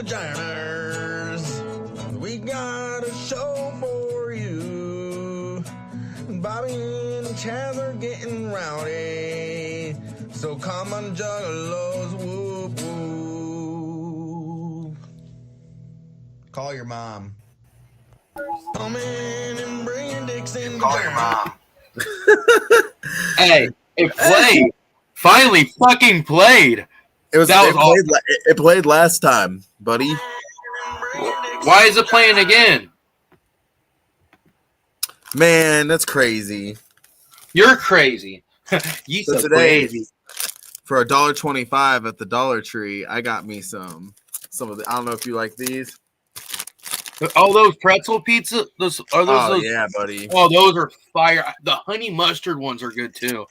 vaginas. We got a show for you. Bobby and Chaz are getting rowdy. So come on, juggalos, whoop whoop. Call your mom. Come in and bring your dicks in. Call your mom. Hey, it played. Finally fucking played. It played last time, buddy. Why is it playing again? Man, that's crazy. You're crazy. You so today, for $1.25 at the Dollar Tree, I got me some of the. I don't know if you like these. Oh, those pretzel pizza. Those yeah, buddy. Oh, those are fire. The honey mustard ones are good too.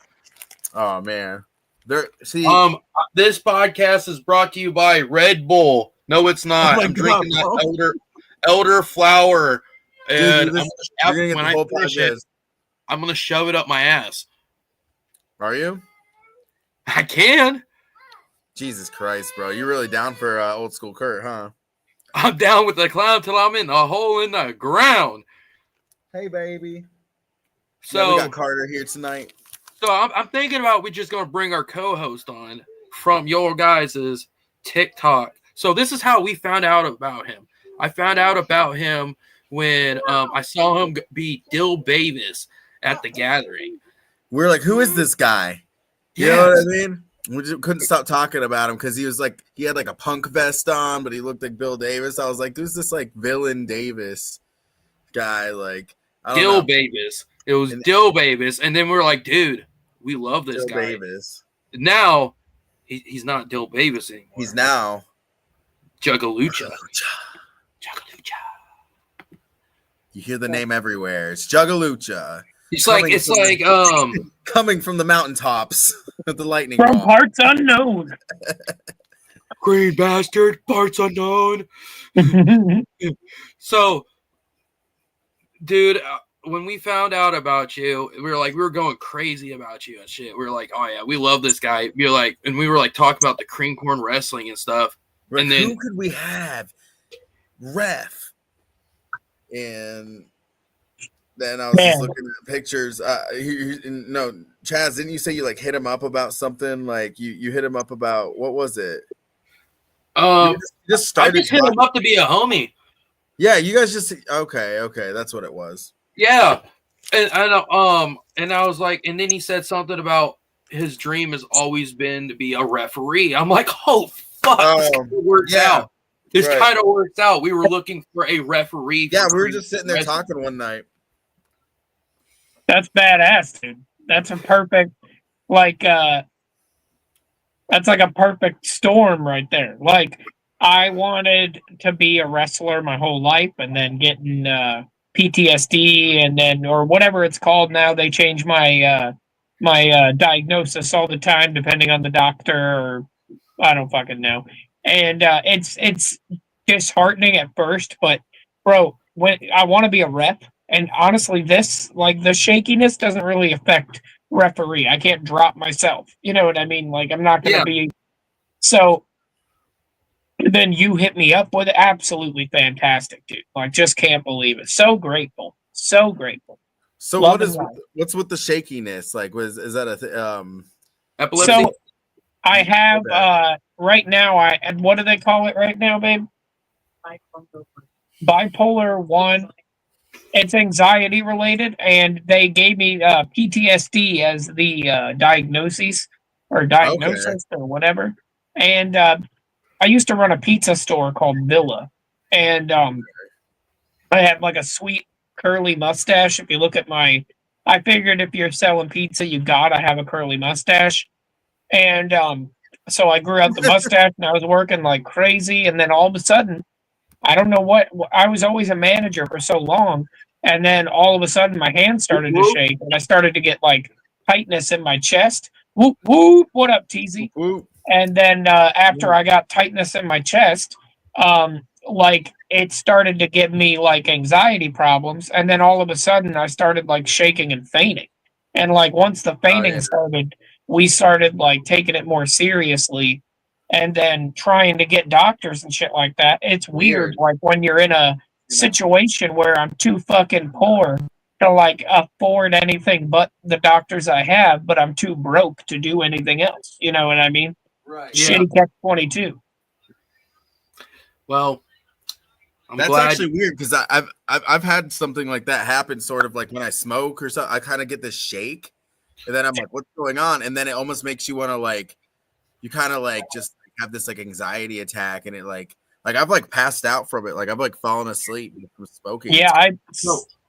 Oh man, this podcast is brought to you by Red Bull. No, it's not. I'm drinking that elderflower, and I'm gonna shove it up my ass. Are you? I can. Jesus Christ, bro! You're really down for Old School Curt, huh? I'm down with the clown till I'm in a hole in the ground. Hey, baby. So we got Carter here tonight. So I'm thinking about we just going to bring our co-host on from your guys' TikTok. So this is how we found out about him. I found out about him when I saw him beat Dill Bavis at the gathering. We're like, who is this guy? You know what I mean? We just couldn't stop talking about him because he had like a punk vest on, but he looked like Bill Davis. I was like, who's this like Villain Davis guy? Like Dill Bavis. It was Dill Bavis, and then we were like, dude, we love this Dill guy. Bavis. Now he's not Dill Bavis anymore. He's now Juggalo. You hear the name everywhere. It's Juggalo. Coming from the mountaintops with the lightning from ball. Parts unknown. Green bastard, parts unknown. So, dude, when we found out about you, we were going crazy about you and shit. We were like, oh yeah, we love this guy. We were talking about the cream corn wrestling and stuff. Right, and then who could we have? Ref. And then I was just looking at pictures. No, Chaz, didn't you say you like hit him up about something? Like you hit him up about what was it? I just hit him up to be a homie. Yeah, you guys just okay. That's what it was. Yeah, and I was like, and then he said something about his dream has always been to be a referee. I'm like, oh fuck, this kind of works out. This kind of works out. We were looking for a referee. Yeah, we were just sitting there talking one night. That's badass, dude. That's a perfect, that's like a perfect storm right there. Like, I wanted to be a wrestler my whole life, and then getting PTSD, and then, or whatever it's called now. They change my diagnosis all the time, depending on the doctor, or I don't fucking know. And it's disheartening at first, but bro, when I want to be a rep, and honestly, this, like, the shakiness doesn't really affect referee. I can't drop myself. You know what I mean? Like, I'm not going to be. So then you hit me up with it. Absolutely fantastic, dude. Like, just can't believe it. So grateful. So grateful. So what's with the shakiness? Like, is that a epilepsy? So I have right now. What do they call it right now, babe? Bipolar 1. It's anxiety related, and they gave me PTSD as the diagnosis or whatever. And I used to run a pizza store called Villa, and I had like a sweet curly mustache. If you look at I figured if you're selling pizza, you gotta have a curly mustache. And so I grew out the mustache, and I was working like crazy. And then all of a sudden, I don't know what, I was always a manager for so long. And then all of a sudden my hands started to shake, and I started to get like tightness in my chest. Whoop, whoop. What up, TZ? Whoop. And then after I got tightness in my chest, like it started to give me like anxiety problems. And then all of a sudden I started like shaking and fainting. And like once the fainting started, we started like taking it more seriously. and then trying to get doctors and shit like that. It's weird. Like when you're in a situation where I'm too fucking poor to like afford anything but the doctors I have, but I'm too broke to do anything else. You know what I mean? Right. Shitty catch-22. Well, That's actually weird because I've had something like that happen, sort of like when I smoke or something. I kind of get this shake, and then I'm like, "What's going on?" And then it almost makes you want to like, you kind of like just have this like anxiety attack, and it like I've like passed out from it, like I've like fallen asleep from smoking. Yeah,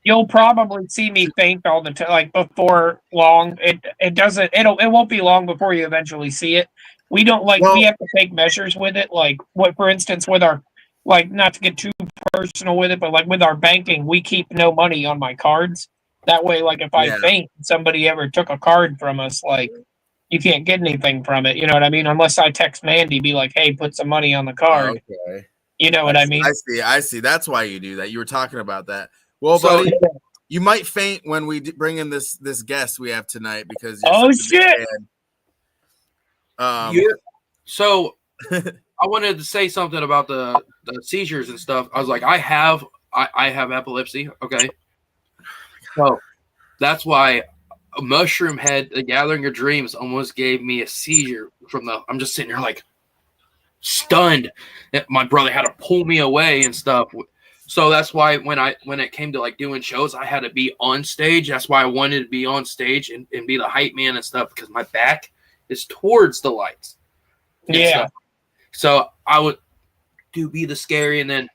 you'll probably see me faint all the time. Like before long, it won't be long before you eventually see it. We don't we have to take measures with it. Like what, for instance, with our not to get too personal with it, but like with our banking, we keep no money on my cards. That way, like if I faint, somebody ever took a card from us, like you can't get anything from it. You know what I mean? Unless I text Mandy, be like, "Hey, put some money on the card." Okay. You know what I mean? I see. That's why you do that. You were talking about that. Well, buddy, you might faint when we bring in this guest we have tonight because oh shit. So I wanted to say something about the seizures and stuff. I was like, I have epilepsy. Okay. So that's why a mushroom head, the gathering of dreams, almost gave me a seizure I'm just sitting here like stunned. My brother had to pull me away and stuff. So that's why when it came to like doing shows, I had to be on stage. That's why I wanted to be on stage and be the hype man and stuff, because my back is towards the lights. Yeah. So I would be the scary, and then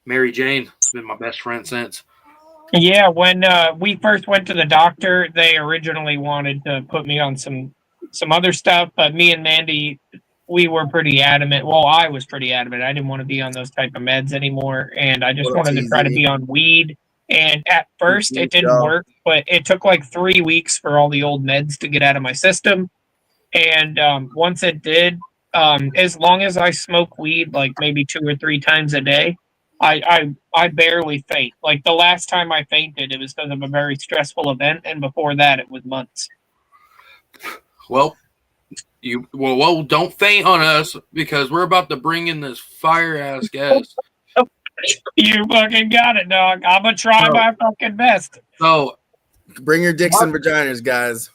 Mary Jane has been my best friend since. Yeah, when we first went to the doctor, they originally wanted to put me on some other stuff, but me and Mandy, we were pretty adamant. Well, I was pretty adamant. I didn't want to be on those type of meds anymore, and I just wanted to try to be on weed. And at first, it didn't work, but it took like 3 weeks for all the old meds to get out of my system. And once it did, as long as I smoke weed like maybe 2 or 3 times a day, I barely faint. Like the last time I fainted, it was because of a very stressful event, and before that, it was months. Well, don't faint on us, because we're about to bring in this fire ass guest. You fucking got it, dog. I'm gonna try my fucking best. So, bring your dicks and vaginas, guys.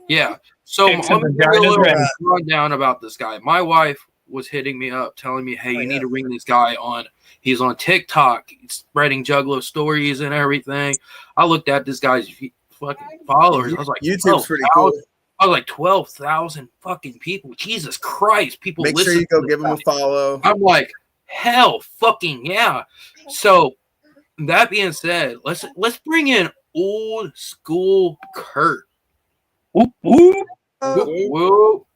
Yeah. So I'm gonna give you a little rundown about this guy. My wife was hitting me up, telling me, "Hey, you need to bring this guy on. He's on TikTok, he's spreading Juggalo stories and everything." I looked at this guy's fucking followers. I was like, YouTube's pretty cool. I was like 12,000 fucking people. Jesus Christ, people. Make sure you go give him a follow. I'm like, hell, fucking yeah. So that being said, let's bring in Old School Curt. Whoop, whoop. Whoop, whoop.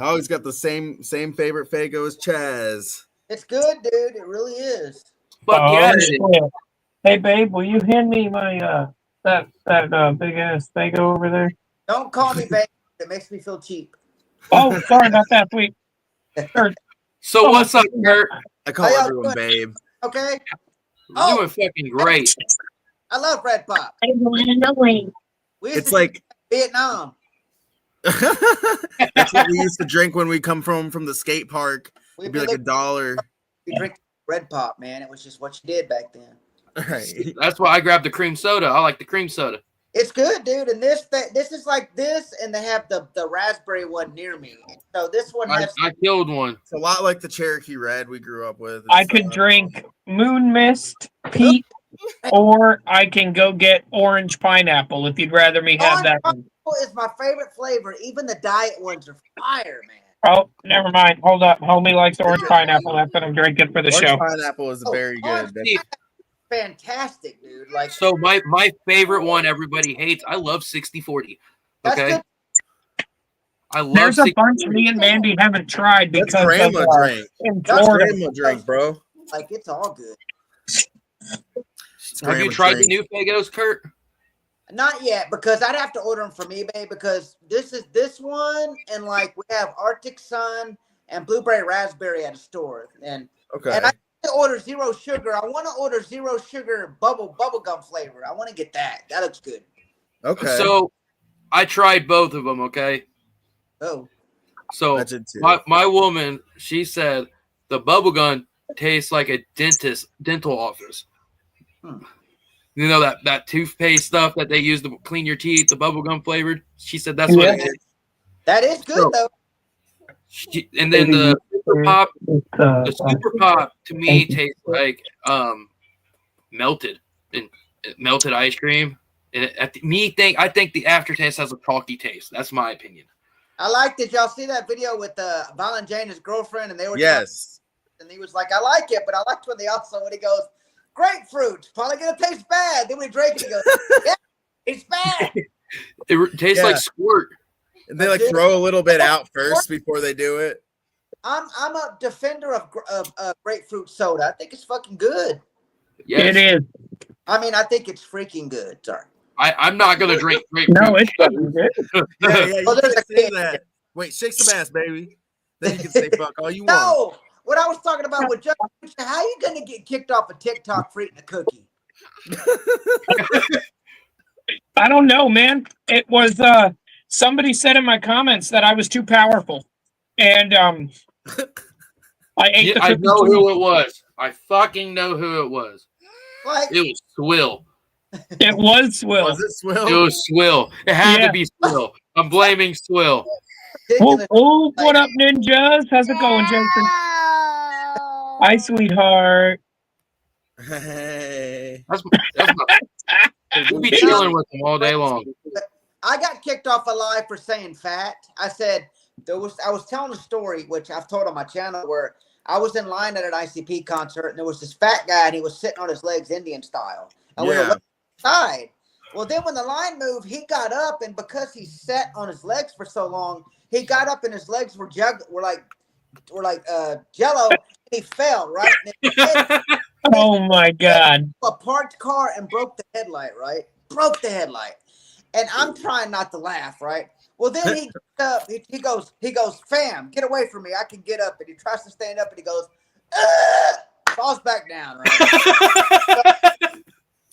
Oh, he's got the same favorite Fago as Chaz. It's good, dude. It really is. Fuck yeah. Hey, babe, will you hand me my that big ass Fago over there? Don't call me babe. It makes me feel cheap. Oh, sorry about that, sweet. So what's up, Curt? I call everyone babe. Okay. You're doing fucking great. I love Red Pop. It's like Vietnam. That's what we used to drink when we come from the skate park. It'd be like $1. We drink Red Pop, man. It was just what you did back then. Right. That's why I grabbed the cream soda. I like the cream soda. It's good, dude. And this is like this, and they have the raspberry one near me. So this one has. I killed one. It's a lot like the Cherokee Red we grew up with. I could drink Moon Mist, Peach, or I can go get orange pineapple if you'd rather me have that one. Is my favorite flavor. Even the diet ones are fire, man. Oh, never mind. Hold up. Homie likes orange pineapple. That's what I'm drinking for the show. Pineapple is very good. Fantastic, dude. Like, so my favorite one everybody hates. I love 60-40. Okay. I love. There's a bunch me and Mandy haven't tried because that's grandma drink. That's grandma drink, bro. Like, it's all good. Have you tried the new Fagos, Curt? Not yet, because I'd have to order them from eBay, because this one, and like we have Arctic Sun and Blueberry Raspberry at a store, and I order zero sugar. I want to order zero sugar bubblegum flavor. I want to get that. That looks good. Okay. So I tried both of them. Okay. Oh. So my woman, she said the bubble gum tastes like a dental office. You know that toothpaste stuff that they use to clean your teeth, the bubble gum flavored. She said that's what it is. That is good though. And then the super pop to me tastes like melted ice cream. And I think the aftertaste has a chalky taste. That's my opinion. I like that. Y'all see that video with Violent J and his girlfriend, and they were and he was like, "I like it," but I liked when he goes, "Grapefruit, probably gonna taste bad." Then when he drank it, he goes, "Yeah, it's bad." It tastes like squirt. And they like throw a little bit out first before they do it. I'm a defender of grapefruit soda. I think it's fucking good. Yes. It is. I mean, I think it's freaking good. Sorry. I'm not gonna drink grapefruit. No, it's fucking good. Yeah, you can't say that. Wait, shake some ass, baby. Then you can say fuck all you want. No, what I was talking about with Justin, how you gonna get kicked off of TikTok for eating a cookie? I don't know, man. It was somebody said in my comments that I was too powerful, and I ate. I know who it was. I fucking know who it was. Like, it was Swill. It was Swill. Was it Swill? It was Swill. It had to be Swill. I'm blaming Swill. Oh, what up, ninjas? How's it going, Jason? Hi, sweetheart. Hey. We'll be chilling with them all day long. I got kicked off of live for saying fat. I said I was telling a story, which I've told on my channel, where I was in line at an ICP concert, and there was this fat guy, and he was sitting on his legs Indian style. And we were outside. Well, then when the line moved, he got up, and because he sat on his legs for so long, he got up and his legs were like Jello. And he fell right. Oh my God! A parked car and broke the headlight. Right, broke the headlight, and I'm trying not to laugh. Right. Well, then he gets up. He goes, "Fam, get away from me! I can get up." And he tries to stand up, and he goes, falls back down. Right.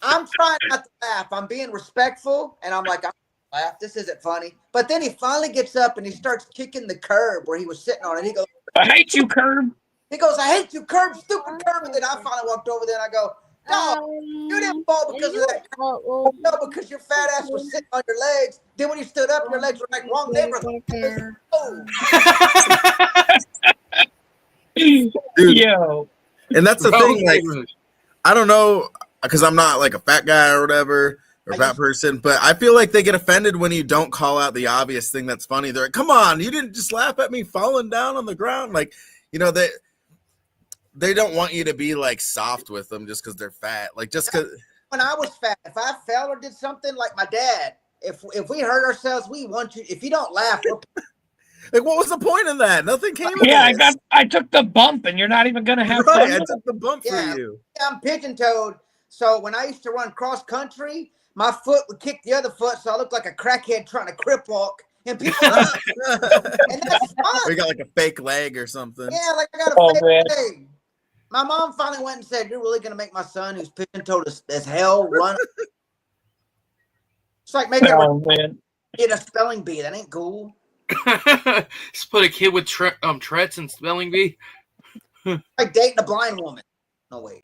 I'm trying not to laugh. I'm being respectful, and I'm like, I'm gonna laugh. This isn't funny. But then he finally gets up and he starts kicking the curb where he was sitting on it. He goes, "I hate you, curb." He goes, "I hate you, curb, stupid curb." And then I finally walked over there and I go, "No, you didn't fall because of that. No, because your fat ass was sitting on your legs. Then when you stood up, your legs were like wrong neighborhood." Oh. Dude. Yo. And that's the thing, like, I don't know, because I'm not like a fat guy or whatever, or fat person, but I feel like they get offended when you don't call out the obvious thing that's funny. They're like, "Come on, you didn't just laugh at me falling down on the ground." Like, you know, they don't want you to be like soft with them just because they're fat. Like, just because. When I was fat, if I fell or did something like my dad, if we hurt ourselves, we want you. If you don't laugh, like, what was the point of that? Nothing came of it. I took the bump, and you're not even gonna have fun. I took the bump for you. Yeah, I'm pigeon-toed. So when I used to run cross country, my foot would kick the other foot, so I looked like a crackhead trying to crip walk. And people and that's fun. We got like a fake leg or something. Yeah, like I got a fake leg. My mom finally went and said, "You're really gonna make my son, who's pigeon-toed as hell, run?" It's like making get a spelling bee. That ain't cool. Just put a kid with Tourette's and spelling bee. Like dating a blind woman. No way.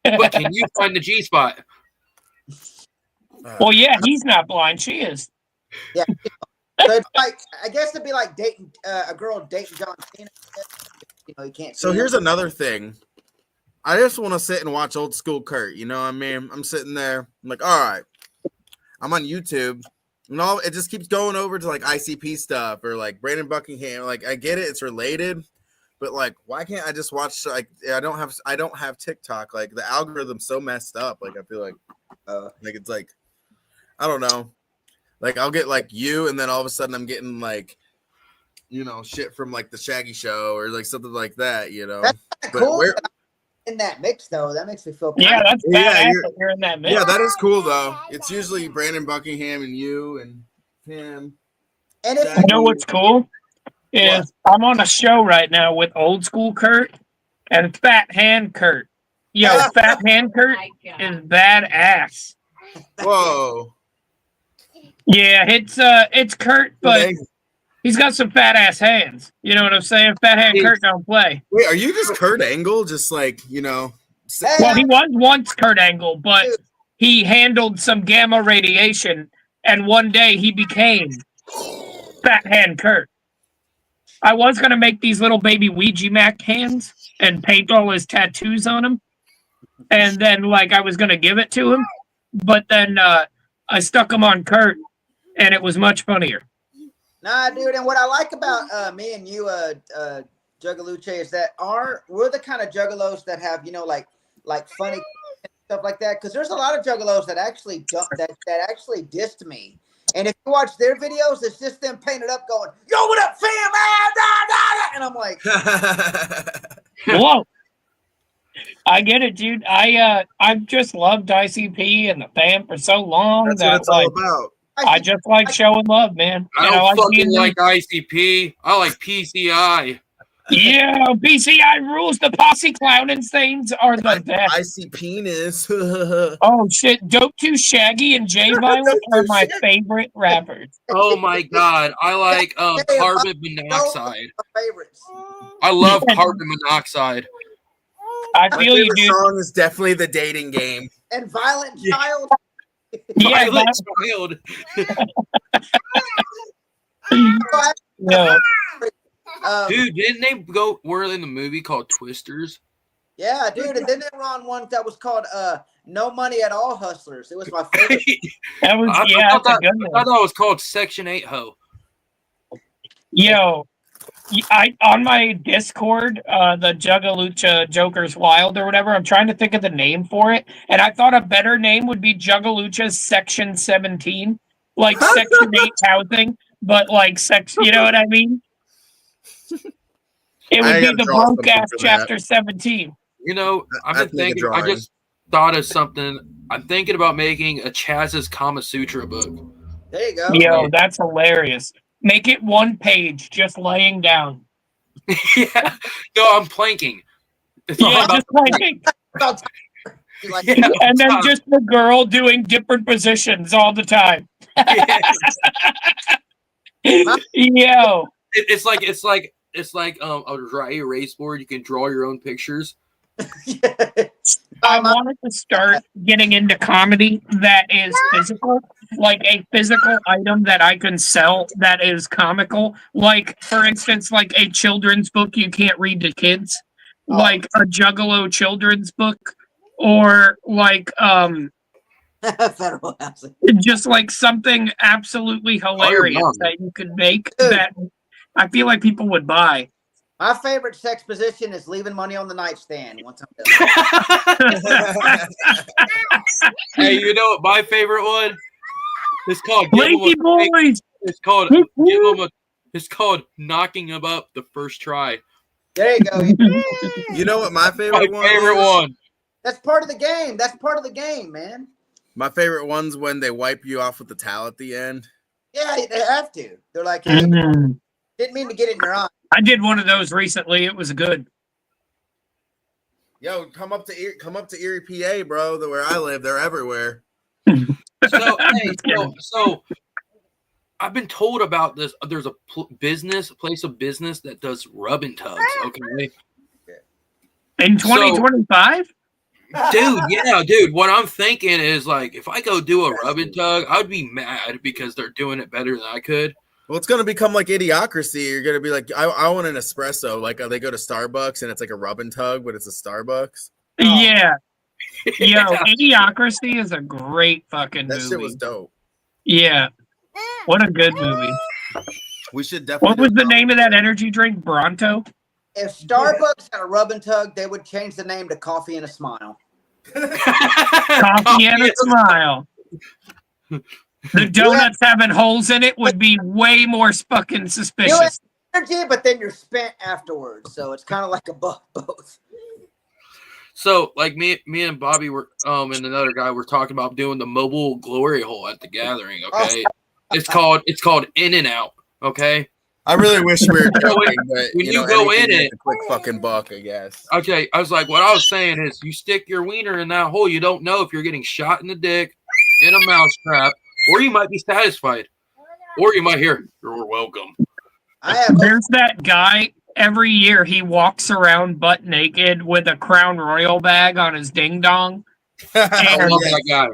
But can you find the G spot? Well, yeah, he's not blind. She is. Yeah. So it's like, I guess it'd be like dating a girl dating John Cena. You know, you can't. So here's another thing. I just want to sit and watch Old School Curt. You know what I mean? I'm sitting there. I'm like, all right. I'm on YouTube. And it just keeps going over to like ICP stuff or like Brandon Buckingham. Like, I get it. It's related. But like, why can't I just watch? Like, I don't have TikTok. Like, the algorithm's so messed up. Like, I feel like it's like, I don't know. Like, I'll get like you, and then all of a sudden I'm getting like, you know, shit from like the Shaggy Show or like something like that. You know, that's cool. In that mix though, that makes me feel. Yeah, that's badass. You're in that mix. Yeah, that is cool though. It's usually Brandon Buckingham and you and him. And if you know what's cool? Is I'm on a show right now with Old School Curt and Fat Hand Curt. Yo, Fat Hand Curt is badass. Whoa. Yeah, it's Curt, but He's got some fat ass hands. You know what I'm saying? Fat hand Kurt don't play. Wait, are you just Kurt Angle? Just like, Well, he was once Kurt Angle, but he handled some gamma radiation, and one day he became Fat Hand Kurt. I was gonna make these little baby Ouija Mac hands and paint all his tattoos on them, and then like I was gonna give it to him, but then I stuck them on Kurt, and it was much funnier. Nah, dude, and what I like about me and you, Juggaluche, is that we're the kind of juggalos that have, like funny stuff like that. Because there's a lot of juggalos that actually that actually dissed me. And if you watch their videos, it's just them painted up going, "Yo, what up, fam?" And I'm like, whoa. I get it, dude. I've just loved ICP and the fam for so long. That's what it's all about. I just like showing love, man. I don't fucking like ICP. I like PCI. Yeah, PCI rules. The posse clowning things are the best. I see penis. Oh shit! Dope 2 Shaggy and J Violent are my favorite rappers. Oh my god, I like carbon monoxide. Favorites. I love carbon monoxide. I feel you, dude. Song is definitely The Dating Game. And Violent Child. Yeah, Violent Child. No. Dude, didn't they were in the movie called Twisters? Yeah, dude, and then they were on one that was called No Money at All Hustlers. It was my favorite. That was I thought that was called Section 8 Ho. Yo, on my Discord, the Juggalucha Jokers Wild or whatever, I'm trying to think of the name for it, and I thought a better name would be Juggalucha's Section 17, like Section 8 housing, but like you know what I mean? It would be the broke ass Chapter 17. You know, I've been thinking. I just thought of something. I'm thinking about making a Chaz's Kama Sutra book. There you go. Yo, that's hilarious. Make it one page, just laying down. Yeah. No, I'm planking. It's all about just planking. Yeah, and then just the girl doing different positions all the time. Yo. It's like a dry erase board. You can draw your own pictures. I wanted to start getting into comedy that is physical, like a physical item that I can sell that is comical. Like, for instance, like a children's book you can't read to kids, like a Juggalo children's book, or like Federal housing. Just like something absolutely hilarious that you could make that I feel like people would buy. My favorite sex position is leaving money on the nightstand. Once I'm done. Hey, you know what my favorite one? It's called Lazy Boys. It's called knocking them up the first try. There you go. You know what my favorite one? That's part of the game. That's part of the game, man. My favorite one's when they wipe you off with the towel at the end. Yeah, they have to. They're like, hey, didn't mean to get it in your eye. I did one of those recently. It was good. Yo, come up to Erie, PA, bro. Where I live, they're everywhere. So I've been told about this. There's a place of business that does rub and tugs. Okay. In 2025. Dude. What I'm thinking is like, if I go do a rub and tug, I would be mad because they're doing it better than I could. Well, it's gonna become like Idiocracy. You're gonna be like, I want an espresso. Like they go to Starbucks and it's like a rub and tug, but it's a Starbucks. Yeah. Yo, Idiocracy is a great fucking movie. That shit was dope. Yeah. What a good movie. We should definitely. What was the name of that energy drink? Bronto? If Starbucks had a rub and tug, they would change the name to Coffee and a Smile. Coffee and a Smile. The donuts having holes in it would be way more fucking suspicious. Energy, but then you're spent afterwards, so it's kind of like a both. So, like me and Bobby were, and another guy were talking about doing the mobile glory hole at the gathering. Okay, it's called In and Out. Okay. I really wish we were going, but when you go in it, a quick fucking buck, I guess. Okay, I was like, what I was saying is, you stick your wiener in that hole, you don't know if you're getting shot in the dick, in a mousetrap, or you might be satisfied, or you might hear, "You're welcome." There's that guy. Every year he walks around butt naked with a Crown Royal bag on his ding dong. I love that guy.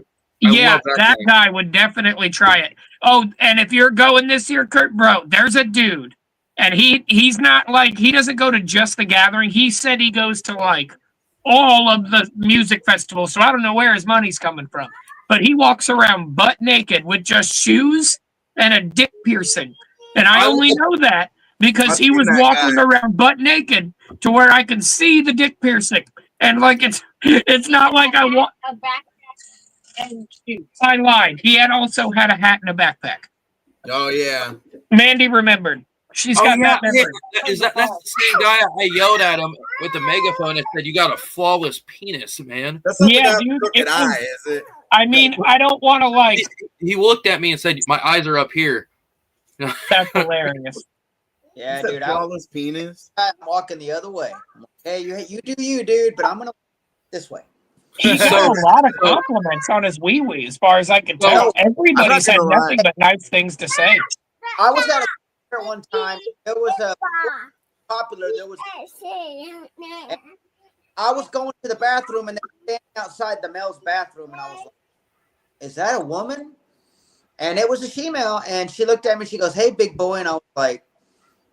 That guy would definitely try it. Oh, and if you're going this year, Curt, bro, there's a dude, and he's not like, he doesn't go to just the gathering. He said he goes to like all of the music festivals, so I don't know where his money's coming from. But he walks around butt naked with just shoes and a dick piercing, and I only know that because he was walking around butt naked to where I can see the dick piercing, and like it's not like I want a backpack and shoes. I lied. He also had a hat and a backpack. Oh yeah, Mandy remembered. She's got that memory. That's the same guy I yelled at him with the megaphone and said, "You got a flawless penis, man." That's not the guy with crooked eye, is it? I mean, I don't want to like. He looked at me and said, "My eyes are up here." That's hilarious. Yeah, That's dude. flawless penis. I'm walking the other way. Hey, you do you, dude, but I'm gonna this way. He got a lot of compliments on his wee wee, as far as I can tell. Everybody said nothing but nice things to say. I was at a concert one time. There was a popular. There was. I was going to the bathroom and they were standing outside the male's bathroom, and I was like, "Is that a woman?" And it was a female, and she looked at me. She goes, "Hey, big boy," and I was like,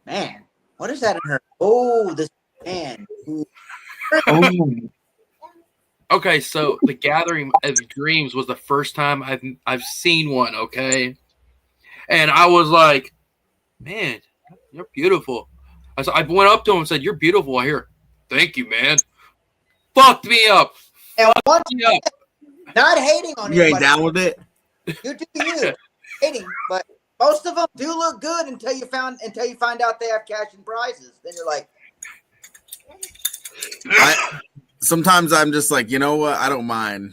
"Man, what is that in her?" Oh, this man. Okay, so the Gathering of Dreams was the first time I've seen one. Okay, and I was like, "Man, you're beautiful." I went up to him and said, "You're beautiful." I hear, "Thank you, man." Fucked me up. And once not hating on you, ain't down with it. You do you hating, but most of them do look good until you find out they have cash and prizes. Then you're like, sometimes I'm just like, you know what? I don't mind.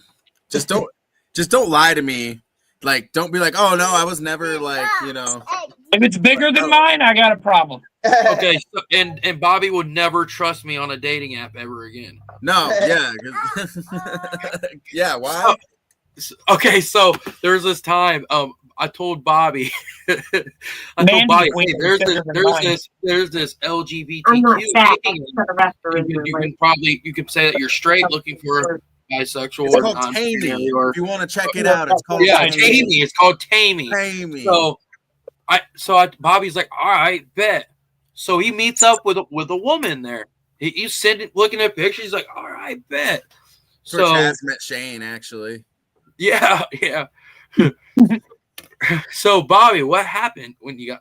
Just don't lie to me. Like, don't be like, "Oh no, I was never like, you know." If it's bigger than mine, I got a problem. Okay, so, and Bobby would never trust me on a dating app ever again. No, yeah, yeah. Why? Okay, so there's this time. I told Bobby. Hey, there's this LGBTQ. You can say that you're straight, looking for bisexual it's or called Tammy. If you want to check it out, it's called Tammy. It's called Tammy. So Bobby's like, "All right, bet." So he meets up with a woman there. He's sitting looking at pictures. He's like, "All right, bet." So Chaz met Shane actually. Yeah. So Bobby, what happened when you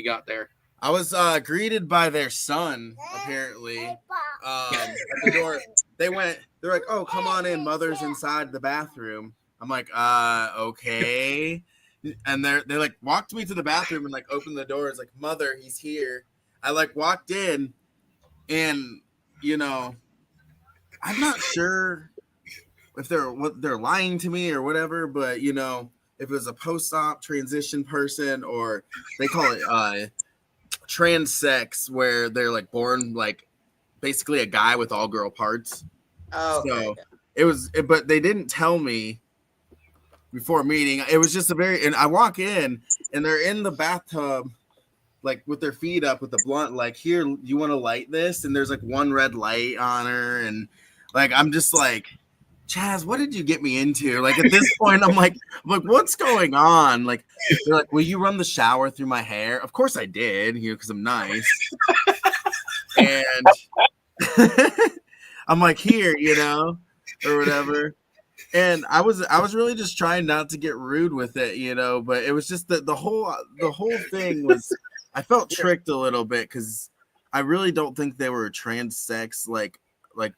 got there? I was greeted by their son, apparently. At the door. They're like, "Oh, come on in, mother's inside the bathroom." I'm like, okay. And they like walked me to the bathroom and like opened the door. It's like, "Mother, he's here." I like walked in, and you know, I'm not sure if they're lying to me or whatever, but you know, if it was a post-op transition person, or they call it trans-sex, where they're like born like basically a guy with all girl parts. Oh, okay. So it was, but they didn't tell me before meeting. It was just and I walk in and they're in the bathtub, like with their feet up with the blunt, like, "Here, you want to light this?" And there's like one red light on her, and like I'm just like, "Chaz, what did you get me into?" Like at this point, I'm like, "What's going on?" Like they're like, "Will you run the shower through my hair?" Of course I did, you know, because I'm nice. And I'm like, "Here, you know," or whatever. And I was really just trying not to get rude with it, you know, but it was just the whole thing was, I felt tricked a little bit because I really don't think they were trans sex, like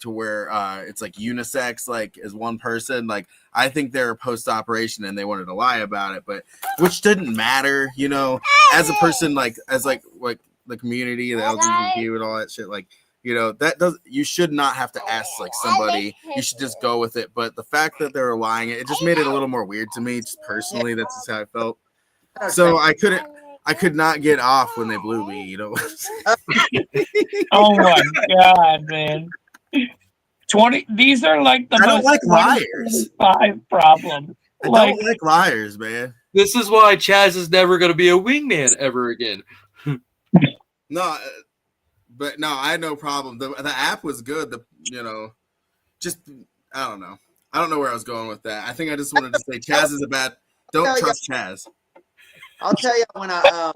to where it's like unisex, like as one person. Like I think they were post-operation and they wanted to lie about it, but which didn't matter, you know, as a person, like as like the community, the LGBTQ and all that shit, like, you know, you should not have to ask like somebody. You should just go with it. But the fact that they were lying, it just made it a little more weird to me. Just personally, that's just how I felt. So I could not get off when they blew me, you know. Oh my god, man! 20. These are like the I most don't like liars. 5 problem. I don't like liars, man. This is why Chaz is never going to be a wingman ever again. No, but no, I had no problem. The app was good. Just I don't know. I don't know where I was going with that. I think I just wanted to say Chaz is a bad. Don't trust Chaz. I'll tell you when I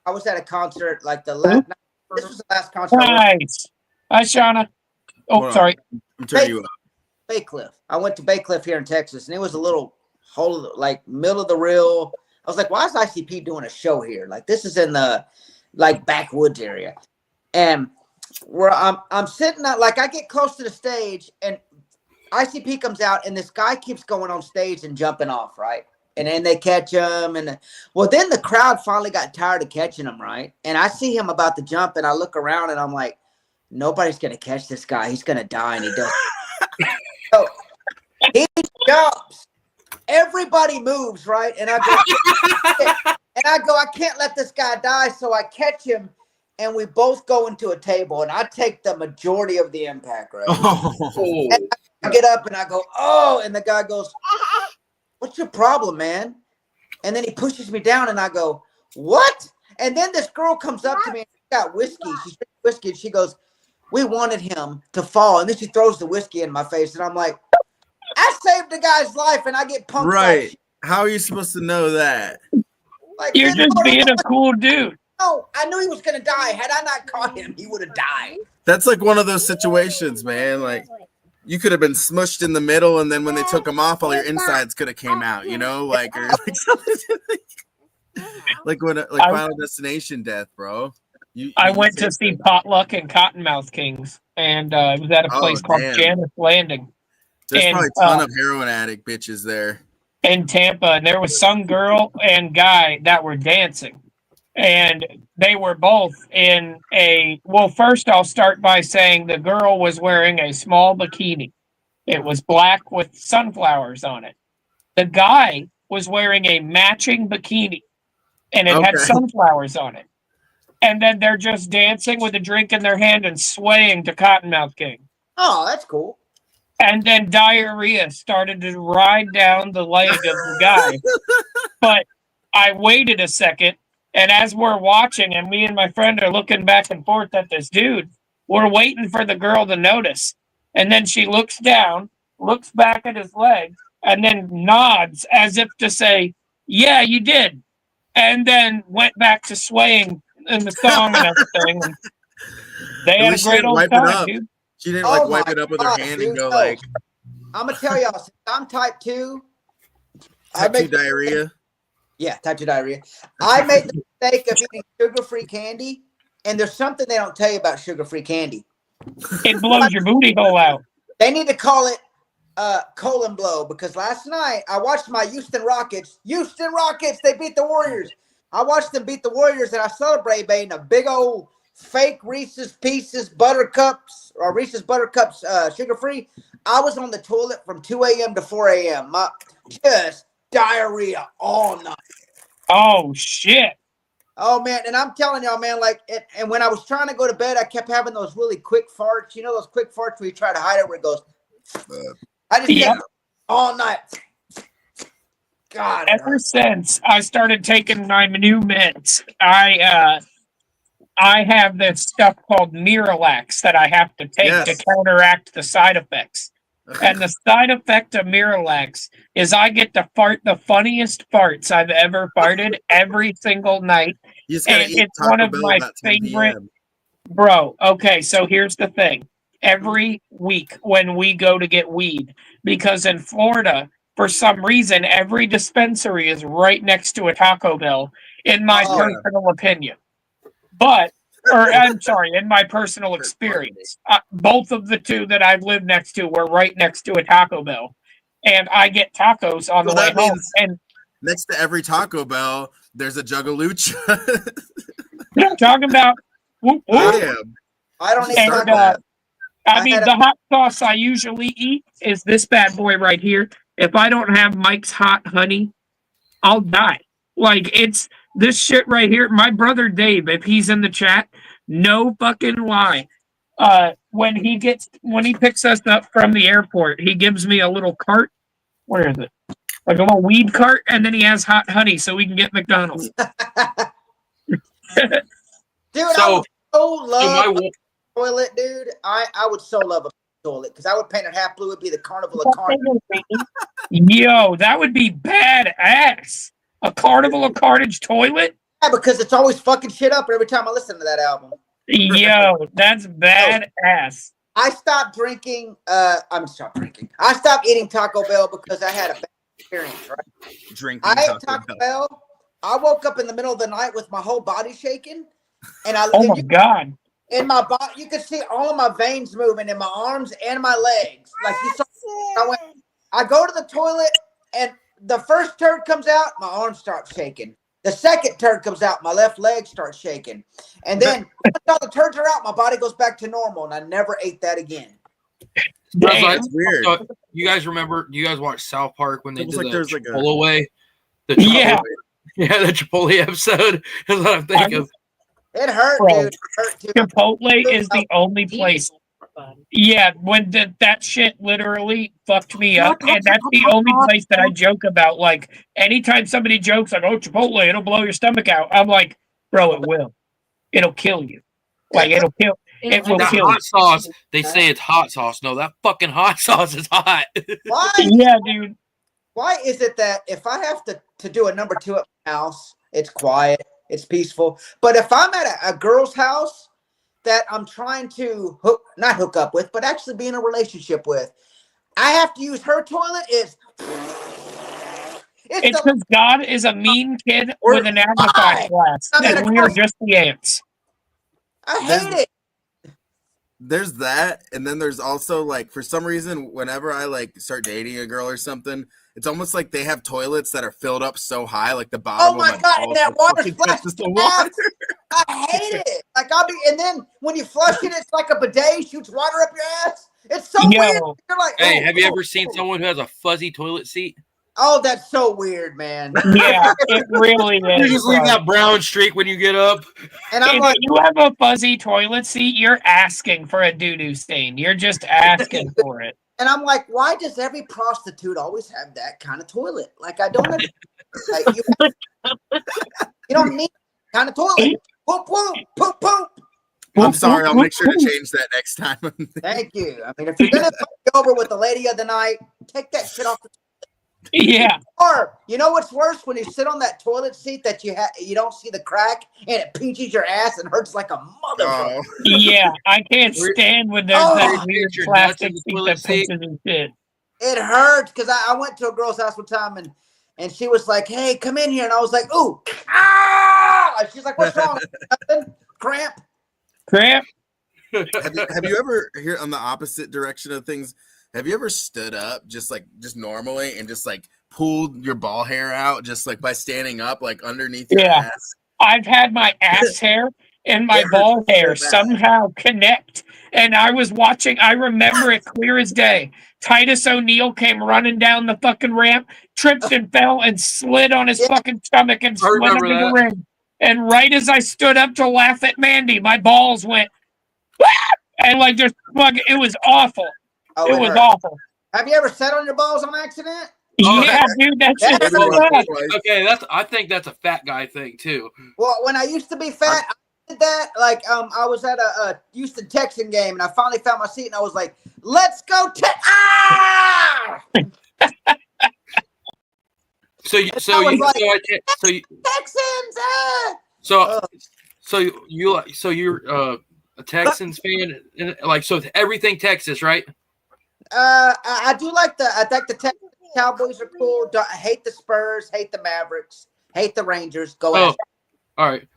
was at a concert like the last. This was the last concert. Nice. Hi, Shauna. Oh, sorry. I'm turning you up. Bay Cliff. I went to Bay Cliff here in Texas, and it was a little hole, like middle of the real. I was like, why is ICP doing a show here? Like this is in the like backwoods area, and where I'm sitting out, like I get close to the stage, and ICP comes out, and this guy keeps going on stage and jumping off, right? And then they catch him, and then the crowd finally got tired of catching him, right? And I see him about to jump, and I look around, and I'm like, nobody's gonna catch this guy. He's gonna die, and he does. So he jumps. Everybody moves, right? And I go, I can't let this guy die. So I catch him, and we both go into a table, and I take the majority of the impact, right? Oh. And I get up and I go, oh, and the guy goes, what's your problem, man? And then he pushes me down, and I go, what? And then this girl comes up to me and she got whiskey. She's drinking whiskey, and she goes, we wanted him to fall. And then she throws the whiskey in my face, and I'm like, I saved the guy's life, and I get punked. Right. How are you supposed to know that? Like, you're just being a cool dude. No, I knew he was going to die. Had I not caught him, he would have died. That's like one of those situations, man. Like, you could have been smushed in the middle, and then when they took him off, all your insides could have came out, you know? Like, or like something like Final Destination death, bro. I went to see Potluck and Cottonmouth Kings, and it was at a place called Janus Landing. There's probably a ton of heroin addict bitches there. In Tampa, and there was some girl and guy that were dancing. And they were both in first I'll start by saying the girl was wearing a small bikini. It was black with sunflowers on it. The guy was wearing a matching bikini, and it had sunflowers on it. And then they're just dancing with a drink in their hand and swaying to Cottonmouth King. Oh, that's cool. And then diarrhea started to ride down the leg of the guy. But I waited a second, and as we're watching, and me and my friend are looking back and forth at this dude, we're waiting for the girl to notice. And then she looks down, looks back at his leg, and then nods as if to say, yeah, you did. And then went back to swaying in the song and everything. And they had a great old time, dude. She didn't wipe it up with her hand and go like. I'm gonna tell y'all, since I'm type 2. Type 2 diarrhea. Yeah, type 2 diarrhea. I made the mistake of eating sugar-free candy, and there's something they don't tell you about sugar-free candy. It blows your booty hole out. They need to call it colon blow, because last night I watched my Houston Rockets. They beat the Warriors. I watched them beat the Warriors, and I celebrated eating a big old fake Reese's Pieces Buttercups sugar-free. I was on the toilet from 2 a.m. to 4 a.m. Just diarrhea all night. Oh, shit. Oh, man. And I'm telling y'all, man, and when I was trying to go to bed, I kept having those really quick farts. You know those quick farts where you try to hide it where it goes. I just kept all night. God. Ever since I started taking my new meds, I have this stuff called Miralax that I have to take to counteract the side effects. And the side effect of Miralax is I get to fart the funniest farts I've ever farted every single night. And it's one of my favorite. Bro, okay, so here's the thing. Every week when we go to get weed, because in Florida, for some reason, every dispensary is right next to a Taco Bell, in my personal opinion. In my personal experience, both of the two that I've lived next to were right next to a Taco Bell, and I get tacos on the way home. And next to every Taco Bell, there's a Juggalo. I'm talking about. I don't even talk about the hot sauce I usually eat is this bad boy right here. If I don't have Mike's Hot Honey, I'll die. Like, it's this shit right here. My brother Dave, if he's in the chat, no fucking lie. When he picks us up from the airport, he gives me a little cart. Where is it? Like a little weed cart, and then he has hot honey so we can get McDonald's. Dude, Dude, So- I would so love my a toilet, dude. I would so love a toilet because I would paint it half blue. It'd be the Carnival of Carnage. Yo, that would be badass. A Carnival of Carnage toilet? Yeah, because it's always fucking shit up every time I listen to that album. Yo, that's badass. I stopped drinking. I stopped eating Taco Bell because I had a bad experience. Right? Drinking I ate Taco Bell. I woke up in the middle of the night with my whole body shaking, and Oh my god. in my body, you could see all of my veins moving in my arms and my legs. Like you saw, I go to the toilet, and the first turd comes out, my arms start shaking. The second turd comes out, my left leg starts shaking. And then once all the turds are out, my body goes back to normal, and I never ate that again. Damn. That's weird. So, you guys remember? You guys watch South Park when they did the there's like a Chipotle way? Yeah. Yeah, the Chipotle episode is what I'm thinking of. It hurt, Bro, dude. It hurt too. Chipotle is the only place. Yeah, when that shit literally fucked me up, and that's the only place that I joke about. Like, anytime somebody jokes, like, oh, Chipotle, it'll blow your stomach out. I'm like, bro, it will. It'll kill you. Like, it will That kill you. hot sauce, they say it's hot sauce. No, that fucking hot sauce is hot. Why? Yeah, dude. Why is it that if I have to do a number 2 at my house, it's quiet, it's peaceful. But if I'm at a girl's house that I'm trying to not hook up with, but actually be in a relationship with, I have to use her toilet. It's because God is a mean kid with an amplified glass, and we are just the ants. I hate it. There's that, and then there's also like for some reason whenever I like start dating a girl or something, it's almost like they have toilets that are filled up so high, like the bottom. Oh my god! And that water splashes the water. I hate it. Like and then when you flush it, it's like a bidet shoots water up your ass. It's so weird. You're like, hey, have you ever seen someone who has a fuzzy toilet seat? Oh, that's so weird, man. Yeah, it really is. You just leave that brown streak when you get up. And I'm If like, you have a fuzzy toilet seat, you're asking for a doo-doo stain. You're just asking for it. and I'm like, why does every prostitute always have that kind of toilet? Like, I don't understand. Like, you don't need that kind of toilet. Poop, poop, poop, poop. I'm sorry. I'll make sure to change that next time. Thank you. I mean, if you're gonna go over with the lady of the night, take that shit off the. Yeah. Or you know what's worse? When you sit on that toilet seat that you don't see the crack and it pinches your ass and hurts like a motherfucker. Yeah, I can't stand when there's that weird plastic seat that pinches and shit. It hurts because I went to a girl's house one time and she was like, "Hey, come in here," and I was like, "Ooh, ah!" She's like, "What's wrong?" Nothing. Cramp. Have you ever here on the opposite direction of things? Have you ever stood up just normally and just like pulled your ball hair out just like by standing up like underneath your ass? I've had my ass hair and my ball hair somehow connect. And I was watching, I remember it clear as day. Titus O'Neil came running down the fucking ramp, tripped and fell and slid on his fucking stomach and slid into the ring. And right as I stood up to laugh at Mandy, my balls went, "Wah!" And like just fucking, it was awful. Oh, it was awful. Have you ever sat on your balls on accident? Yeah, dude, that's okay. I think that's a fat guy thing too. Well, when I used to be fat, I did that. Like, I was at a Houston Texan game, and I finally found my seat, and I was like, "Let's go, Texans! So you're a Texans fan, and like so everything Texas, right? I do like I think the Texans Cowboys are cool. I hate the Spurs, hate the Mavericks, hate the Rangers. Go ahead. All right.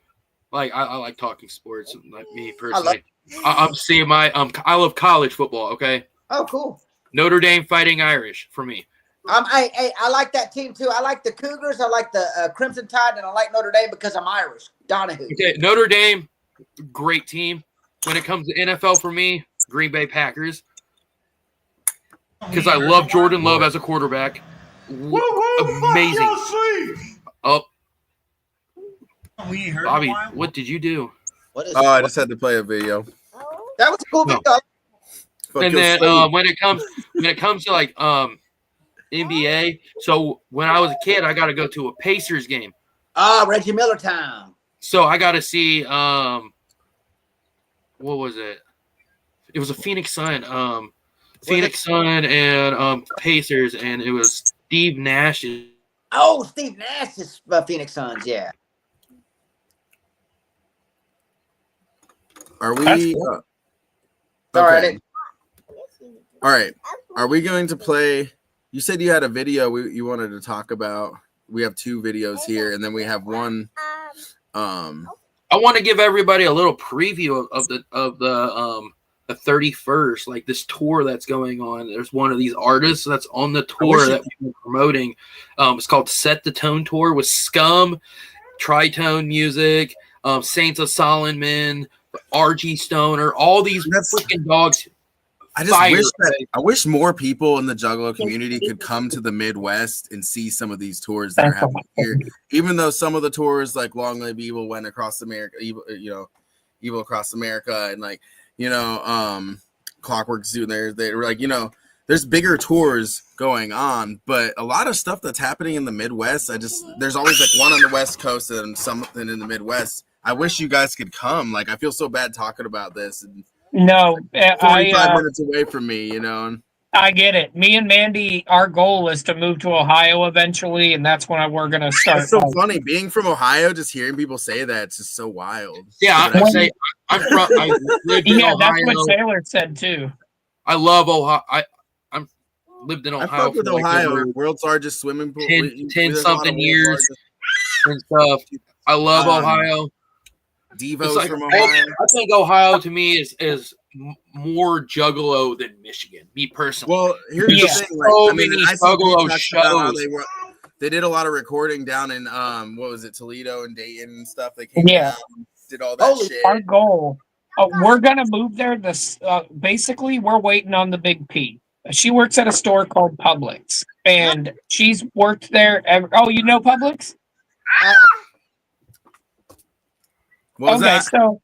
Like I like talking sports. Like me personally, I'm seeing I love college football. Okay. Oh, cool. Notre Dame Fighting Irish for me. I like that team too. I like the Cougars. I like the Crimson Tide, and I like Notre Dame because I'm Irish. Donahue. Okay, Notre Dame, great team. When it comes to NFL for me, Green Bay Packers. Because I love Jordan Love as a quarterback. Amazing. Oh, Bobby, what did you do? I just had to play a video. That was a cool video. And then when it comes to like NBA, so when I was a kid, I got to go to a Pacers game. Reggie Miller time. So I got to see what was it? It was a Phoenix Sun. Phoenix Sun and Pacers, and it was Steve Nash. Oh, Steve Nash is Phoenix Suns, yeah. Are we? Sorry, All right. Are we going to play? You said you had a video you wanted to talk about. We have 2 videos here, and then we have one. I want to give everybody a little preview of the 31st, like this tour that's going on. There's one of these artists that's on the tour that we've been promoting. It's called Set the Tone Tour with Scum, Tritone Music, Saints of Solomon, RG Stoner, all these freaking dogs. I wish more people in the Juggalo community could come to the Midwest and see some of these tours that are happening here. Even though some of the tours, like Long Live Evil, went across America, Evil across America, and like Clockwork Zoo. They were like, there's bigger tours going on, but a lot of stuff that's happening in the Midwest. There's always like one on the West Coast and something in the Midwest. I wish you guys could come. Like, I feel so bad talking about this. And no, 45 minutes away from me, I get it. Me and Mandy, our goal is to move to Ohio eventually, and that's when we're going to start. It's so funny. Being from Ohio, just heering people say that, it's just so wild. Yeah, I lived in Ohio. That's what Taylor said, too. I love Ohio. I'm lived in Ohio. I fuck with Ohio, world's largest swimming pool. 10-something years and stuff. I love Ohio. Devo's like, from Ohio. I think Ohio to me is more Juggalo than Michigan. Me personally. Well, here's the thing. So many Juggalo shows. They did a lot of recording down in what was it, Toledo and Dayton and stuff. They came down, did all that shit. Our goal. We're gonna move there. Basically, we're waiting on the Big P. She works at a store called Publix, and she's worked there. You know Publix? What was that? So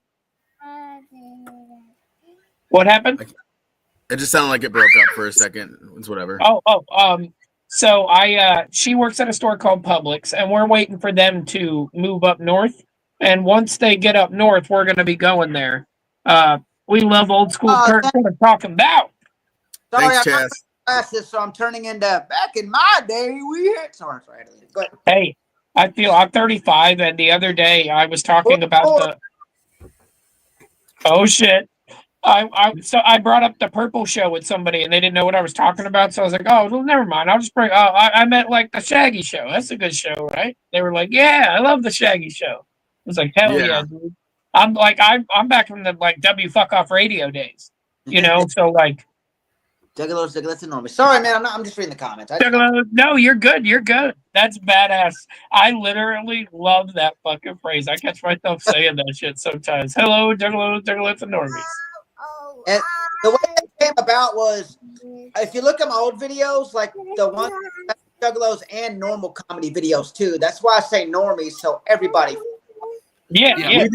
what happened? It just sounded like it broke up for a second. It's whatever. So she works at a store called Publix, and we're waiting for them to move up north. And once they get up north, we're going to be going there. We love Old School Curt. What I'm talking about. Sorry, thanks, I'm glasses, so I'm turning into back in my day. Sorry. Go ahead. Hey. I'm 35, and the other day I was talking about shit. I brought up the Purple Show with somebody, and they didn't know what I was talking about, so I was like, well, never mind. I'll just bring. I meant like the Shaggy Show. That's a good show, right? They were like, yeah, I love the Shaggy Show. I was like, hell yeah, dude. I'm back from the W fuck off radio days, So like. Juggalo, that's enormous. Sorry, man. I'm just reading the comments. No, you're good. You're good. That's badass. I literally love that fucking phrase. I catch myself saying that shit sometimes. Hello, Juggalo, it's the normies. And the way it came about was, if you look at my old videos, like the one Juggalos and normal comedy videos too. That's why I say normies, so everybody. Yeah.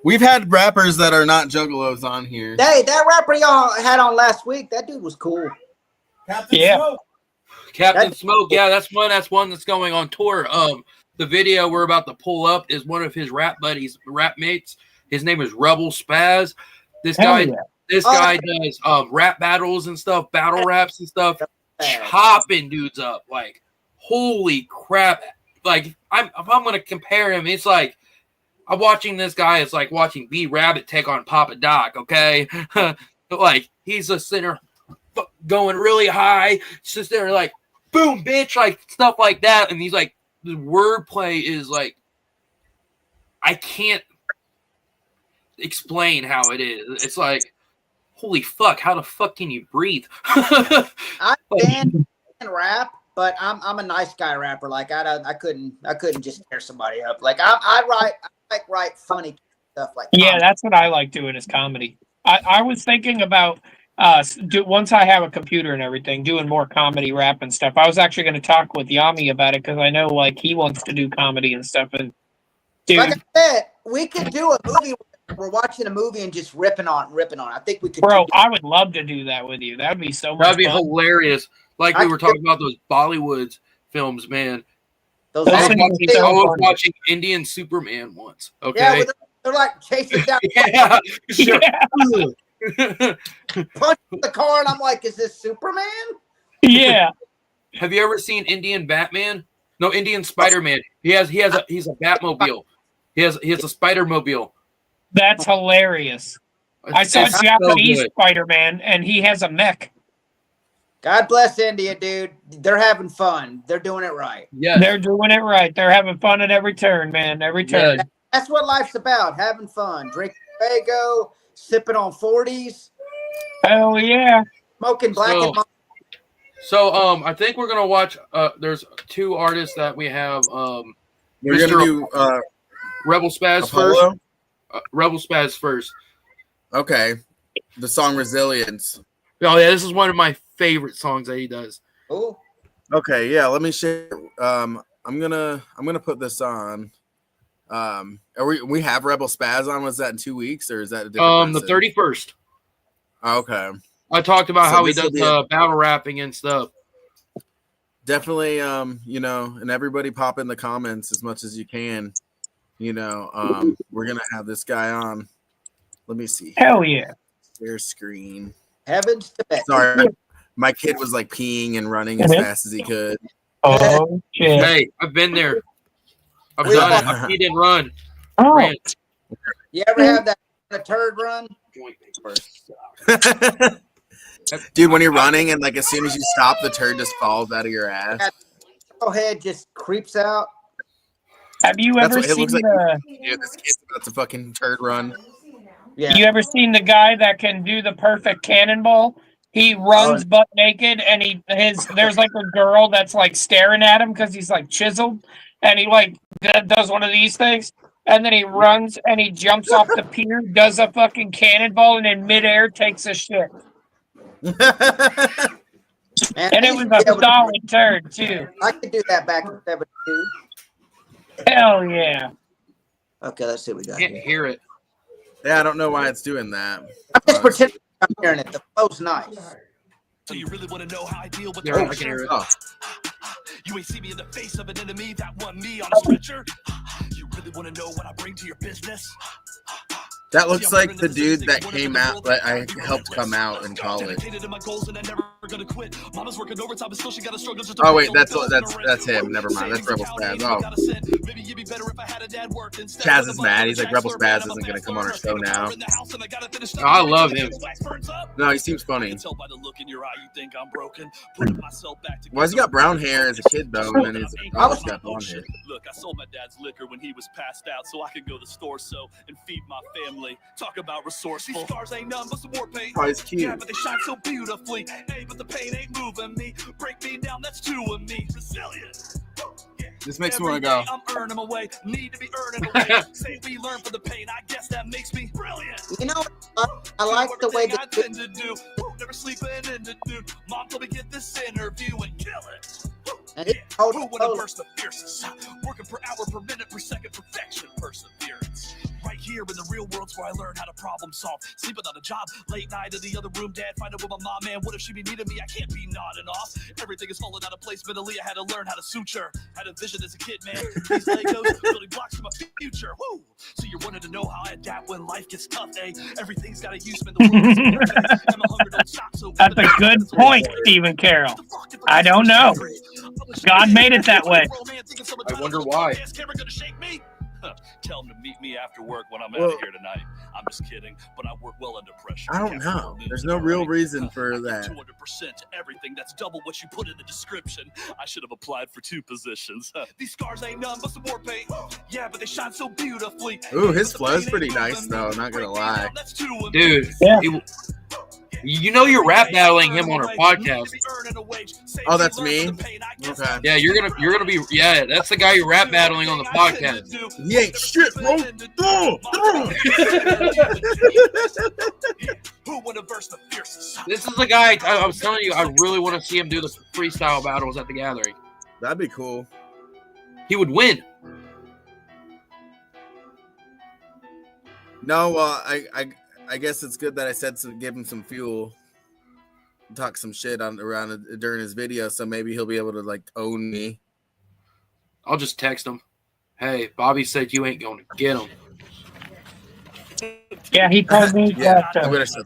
We've had rappers that are not Juggalos on here. Hey, that rapper y'all had on last week, that dude was cool. Captain Smoke. Yeah, that's one that's going on tour. The video we're about to pull up is one of his rap buddies, rap mates. His name is Rebel Spaz. This guy does rap battles and stuff, battle raps and stuff, chopping dudes up. Like, holy crap! Like, if I'm gonna compare him, it's like. I'm watching this guy. It's like watching B Rabbit take on Papa Doc. Okay, like he's a sinner going really high. It's just there, like boom, bitch, like stuff like that. And he's like, the wordplay is like, I can't explain how it is. It's like, holy fuck, how the fuck can you breathe? I can rap. But I'm a nice guy rapper. Like I couldn't just tear somebody up. Like I write funny stuff like that. Yeah, that's what I like doing is comedy. I was thinking about once I have a computer and everything, doing more comedy rap and stuff. I was actually going to talk with Yami about it because I know like he wants to do comedy and stuff. And dude, like I said, we could do a movie. We're watching a movie and just ripping on. I think we could. Bro, I would love to do that with you. That would be so much. That'd be hilarious. Like we were talking about those Bollywood films, man. I was watching Indian Superman once. Okay. Yeah, They're like chasing down, Yeah, sure. punching the car, and I'm like, is this Superman? Yeah. Have you ever seen Indian Batman? No, Indian Spider-Man. He's a Batmobile. He has a Spider-Mobile. That's hilarious. I saw It's so Japanese good. Spider-Man, and he has a mech. God bless India, dude. They're having fun. They're doing it right. Yes. They're doing it right. They're having fun at every turn, man. Every turn. Yes. That's what life's about, having fun. Drinking Fago, sipping on 40s, Hell yeah. smoking black and mild. So I think we're gonna watch. There's two artists that we have. We're Mr. gonna do Rebel Spaz Apollo? first. Rebel Spaz first. Okay, the song "Resilience." Oh yeah, this is one of my favorite songs that he does. Ooh. Okay, yeah. Let me share. I'm gonna put this on. We have Rebel Spaz on. Was that in 2 weeks or is that a different The person? 31st. Okay. I talked about So how he this will does be battle rapping and stuff. Definitely, and everybody pop in the comments as much as you can. We're gonna have this guy on. Let me see. Hell yeah. Share screen. Heavens to Betsy. Sorry, my kid was like peeing and running as fast as he could. Oh, shit. Hey, I've been there. I've done it. I didn't run. Oh, Ran. You ever have that a turd run? Dude, when you're running and like as soon as you stop, the turd just falls out of your ass. Your head just creeps out. have you That's ever what it seen looks like. the Dude, this kid's about to fucking turd run. Yeah. you ever seen the guy that can do the perfect cannonball? He runs butt naked, and there's like a girl that's like staring at him because he's like chiseled, and he like does one of these things, and then he runs and he jumps off the pier, does a fucking cannonball, and in midair takes a shit. Man, And it was a solid turd too. I could do that back in 72. Hell yeah. Okay, let's see what we got Can't here. hear it. Yeah, I don't know why it's doing that. I'm just pretending I'm hearing it. The flow's nice. So you really want to know how I deal with Yeah, the I can hear it. Oh, You ain't see me in the face of an enemy that want me on a stretcher. You really want to know what I bring to your business? that looks like the dude that came out that I helped come out in college. Oh wait, that's him. Never mind. That's Rebel Spaz. Oh, Chaz is mad. He's like, Rebel Spaz isn't gonna come on our show now. I love him. No, he seems funny. Why has he got brown hair as a kid though? And then he's got blonde hair. Look, I sold my dad's liquor when he was passed out so I could go to the store and feed my family. Talk about resourceful. These scars ain't none but some war paint. Oh, he's cute. Yeah, but they shine so beautifully. Hey, but the pain ain't moving me. Break me down, that's two of me. Resilient. This makes me want to go. I'm earning my way. Need to be earning away. Say we learn from the pain. I guess that makes me brilliant. You know, I like the way I that tend to do. Never sleeping in the noon. Mom told me get this interview and kill it. Who would have burst the fiercest? Working per hour, per minute, per second, perfection, perseverance. Right here in the real world's where I learn how to problem solve. Sleeping on a job, late night in the other room, dad find out with my mom, man, what if she be needing me? I can't be nodding off. Everything is falling out of place mentally. I had to learn how to suture. Had a vision as a kid, man. These Legos building blocks for my future. Woo! So you wanted to know how I adapt when life gets tough, eh? Everything's got a use, man. The world is That's a good point, Stephen Carroll. I don't know. God made it that way. I wonder why. Tell him to meet me after work when I'm out of here tonight. I'm just kidding, but I work well under pressure. I don't know. There's no real reason for that. 200% everything. That's double what you put in the description. I should have applied for 2 positions. These scars ain't none but some war paint. Yeah, but they shine so beautifully. Ooh, his flow's pretty nice though. Not gonna lie. Dude, Yeah. you know you're rap battling him on our podcast. Oh, that's me? Okay. Yeah, you're gonna be. Yeah, that's the guy you're rap battling on the podcast. He ain't shit, bro. This is the guy I was telling you. I really want to see him do the freestyle battles at the gathering. That'd be cool. He would win. No, I guess it's good that I said to give him some fuel, talk some shit around during his video, so maybe he'll be able to like own me. I'll just text him. Hey, Bobby said you ain't going to get him. Yeah, he told me that. I'm gonna shut.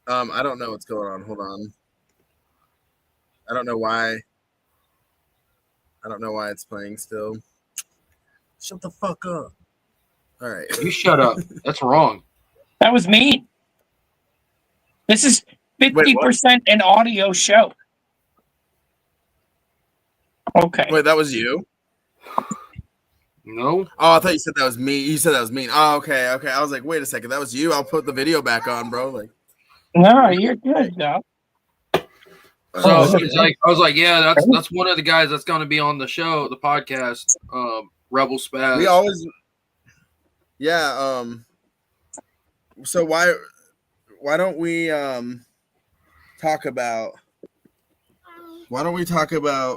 I don't know what's going on. Hold on. I don't know why. I don't know why it's playing still. Shut the fuck up. All right. You shut up. That's wrong. That was me. This is 50% an audio show. Okay. Wait, that was you? No. Oh, I thought you said that was me. You said that was me. Oh, okay. I was like, wait a second, that was you. I'll put the video back on, bro. Like, no, you're good, though. So I was like, yeah, that's one of the guys that's going to be on the show, the podcast, Rebel Spaz. We always, yeah. So why don't we talk about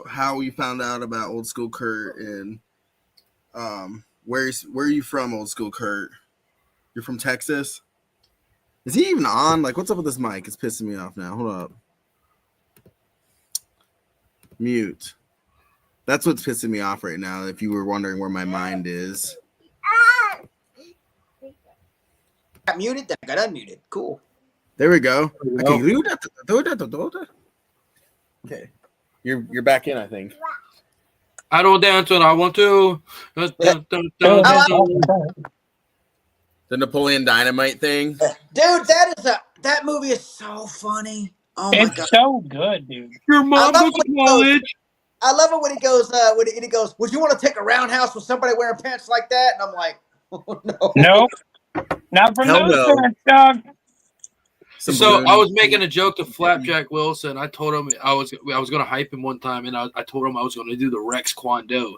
how we found out about Old School Curt and where are you from, Old School Curt? You're from Texas? Is he even on? Like, what's up with this mic? It's pissing me off now. Hold up. Mute. That's what's pissing me off right now. If you were wondering where my mind is. Got muted. Then I got unmuted. Cool. There we go. Okay. You're back in, I think. I don't dance when I want to. The Napoleon Dynamite thing. Dude, that movie is so funny. Oh my god. It's so good, dude. Your mom goes to college. I love it when he goes, when he goes, would you want to take a roundhouse with somebody wearing pants like that? And I'm like, oh no. Nope. Not from those pants, dog. So I was making a joke to Flapjack Wilson. I told him I was going to hype him one time, and I told him I was going to do the Rex Kwon Do.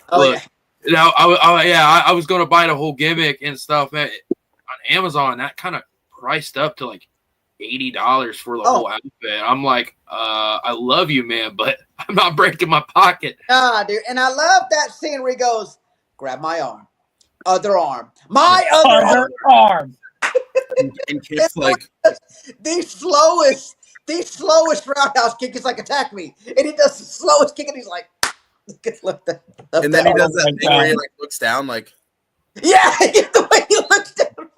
Oh yeah. I was going to buy the whole gimmick and stuff on Amazon. That kind of priced up to like $80 for the whole outfit. I'm like, I love you, man, but I'm not breaking my pocket. Nah, dude. And I love that scene where he goes, grab my arm, other arm, my other arm. And Kip's like, the slowest roundhouse kick is like, attack me, and he does the slowest kick, and he's like, and then he does that thing where he like looks down, like, yeah, the way he looks down.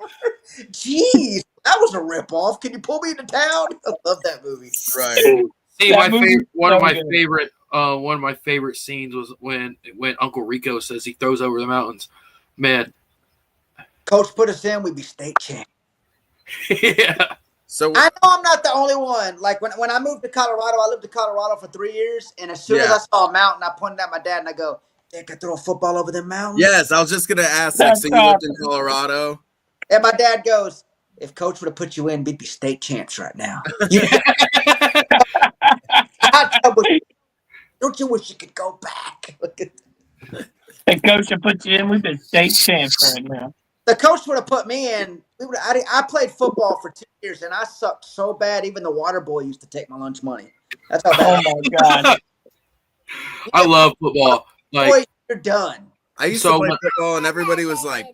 Jeez, that was a ripoff. Can you pull me into town? I love that movie. Right. See, one of my favorite scenes was when Uncle Rico says he throws over the mountains. Man, Coach put us in, we'd be state champ. Yeah. So I know I'm not the only one. Like when I moved to Colorado, I lived in Colorado for 3 years, and as soon as I saw a mountain, I pointed at my dad and I go, "They could throw a football over the mountain." Yes, I was just gonna ask. Like, so you lived in Colorado, and my dad goes, "If Coach would have put you in, we'd be state champs right now." Don't you wish you could go back? The coach would put you in, we'd be state champs right now. The coach would have put me in. I played football for 2 years, and I sucked so bad. Even the water boy used to take my lunch money. That's how bad. Oh my god! I love football. Like, boy, you're done. I used to play football, and everybody was like,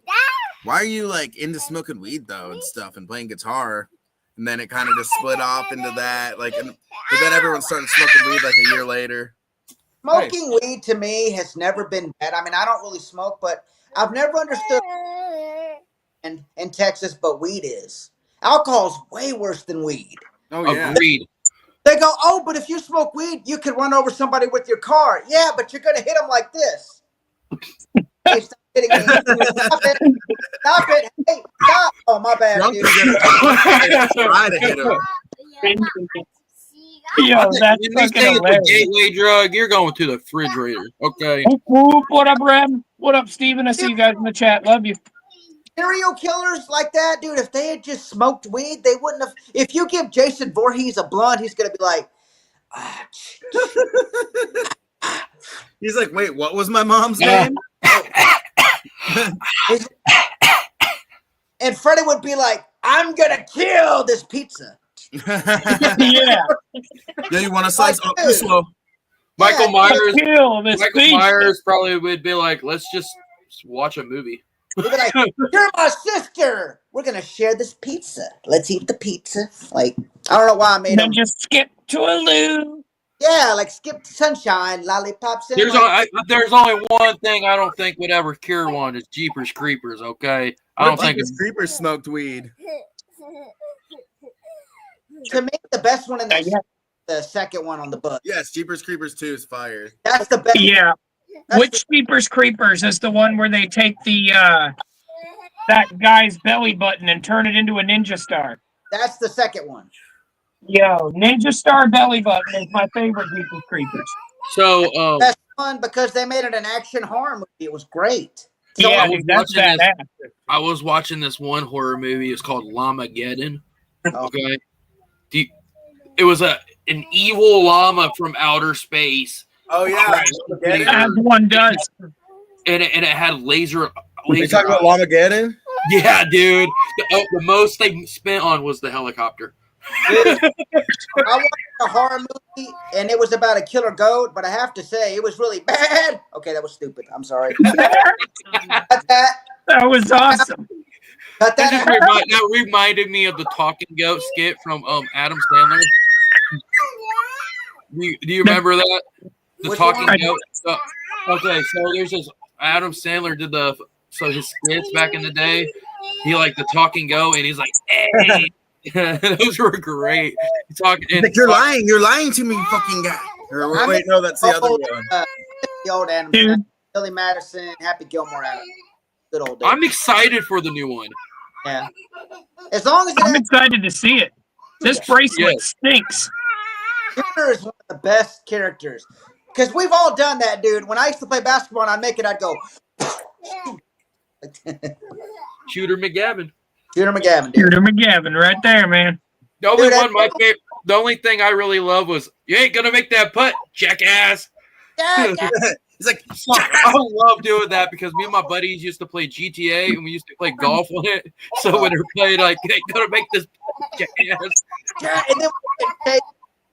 "Why are you like into smoking weed though and stuff and playing guitar?" And then it kind of just split off into that. Like, but then everyone started smoking weed like a year later. Smoking weed to me has never been bad. I mean, I don't really smoke, but I've never understood in Texas, but weed is. Alcohol's way worse than weed. Oh, yeah. Agreed. They go, oh, but if you smoke weed, you can run over somebody with your car. Yeah, but you're going to hit them like this. Hey, stop hitting me. Stop it. Stop it. Hey, stop. Oh, my bad, dude. Try to hit him. Yo, that's you say it's a gateway drug, you're going to the refrigerator. Okay. What up, Brad? What up, Steven? I see you guys in the chat. Love you. Serial killers like that, dude, if they had just smoked weed, they wouldn't have. If you give Jason Voorhees a blunt, he's going to be like, he's like, wait, what was my mom's name? And Freddie would be like, I'm going to kill this pizza. Yeah. Yeah, you want a slice? Oh, too slow. Michael Myers. Michael Myers probably would be like, let's just watch a movie. He'd be like, you're my sister. We're going to share this pizza. Let's eat the pizza. Like, I don't know why I made him. Then just skip to a loo. Yeah, like Skip Sunshine, Lollipops. And There's like, there's only one thing I don't think would ever cure one is Jeepers Creepers. Okay, I don't think Creepers smoked weed. To me, the best one in that the second one on the book. Yes, Jeepers Creepers 2 is fire. That's the best. Yeah. That's Which Jeepers Creepers is the one where they take the that guy's belly button and turn it into a ninja star? That's the second one. Yo, Ninja Star belly button is my favorite Jeepers Creepers. so. Best one because they made it an action horror movie. It was great. So Yeah, dude, that's badass. I was watching this one horror movie. It's called Llamageddon. Okay, it was an evil llama from outer space. Oh yeah, As one does. And it had laser. You talking about Llamageddon? Yeah, dude. The most they spent on was the helicopter. I watched a horror movie and it was about a killer goat, but I have to say it was really bad. Okay, that was stupid. I'm sorry. Cut that. That was awesome. Cut that. That reminded me of the talking goat skit from Adam Sandler. Do you remember that? The Which talking one? goat. Okay, so there's this Adam Sandler did his skits back in the day. He like the talking goat, and he's like, "Hey." Those were great. You're lying. You're lying to me, you fucking guy. Wait, no, that's the other one. The old Adam Sandler, Billy Madison, Happy Gilmore Adam. Good old days. I'm excited for the new one. Yeah. As long as I'm excited to see it. This bracelet stinks. Shooter is one of the best characters. Because we've all done that, dude. When I used to play basketball and I'd make it, I'd go. Shooter McGavin. Shooter McGavin. Dude. Shooter McGavin, right there, man. The only thing I really love was you ain't gonna make that putt, jackass. Yeah. He's like, I love doing that because me and my buddies used to play GTA and we used to play golf on it. So when they're playing, like, you ain't gonna make this putt, jackass. Yeah, and then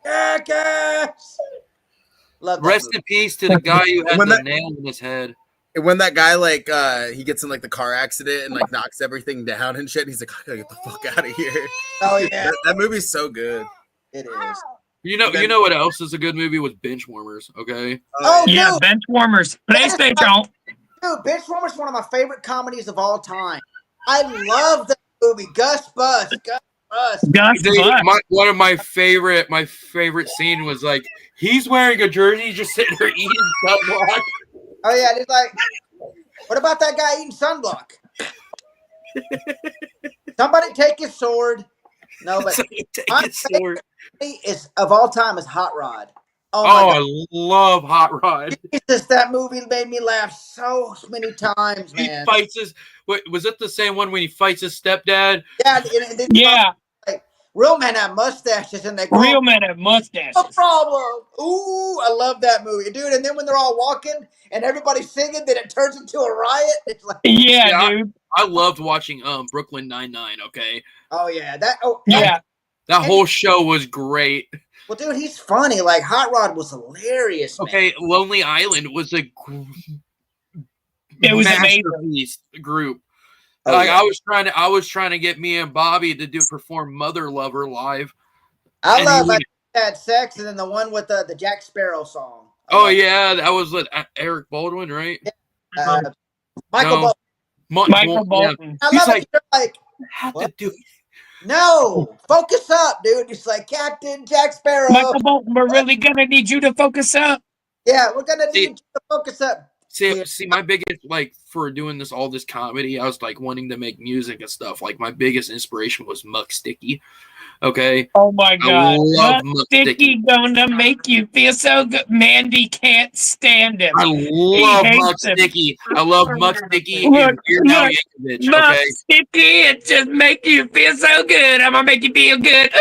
jackass. Love that Rest movie. in peace to the guy who had the nail in his head. when that guy like he gets in like the car accident and like knocks everything down and shit, he's like, I gotta get the fuck out of here. Oh yeah, that movie's so good. it is. You know what else is a good movie with Benchwarmers, okay? Oh Yeah, dude, Benchwarmers. PlayStation. dude, Benchwarmers is one of my favorite comedies of all time. I love that movie. Gus Bus. One of my favorite scene was like he's wearing a jersey, just sitting there eating sunblock. Oh yeah, it's like, what about that guy eating sunblock? Somebody take his sword. No, but my favorite is of all time is Hot Rod. Oh my God. I love Hot Rod. Jesus, that movie made me laugh so many times, man. He fights his. Was it the same one when he fights his stepdad? Yeah, Yeah. Like, real men have mustaches, and they Real men have mustaches. No problem. Ooh, I love that movie, dude. And then when they're all walking and everybody's singing, then it turns into a riot. It's like, yeah, dude. I loved watching Brooklyn Nine-Nine. Okay. Oh yeah, that whole show was great. Well, dude, he's funny. Like Hot Rod was hilarious. Man. Okay, Lonely Island was a it was masterpiece group. Oh, like yeah. I was trying to get me and Bobby to perform Mother Lover live. I love like that sex, and then the one with the Jack Sparrow song. Yeah, that was with Eric Baldwin, right? Michael Bolton. I He's love like, it. You're like, have what? to do it. No, focus up, dude. It's like Captain Jack Sparrow. Michael Bolton, we're really gonna need you to focus up. Yeah, we're gonna need you to focus up. See, my biggest, like, for doing all this comedy, I was, like, wanting to make music and stuff. Like, my biggest inspiration was Muck Sticky, okay? Oh, my God. I love Muck Sticky gonna make you feel so good. Mandy can't stand him. I love Muck Sticky. I love Muck Sticky and Weird Al Yankovic, Muck okay? Sticky, it just make you feel so good. I'm gonna make you feel good.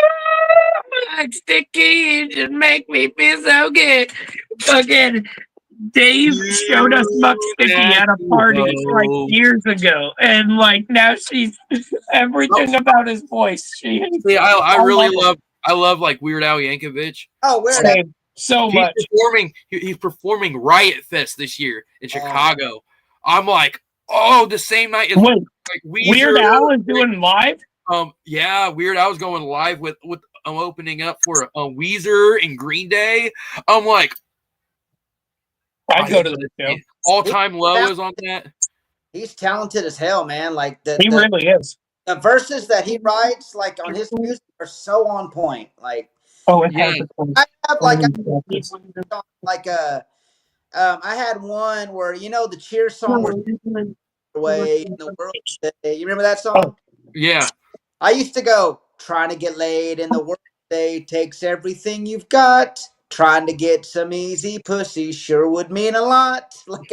Muck Sticky, it just make me feel so good. Fucking... Dave showed us Muck Sticky at a party like years ago, and like now she's everything about his voice. I love like Weird Al Yankovic. Oh, Weird Al. So much. He's performing Riot Fest this year in Chicago. I'm like, the same night. Wait, like Weird Al is doing live? Yeah, Weird Al was going live with opening up for Weezer and Green Day. I'm like, I'd go to the show. All Time Low is on that. He's talented as hell, man. Like he really is. The verses that he writes, like on his music, are so on point. Like, yeah. I have I had one where the cheer song was away in the world today. You remember that song? Yeah. I used to go trying to get laid in the world today takes everything you've got. Trying to get some easy pussy sure would mean a lot. Like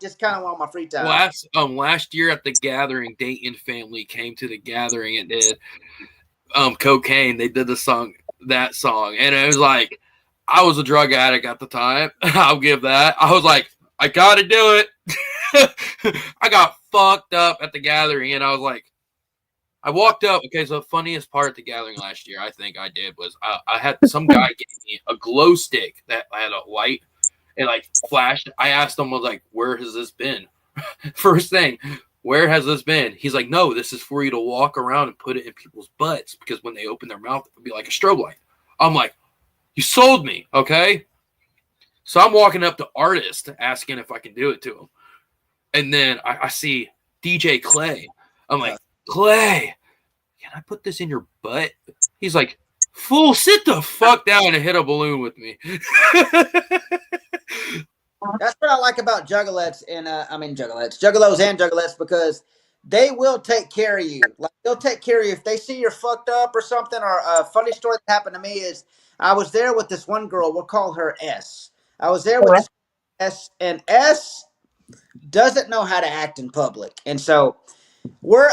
just kind of on my free time. Last year at the gathering, Dayton family came to the gathering and did Cocaine. They did that song, and it was like, I was a drug addict at the time. I'll give that. I was like, I gotta do it. I got fucked up at the gathering, and I was like, I walked up. Okay, so the funniest part at the gathering last year, I think I did, was I had some guy give me a glow stick that had a light and like flashed. I asked him, I was like, where has this been? First thing, where has this been? He's like, no, this is for you to walk around and put it in people's butts because when they open their mouth, it would be like a strobe light. I'm like, you sold me, okay? So I'm walking up to artist asking if I can do it to him. And then I see DJ Clay. I'm like, Clay, can I put this in your butt? He's like, fool, sit the fuck down and hit a balloon with me. That's what I like about juggalos and juggalos and juggalettes, because they will take care of you. Like, they'll take care of you if they see you're fucked up or something. Or a funny story that happened to me is I was there with this one girl. We'll call her S. I was there with this S, and S doesn't know how to act in public, and so we're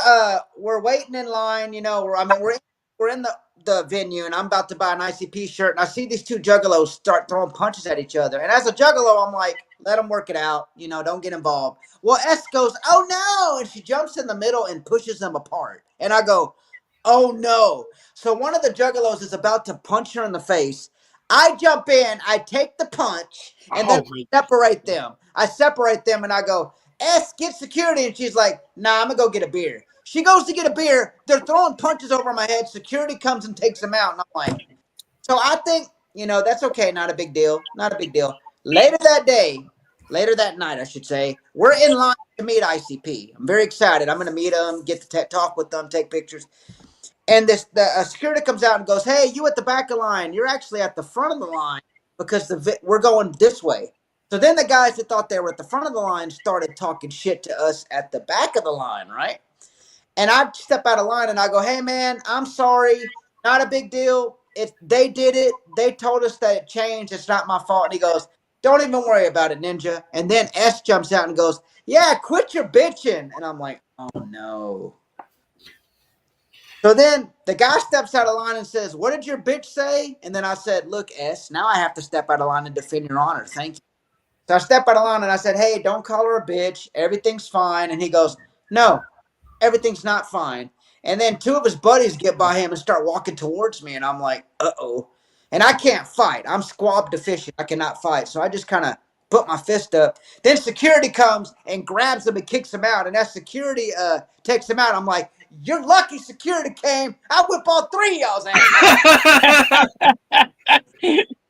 waiting in line. We're in the venue, and I'm about to buy an ICP shirt, and I see these two juggalos start throwing punches at each other. And as a juggalo, I'm like, let them work it out. Don't get involved. Well, S goes, oh no, and she jumps in the middle and pushes them apart. And I go, oh no. So one of the juggalos is about to punch her in the face. I jump in, I take the punch, and then separate them. I separate them, and I go, S, get security. And she's like, nah, I'm going to go get a beer. She goes to get a beer. They're throwing punches over my head. Security comes and takes them out. And I'm like, so I think, that's okay. Not a big deal. Not a big deal. Later that night, I should say, we're in line to meet ICP. I'm very excited. I'm going to meet them, get to talk with them, take pictures. And the security comes out and goes, hey, you at the back of the line. You're actually at the front of the line because we're going this way. So then the guys that thought they were at the front of the line started talking shit to us at the back of the line, right? And I step out of line and I go, hey, man, I'm sorry. Not a big deal. They did it. They told us that it changed. It's not my fault. And he goes, don't even worry about it, Ninja. And then S jumps out and goes, yeah, quit your bitching. And I'm like, oh, no. So then the guy steps out of line and says, what did your bitch say? And then I said, look, S, now I have to step out of line and defend your honor. Thank you. So I stepped out of line and I said, hey, don't call her a bitch. Everything's fine. And he goes, no, everything's not fine. And then two of his buddies get by him and start walking towards me. And I'm like, uh-oh. And I can't fight. I'm squab deficient. I cannot fight. So I just kind of put my fist up. Then security comes and grabs him and kicks him out. And as security takes him out, I'm like, you're lucky security came. I whip all three of y'all's ass.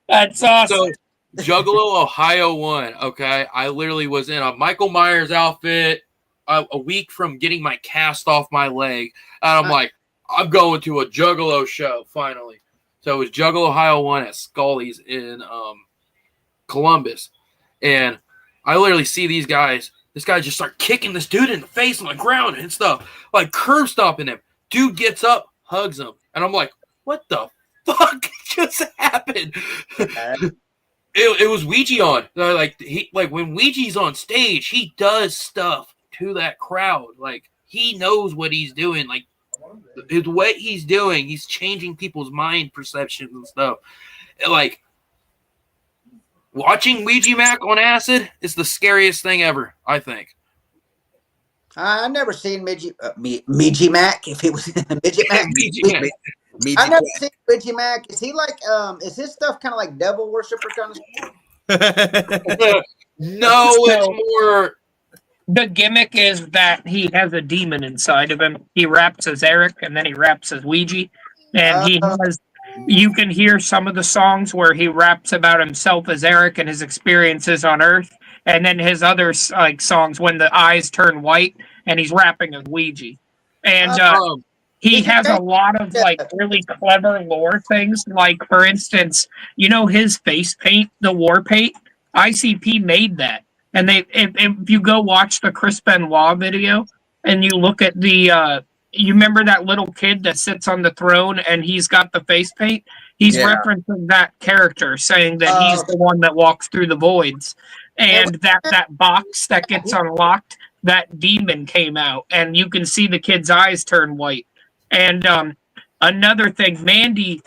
That's awesome. So, Juggalo Ohio won. Okay, I literally was in a Michael Myers outfit a week from getting my cast off my leg, and I'm like, I'm going to a Juggalo show finally. So it was Juggalo Ohio won at Scully's in Columbus, and I literally see these guys. This guy just start kicking this dude in the face on the ground and stuff, like curb stomping him. Dude gets up, hugs him, and I'm like, what the fuck just happened? It was Ouija on. Like when Ouija's on stage, he does stuff to that crowd. Like, he knows what he's doing. Like, what he's doing, he's changing people's mind perceptions and stuff. Like, watching Ouija Mac on acid is the scariest thing ever, I think. I've never seen Ouija Mac. If it was Midget Mac. I've never seen Ouija Mac. Is he like, is his stuff kind of like devil worshiper kind of stuff? No, it's more The gimmick is that he has a demon inside of him. He raps as Eric, and then he raps as Ouija, and he has. You can hear some of the songs where he raps about himself as Eric and his experiences on Earth, and then his other like songs when the eyes turn white, and he's rapping as Ouija, and he has a lot of like really clever lore things. Like for instance, you know his face paint, the war paint. ICP made that. And if you go watch the Chris Benoit video and you look at the, you remember that little kid that sits on the throne and he's got the face paint? He's referencing that character, saying that he's the one that walks through the voids. And that box that gets unlocked, that demon came out. And you can see the kid's eyes turn white. And another thing, Mandy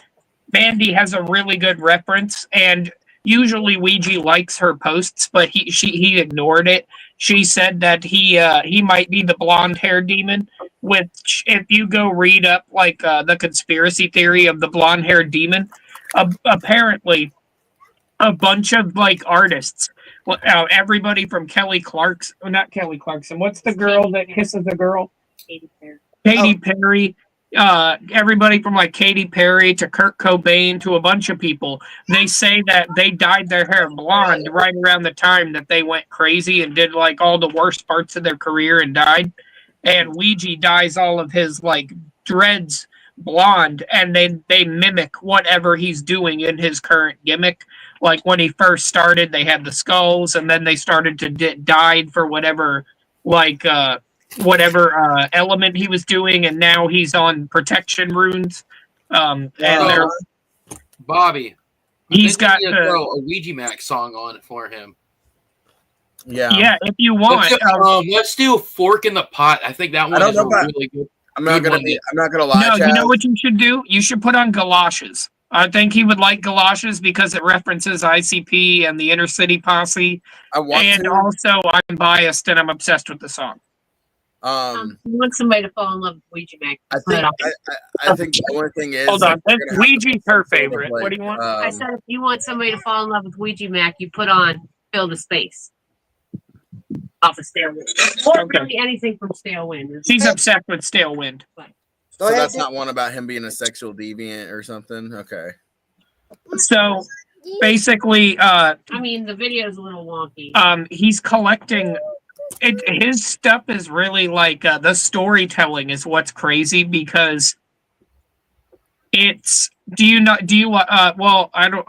has a really good reference. And usually Ouija likes her posts, but he ignored it. She said that he might be the blonde hair demon, which if you go read up like the conspiracy theory of the blonde hair demon, apparently a bunch of like artists, everybody from Kelly Clarkson, not Kelly Clarkson, what's the girl that kisses a girl? Katy Perry. Everybody from like Katy Perry to Kurt Cobain to a bunch of people, they say that they dyed their hair blonde right around the time that they went crazy and did like all the worst parts of their career and died. And Ouija dyes all of his like dreads blonde, and they mimic whatever he's doing in his current gimmick. Like when he first started, they had the skulls, and then they started to dyed for whatever element he was doing, and now he's on protection runes. And Bobby, he's got a Ouija Max song on it for him. Yeah, if you want. Let's do Fork in the Pot. I think that one is really good. I'm not gonna lie. No, Chad. you know what you should do? You should put on Galoshes. I think he would like Galoshes because it references ICP and the Inner City Posse. Also, I'm biased and I'm obsessed with the song. You want somebody to fall in love with Ouija Mac? I think the only thing is. Hold on, Ouija's her favorite. What do you want? I said if you want somebody to fall in love with Ouija Mac, you put on Fill the Space off of Stale Wind. Or really anything from Stale Wind. She's obsessed with Stale Wind. So that's not one about him being a sexual deviant or something? Okay. So basically, I mean, the video's a little wonky. He's collecting. His stuff is really like the storytelling is what's crazy because it's. Well, I don't.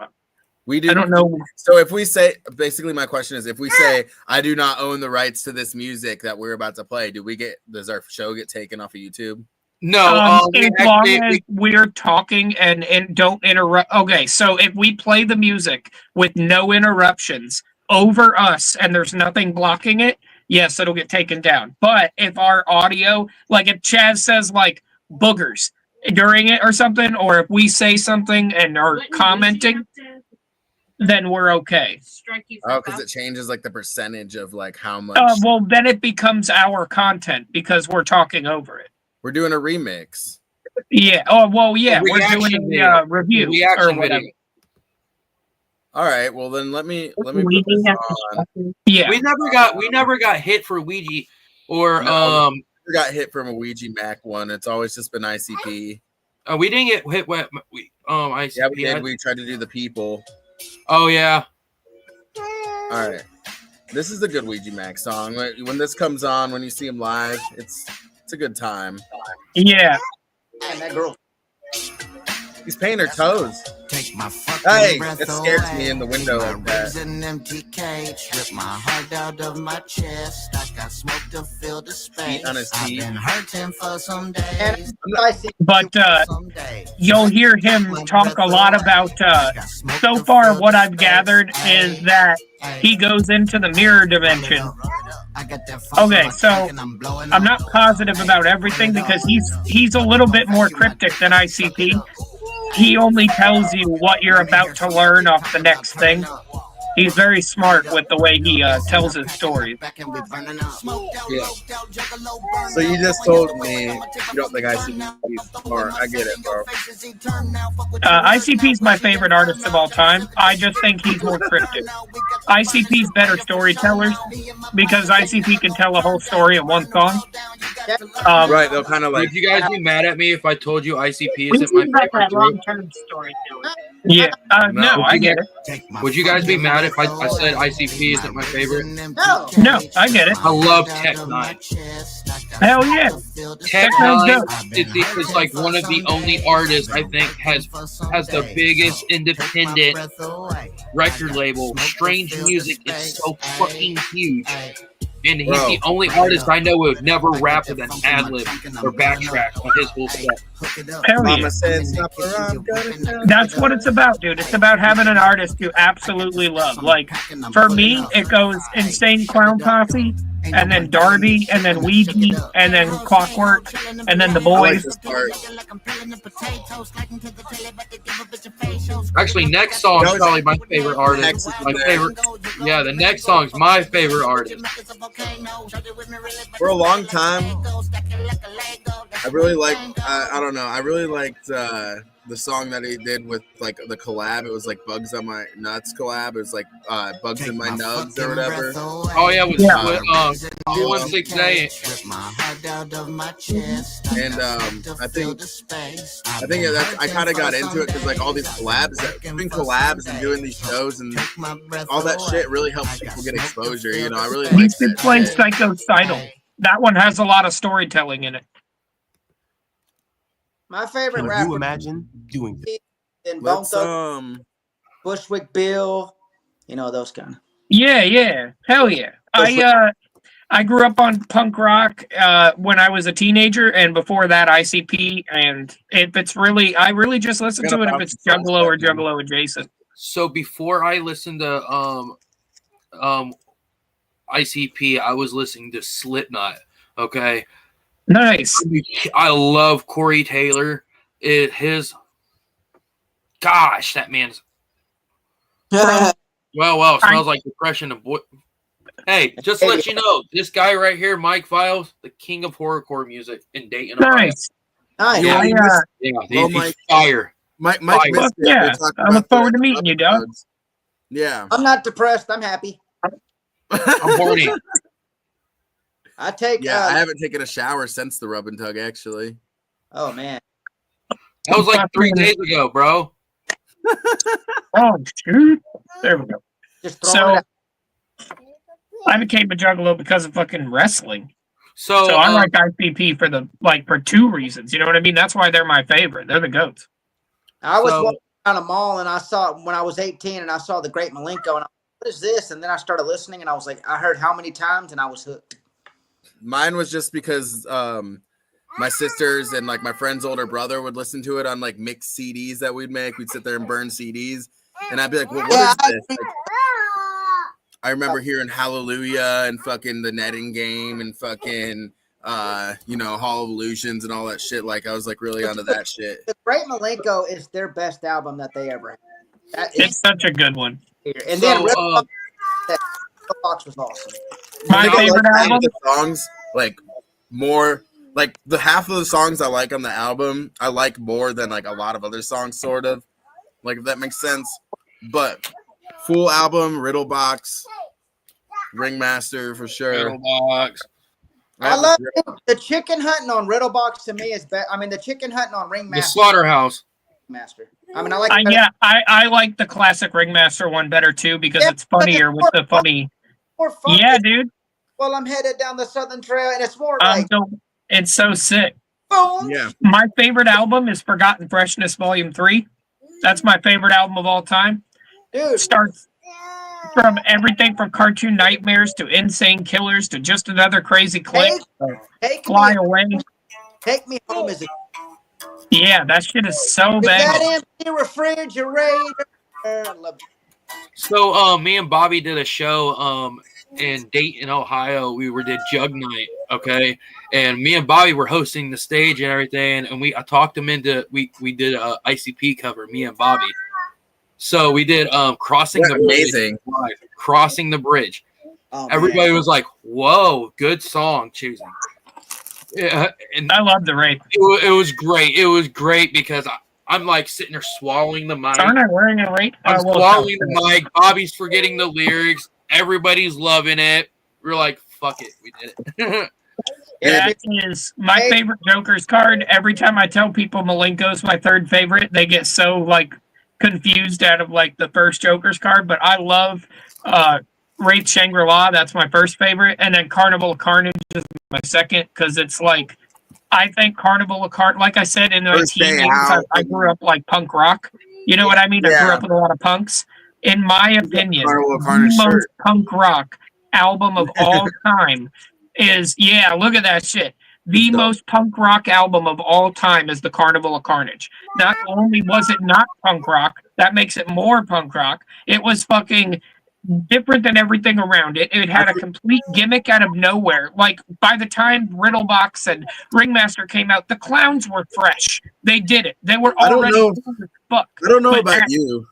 I don't know. So if we say, basically, my question is, if we say, I do not own the rights to this music that we're about to play, does our show get taken off of YouTube? No, as long as we're talking and don't interrupt. Okay, so if we play the music with no interruptions over us and there's nothing blocking it, yes, it'll get taken down. But if our audio, like if Chaz says like boogers during it or something, or if we say something and are commenting, then we're okay. Oh, because it changes like the percentage of like how much. Well, then it becomes our content because we're talking over it. We're doing a remix. Yeah. Oh, well, yeah. We're doing a review or whatever. Video. All right. Well, then let me put this on. Yeah. We never got hit for Ouija or we got hit from a Ouija Mac one. It's always just been ICP. We didn't get hit with ICP. Yeah, we did. We tried to do the people. Oh yeah. All right. This is a good Ouija Mac song. When this comes on, when you see him live, it's a good time. Yeah. And that girl. He's painting her toes. Take my hey, it scares me in the window like that. An empty cage, rip my heart out of my chest. I got smoke to fill the space. On his teeth. I've been hurting for some days. But you'll hear him talk a lot about. So far, what I've gathered is that he goes into the mirror dimension. Okay, so I'm not positive about everything because he's a little bit more cryptic than ICP. He only tells you what you're about to learn off the next thing. He's very smart with the way he tells his stories. Yeah. So you just told me you don't think ICP's smart. I get it, bro. ICP's my favorite artist of all time. I just think he's more cryptic. ICP's better storytellers because ICP can tell a whole story in one song. Right, they'll kind of like. Would you guys be mad at me if I told you ICP isn't my favorite group? Long-term storytelling. Yeah, no, I get it. Would you guys be mad if I said ICP isn't my favorite? No, I get it. I love Tech Nine. Hell yeah. Tech Nine is like one of the only artists I think has the biggest independent record label. Strange Music is so fucking huge. And he's the only artist I know who would never rap with an ad-lib or backtrack on his whole set. Hell yeah. That's what it's about, dude. It's about having an artist you absolutely love. Like, for me, it goes Insane Clown Posse, and then Darby, and then Ouija, and then Clockwork, and then The Boys. Actually, next song is probably my favorite artist. The next song's my favorite artist. For a long time, I really liked. I don't know. I really liked the song that he did with like the collab. It was like Bugs on My Nuts collab. It was like Bugs in My Nugs or whatever. Oh yeah, with 2168. And I think that's, I kind of got into it because like all these doing collabs and doing these shows and all that shit really helps people get exposure. You know, I really like that. You play Psychocidal. That one has a lot of storytelling in it. My favorite Can rapper. you imagine doing this? And Bushwick Bill, you know those kind. Yeah, hell yeah. I grew up on punk rock when I was a teenager, and before that ICP. And if it's really, I really just listen to it if it's Juggalo or Juggalo adjacent. So before I listened to ICP, I was listening to Slipknot. Okay. Nice. I love Corey Taylor. Gosh, that man's well, smells like depression and boy. Hey, just to let you know, this guy right here, Mike Files, the king of horrorcore music in Dayton, Ohio. Nice. He's fire. Mike yeah, I look forward to meeting you, dog. Yeah. I'm not depressed. I'm happy. I'm horny. I haven't taken a shower since the rub and tug, actually. Oh man, that was like 3 days ago, bro. Oh shoot! There we go. So I became a Juggalo because of fucking wrestling. So I like ICP for 2 reasons. You know what I mean? That's why they're my favorite. They're the goats. I was walking around a mall and I saw when I was 18 and I saw the Great Malenko and I was like, what is this? And then I started listening and I was like, I heard how many times and I was hooked. Mine was just because my sisters and like my friend's older brother would listen to it on like mixed CDs that we'd make. We'd sit there and burn CDs, and I'd be like, "Well, what is this?" Like, I remember hearing Hallelujah and fucking The Netting Game and fucking Hall of Illusions and all that shit. Like I was like really onto that shit. The Great Malenko is their best album that they ever had. It's such a good one. And then Riddle Box was awesome. My favorite album. The songs like more like the half of the songs I like on the album I like more than like a lot of other songs, sort of, like if that makes sense. But full album, Riddle Box, Ringmaster for sure. Riddle Box. I love the chicken hunting on Riddle Box. To me is better. I mean, the chicken hunting on Ringmaster. The Slaughterhouse. Master. I mean, I like. I like the classic Ringmaster one better too because it's funnier with the funny. More fun. Yeah, dude. Well, I'm headed down the Southern Trail, and it's more it's so sick. Boom. Yeah. My favorite album is Forgotten Freshness Volume 3. That's my favorite album of all time. Dude. Starts from everything from Cartoon Nightmares to Insane Killers to Just Another Crazy Click. Fly Away. Take Me Home is a. Yeah, that shit is so bad. That empty refrigerator. So, me and Bobby did a show in Dayton, Ohio. We did Jug Night, okay? And me and Bobby were hosting the stage and everything. And I talked him into we did a ICP cover, me and Bobby. So we did Crossing the amazing. Bridge. Crossing the Bridge. Oh, Everybody man. was like, "Whoa, good song choosing." Yeah, and I love the rape. it was great. It was great because I'm like sitting there swallowing the mic. Aren't I wearing a rape? I'm swallowing the mic. Bobby's forgetting the lyrics. Everybody's loving it. We're like, "Fuck it, we did it." That is my favorite Joker's card. Every time I tell people Malenko's my third favorite, they get so like confused out of like the first Joker's card. But I love Wraith Shangri-La. That's my first favorite, and then Carnival of Carnage is my second because it's like I think Carnival of Carnage. Like I said in my teen years, I grew up like punk rock. You know what I mean? I grew up with a lot of punks. In my opinion, the most punk rock album of all time is look at that shit. The most punk rock album of all time is the Carnival of Carnage. Not only was it not punk rock, that makes it more punk rock. It was fucking different than everything around it. It had a complete gimmick out of nowhere. Like by the time Riddlebox and Ringmaster came out, the clowns were fresh. They did it. They were already cool as fuck. I don't know about you.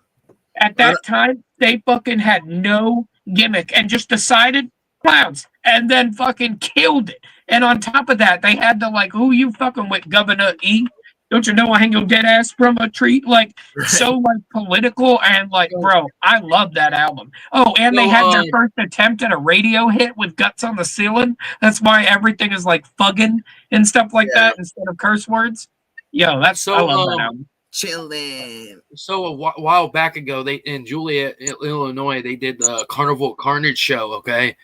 At that time, they fucking had no gimmick and just decided clowns and then fucking killed it. And on top of that, they had the like, who you fucking with, Governor E? Don't you know I hang your dead ass from a tree? Like, so like political and like, bro, I love that album. Oh, and they had their first attempt at a radio hit with Guts on the Ceiling. That's why everything is like fugging and stuff like that instead of curse words. Yo, that's so I love that album. Chilling. So a while back ago, they in Joliet, Illinois, they did the Carnival Carnage show, okay?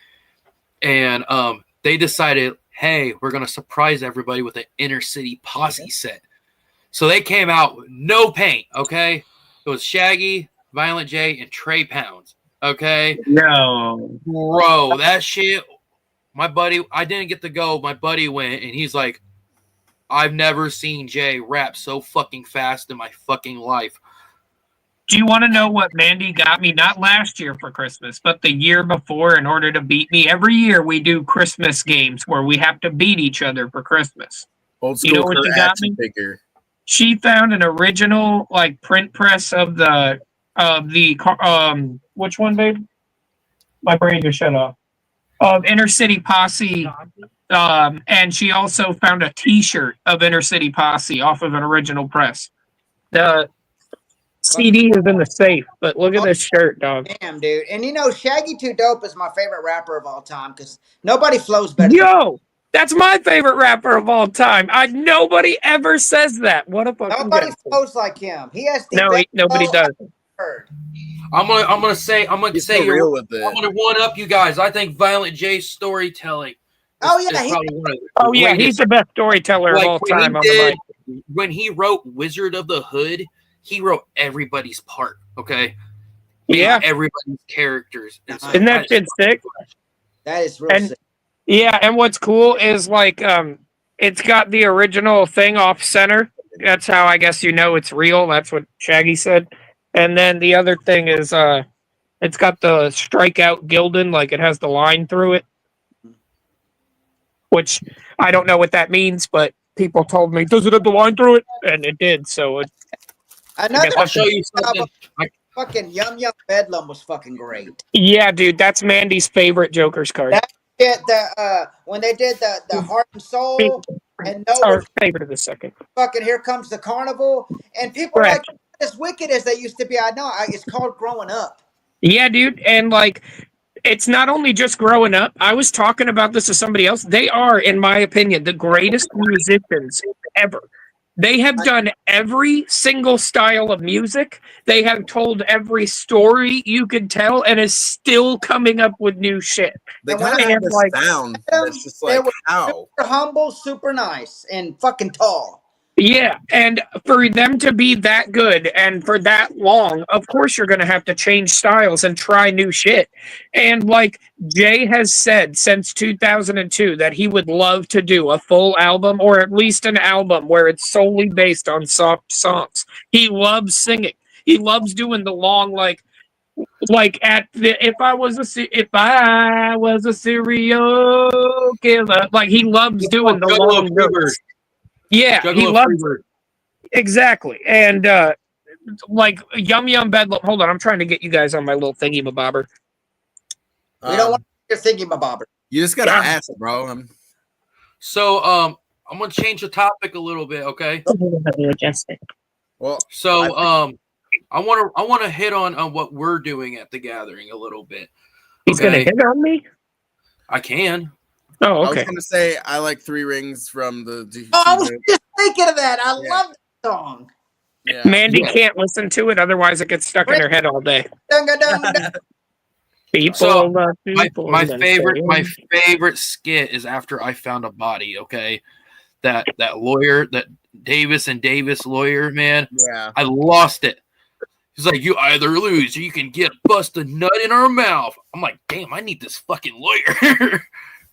And they decided, hey, we're gonna surprise everybody with an inner city posse set. So they came out with no paint, okay? It was Shaggy, Violent J, and Trey Pounds, okay? No. Bro, that shit, my buddy, I didn't get to go. My buddy went, and he's like, I've never seen Jay rap so fucking fast in my fucking life. Do you want to know what Mandy got me? Not last year for Christmas, but the year before in order to beat me. Every year we do Christmas games where we have to beat each other for Christmas. Old School Curt action figure. She found an original like print press of the which one, babe? My brain just shut off. Of Inner City Posse, and she also found a T-shirt of Inner City Posse off of an original press. The CD is in the safe, but look at this shirt, dog. Damn, dude. And you know, Shaggy 2 Dope is my favorite rapper of all time because nobody flows better. Yo, that's my favorite rapper of all time. Nobody ever says that. What a fucking nobody flows like him. He has the nobody does. I'm gonna say I'm gonna real with it. I'm gonna one up you guys. I think Violent J's storytelling. He's the best storyteller of all time on the mic. When he wrote Wizard of the Hood, he wrote everybody's part. Okay. Everybody's characters. Isn't that shit sick? That is real sick. Yeah, and what's cool is like it's got the original thing off center. That's how I guess you know it's real. That's what Shaggy said. And then the other thing is it's got the strikeout Gildan, like it has the line through it. Which I don't know what that means, but people told me, does it have the line through it? And it did, so I'll show you something. Fucking Yum Yum Bedlam was fucking great. Yeah, dude, that's Mandy's favorite Joker's card. When they did the Heart and Soul and our favorite of the second. Fucking Here Comes the Carnival, and people are like as wicked as they used to be. I know it's called growing up. Yeah, dude, and like it's not only just growing up. I was talking about this to somebody else. They are, in my opinion, the greatest musicians ever. They have done every single style of music. They have told every story you could tell and is still coming up with new shit. They kind of have a sound that's just like, how? Super humble, super nice, and fucking tall. Yeah, and for them to be that good and for that long, of course you're going to have to change styles and try new shit. And like Jay has said since 2002 that he would love to do a full album or at least an album where it's solely based on soft songs. He loves singing. He loves doing the long like at the if I was a serial killer, like he loves doing the long notes. Yeah, he loves it. Exactly. And like Yum Yum Bedlam. Hold on, I'm trying to get you guys on my little thingy mabobber. We don't want your thingy mabobber. You just gotta ask, bro. So I'm gonna change the topic a little bit, okay? Well, so I want to hit on what we're doing at the gathering a little bit. He's gonna hit on me. I can. Oh, okay. I was gonna say I like 3 Rings from the. I was just thinking of that. I love that song. Yeah. Mandy can't listen to it, otherwise it gets stuck in her head all day. So my favorite skit is after I found a body. Okay, that lawyer, that Davis and Davis lawyer, man. Yeah, I lost it. He's like, you either lose or you can get bust a nut in our mouth. I'm like, damn, I need this fucking lawyer.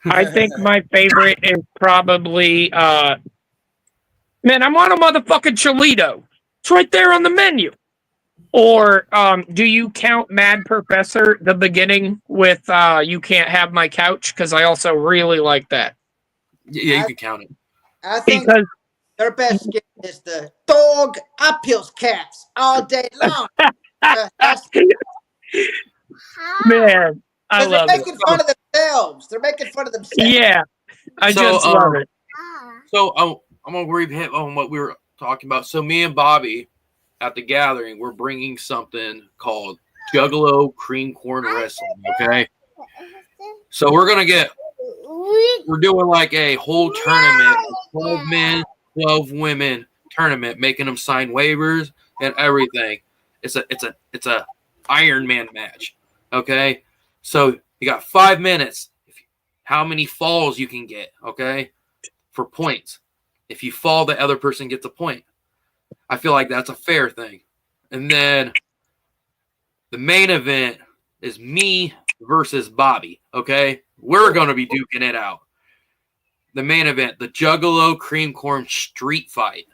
I think my favorite is probably man, I'm on a motherfucking Cholito. It's right there on the menu. Or do you count Mad Professor, the beginning with You Can't Have My Couch? Because I also really like that. Yeah, you can count it. I think their best skit is the dog appeals cats all day long. Man, I love it. They're making fun of themselves. They're making fun of themselves. Yeah, I just love it. So I'm going to re-hit on what we were talking about. So me and Bobby at the gathering, we're bringing something called Juggalo Cream Corn Wrestling, okay? So we're doing like a whole tournament, 12 men, 12 women tournament, making them sign waivers and everything. It's a Iron Man match, okay? So you got 5 minutes. How many falls you can get, okay, for points. If you fall, the other person gets a point. I feel like that's a fair thing. And then the main event is me versus Bobby, okay? We're going to be duking it out. The main event, the Juggalo Cream Corn Street Fight.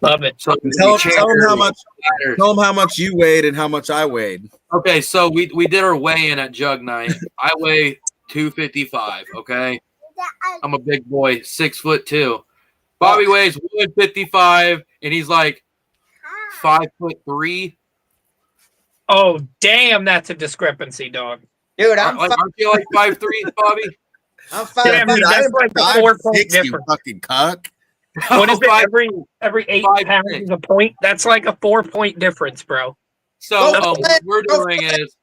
Love it. So tell them how much you weighed and how much I weighed. Okay, so we did our weigh-in at Jug Night. I weigh 255, okay? I'm a big boy, 6'2". Bobby weighs 155, and he's like 5'3". Oh, damn, that's a discrepancy, dog. Dude, aren't you like 5'3", Bobby? I'm 5'5". Damn, dude, that's like a 4-point difference. You fucking cuck. What is it? Every 8 pounds is a point. That's like a 4-point difference, bro. So what we're doing is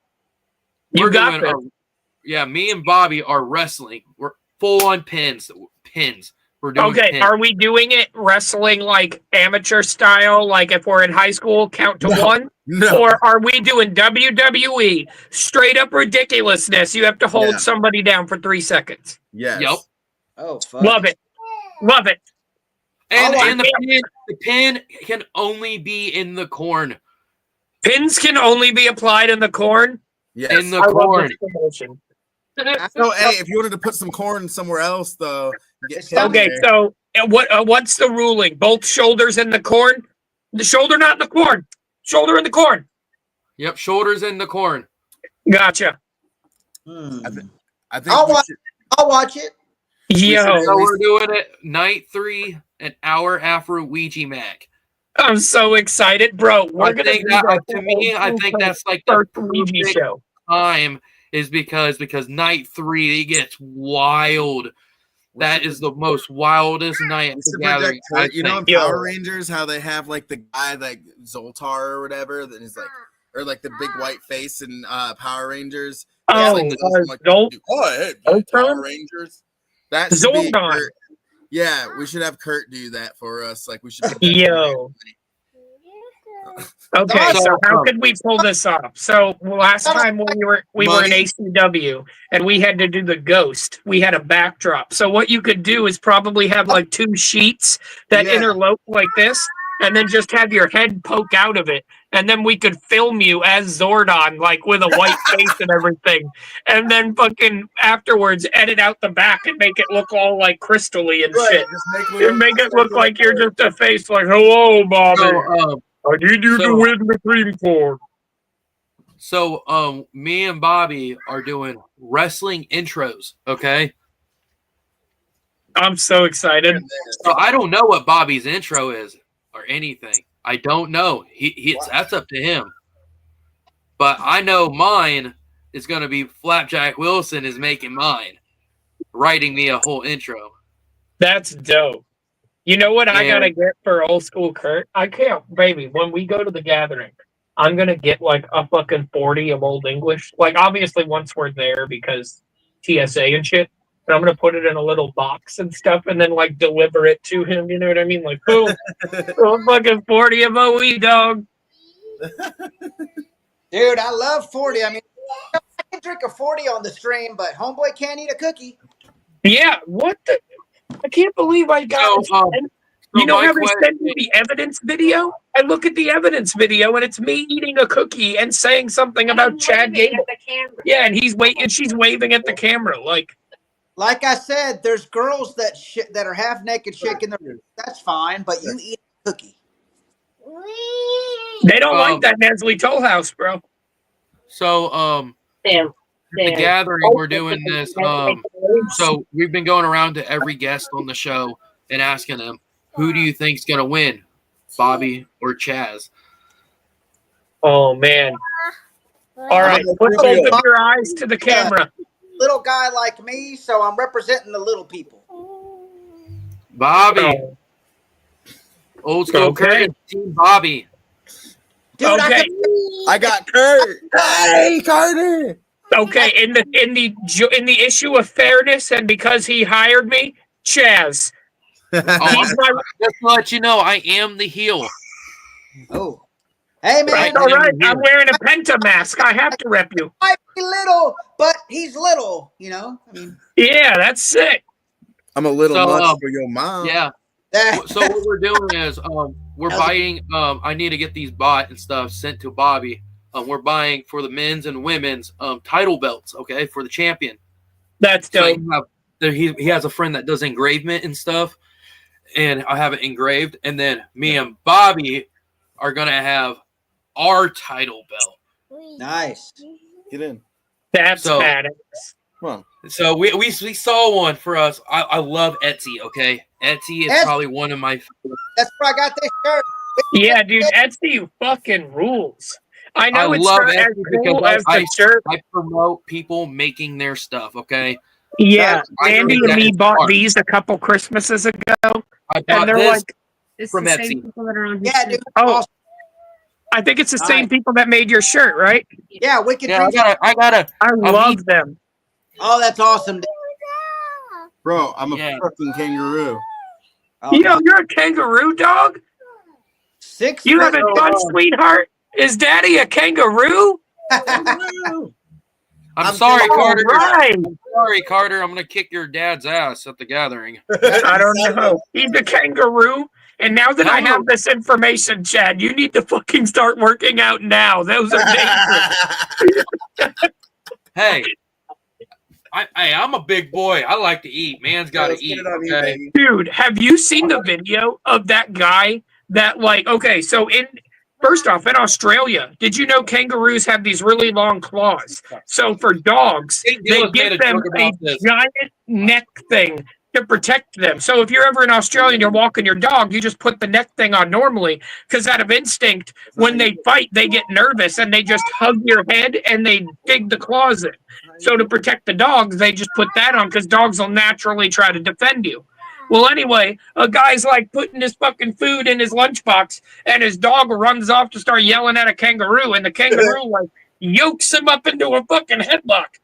me and Bobby are wrestling. We're full on pins. We're doing pins. Are we doing it wrestling like amateur style, like if we're in high school, count to 1? No. Or are we doing WWE straight up ridiculousness? You have to hold somebody down for 3 seconds. Yes. Yep. Oh, fuck. Love it. Love it. And the pin can only be in the corn. Pins can only be applied in the corn? Yes. In the corn. So, hey, if you wanted to put some corn somewhere else, though. Okay, so what's the ruling? Both shoulders in the corn? The shoulder not in the corn. Shoulder in the corn. Yep, shoulders in the corn. Gotcha. I think I'll watch it. Yo. So we're doing it night 3, an hour after Ouija Mac. I'm so excited, bro. I think that's like the perfect show. Time is because night 3 it gets wild. That is the most wildest night at the gathering. You know, in Power Rangers, how they have like the guy like Zoltar or whatever, that is like, or like the big white face in Power Rangers. Power Rangers. That should be Curt. Yeah, we should have Curt do that for us. Like we should. Yo. Okay, so how could we pull this off? So last time when we were in ACW and we had to do the ghost, we had a backdrop. So what you could do is probably have like 2 sheets that interlope like this, and then just have your head poke out of it, and then we could film you as Zordon, like with a white face and everything, and then fucking afterwards edit out the back and make it look all like crystally and shit. Make it look like you're just a face, like hello, Bobby. I need you to win the cream corn. So, me and Bobby are doing wrestling intros, okay? I'm so excited. So I don't know what Bobby's intro is or anything. I don't know. That's up to him. But I know mine is going to be Flapjack Wilson is making mine, writing me a whole intro. That's dope. You know what I gotta get for Old School Curt? I can't, baby. When we go to the gathering, I'm gonna get like a fucking 40 of Old English. Like obviously once we're there because TSA and shit. But I'm gonna put it in a little box and stuff, and then like deliver it to him. You know what I mean? Like boom, a fucking 40 of OE, dog. Dude, I love 40. I mean, I can drink a 40 on the stream, but homeboy can't eat a cookie. Yeah, what the? I can't believe I got. You know how they send me the evidence video? I look at the evidence video and it's me eating a cookie and saying something about Chad Gable. Yeah, and he's waiting. She's waving at the camera, like I said, there's girls that are half naked shaking their. That's fine, but you eat a cookie. They don't like that Nestle Toll House, bro. So, the gathering, we're doing this. So we've been going around to every guest on the show and asking them, who do you think's gonna win, Bobby or Chaz? Oh man! All right, put both of your eyes to the camera. Little guy like me, so I'm representing the little people. Bobby, Old School Curt, Team Bobby. Dude, okay, I got Curt. Hey, Carter. Okay, in the issue of fairness, and because he hired me, Chaz. Just to let you know, I am the heel. Oh, hey man! All right, I'm wearing a Penta mask. I have to rep you. Might be little, but he's little. You know, I mean. Yeah, that's sick. I'm a little much for your mom. Yeah. So what we're doing is we're buying. I need to get these bought and stuff sent to Bobby. We're buying for the men's and women's title belts, okay, for the champion. That's dope. So he has a friend that does engravement and stuff, and I have it engraved. And then me and Bobby are going to have our title belt. Nice. Get in. That's badass. Come on. So we saw one for us. I love Etsy, okay? Etsy is probably one of my favorites. That's where I got this shirt. Yeah, dude, Etsy fucking rules. I know it's love not Etsy as cool as the shirt. I promote people making their stuff, okay? Yeah, Andy and me bought these a couple Christmases ago. I bought this from Etsy. Yeah, dude. Oh, I think it's the same people that made your shirt, right? Yeah, Wicked. Yeah, I love them. Oh, that's awesome, dude. Bro, I'm a fucking kangaroo. You know, you're a kangaroo, dog? You having fun, sweetheart? Is daddy a kangaroo? I'm sorry, Carter. Right. I'm sorry, Carter. I'm going to kick your dad's ass at the gathering. I don't know. He's a kangaroo. And now that I have this information, Chad, you need to fucking start working out now. Those are dangerous. Hey. I'm a big boy. I like to eat. Man's got to eat. Okay? Dude, have you seen the video of that guy that so first off, in Australia, did you know kangaroos have these really long claws? So for dogs, they give them a giant neck thing to protect them. So if you're ever in Australia and you're walking your dog, you just put the neck thing on normally because out of instinct, when they fight, they get nervous and they just hug your head and they dig the claws in. So to protect the dogs, they just put that on because dogs will naturally try to defend you. Well, anyway, a guy's like putting his fucking food in his lunchbox and his dog runs off to start yelling at a kangaroo and the kangaroo like yokes him up into a fucking headlock.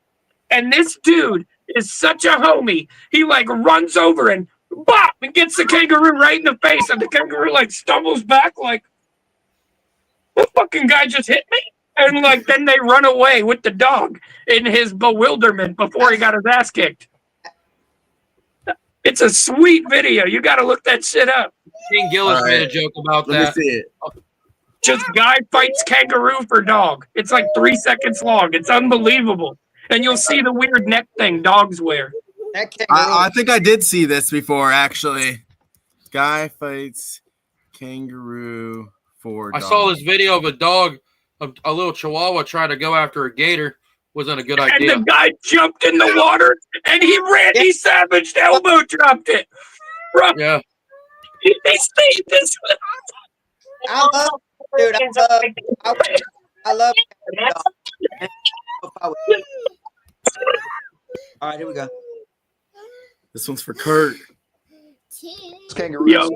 And this dude is such a homie. He like runs over and bop and gets the kangaroo right in the face and the kangaroo like stumbles back like, the fucking guy just hit me? And like then they run away with the dog in his bewilderment before he got his ass kicked. It's a sweet video. You got to look that shit up. Shane Gillis made a joke about that. Let me see it. Just guy fights kangaroo for dog. It's like 3 seconds long. It's unbelievable. And you'll see the weird neck thing dogs wear. I think I did see this before, actually. Guy fights kangaroo for dog. I saw this video of a dog, a little chihuahua, trying to go after a gator. Wasn't a good idea. And the guy jumped in the water and he Randy Savage elbow dropped it. Bro, yeah. They saved this. I love, dude. I love. All right, here we go. This one's for Curt. Kangaroo.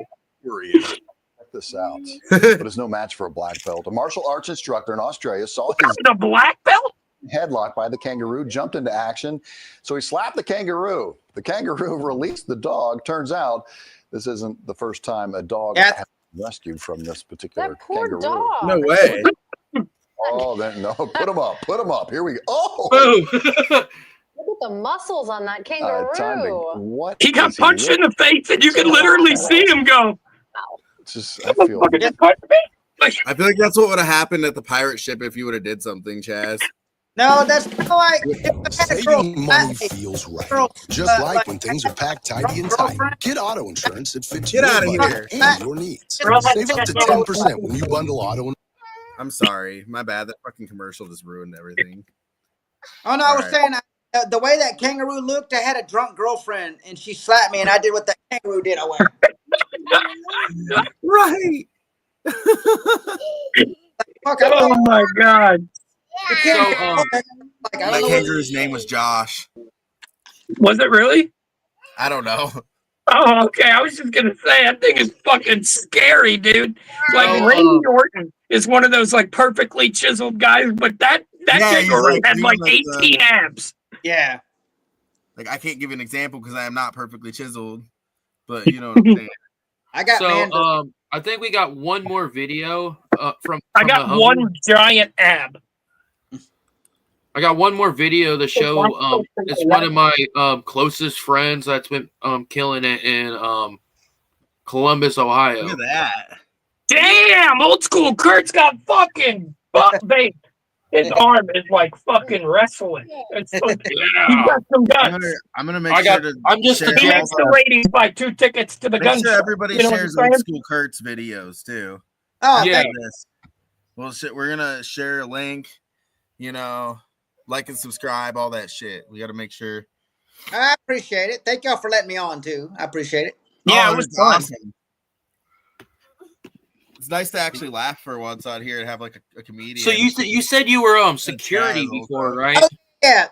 Check this out. But it's no match for a black belt. A martial arts instructor in Australia saw his The black belt? headlocked by the kangaroo, jumped into action. So he slapped the kangaroo. The kangaroo released the dog. Turns out this isn't the first time a dog has been rescued from this particular That poor kangaroo. dog. No way. Oh, then no. Put him up. Put him up. Here we go. Oh! Look at the muscles on that kangaroo. What? He got punched in the face, and you can literally see him go. Just, I feel like I feel like that's what would have happened at the pirate ship if you would have did something, Chaz. No, that's like saving money feels right. Just like when things are packed tidy and tight. Get auto insurance that fits Get your out of budget here. and your needs. Save up to 10% when you bundle auto. I'm sorry, my bad. That fucking commercial just ruined everything. Oh no, I was saying the way that kangaroo looked. I had a drunk girlfriend, and she slapped me, and I did what that kangaroo did. I went right. Oh my god! So, that kangaroo's name was Josh. Was it really? I don't know. Oh, okay. I was just gonna say that thing is fucking scary, dude. Like Randy Orton is one of those like perfectly chiseled guys, but that kangaroo had like 18 abs. Yeah. Like I can't give an example because I am not perfectly chiseled, but you know what I'm saying. I got I think we got one more video from I got one giant ab. I got one more video to show. It's one of my closest friends that's been killing it in Columbus, Ohio. Look at that. Damn, Old School Curt's got fucking butt bait. His arm is like fucking wrestling. It's so, he got some guns. I'm gonna make sure to. I'm just share he makes the ladies buy 2 tickets to the gun sure show. everybody You know shares what I'm Old saying? School Curt's videos too. Oh yeah. Well, we're gonna share a link. You know, like and subscribe, all that shit. We got to make sure. I appreciate it. Thank y'all for letting me on too. I appreciate it. Yeah, it was fun. Awesome. It's nice to actually laugh for once out here and have like a comedian. So you said you were security before, right? Oh, yeah.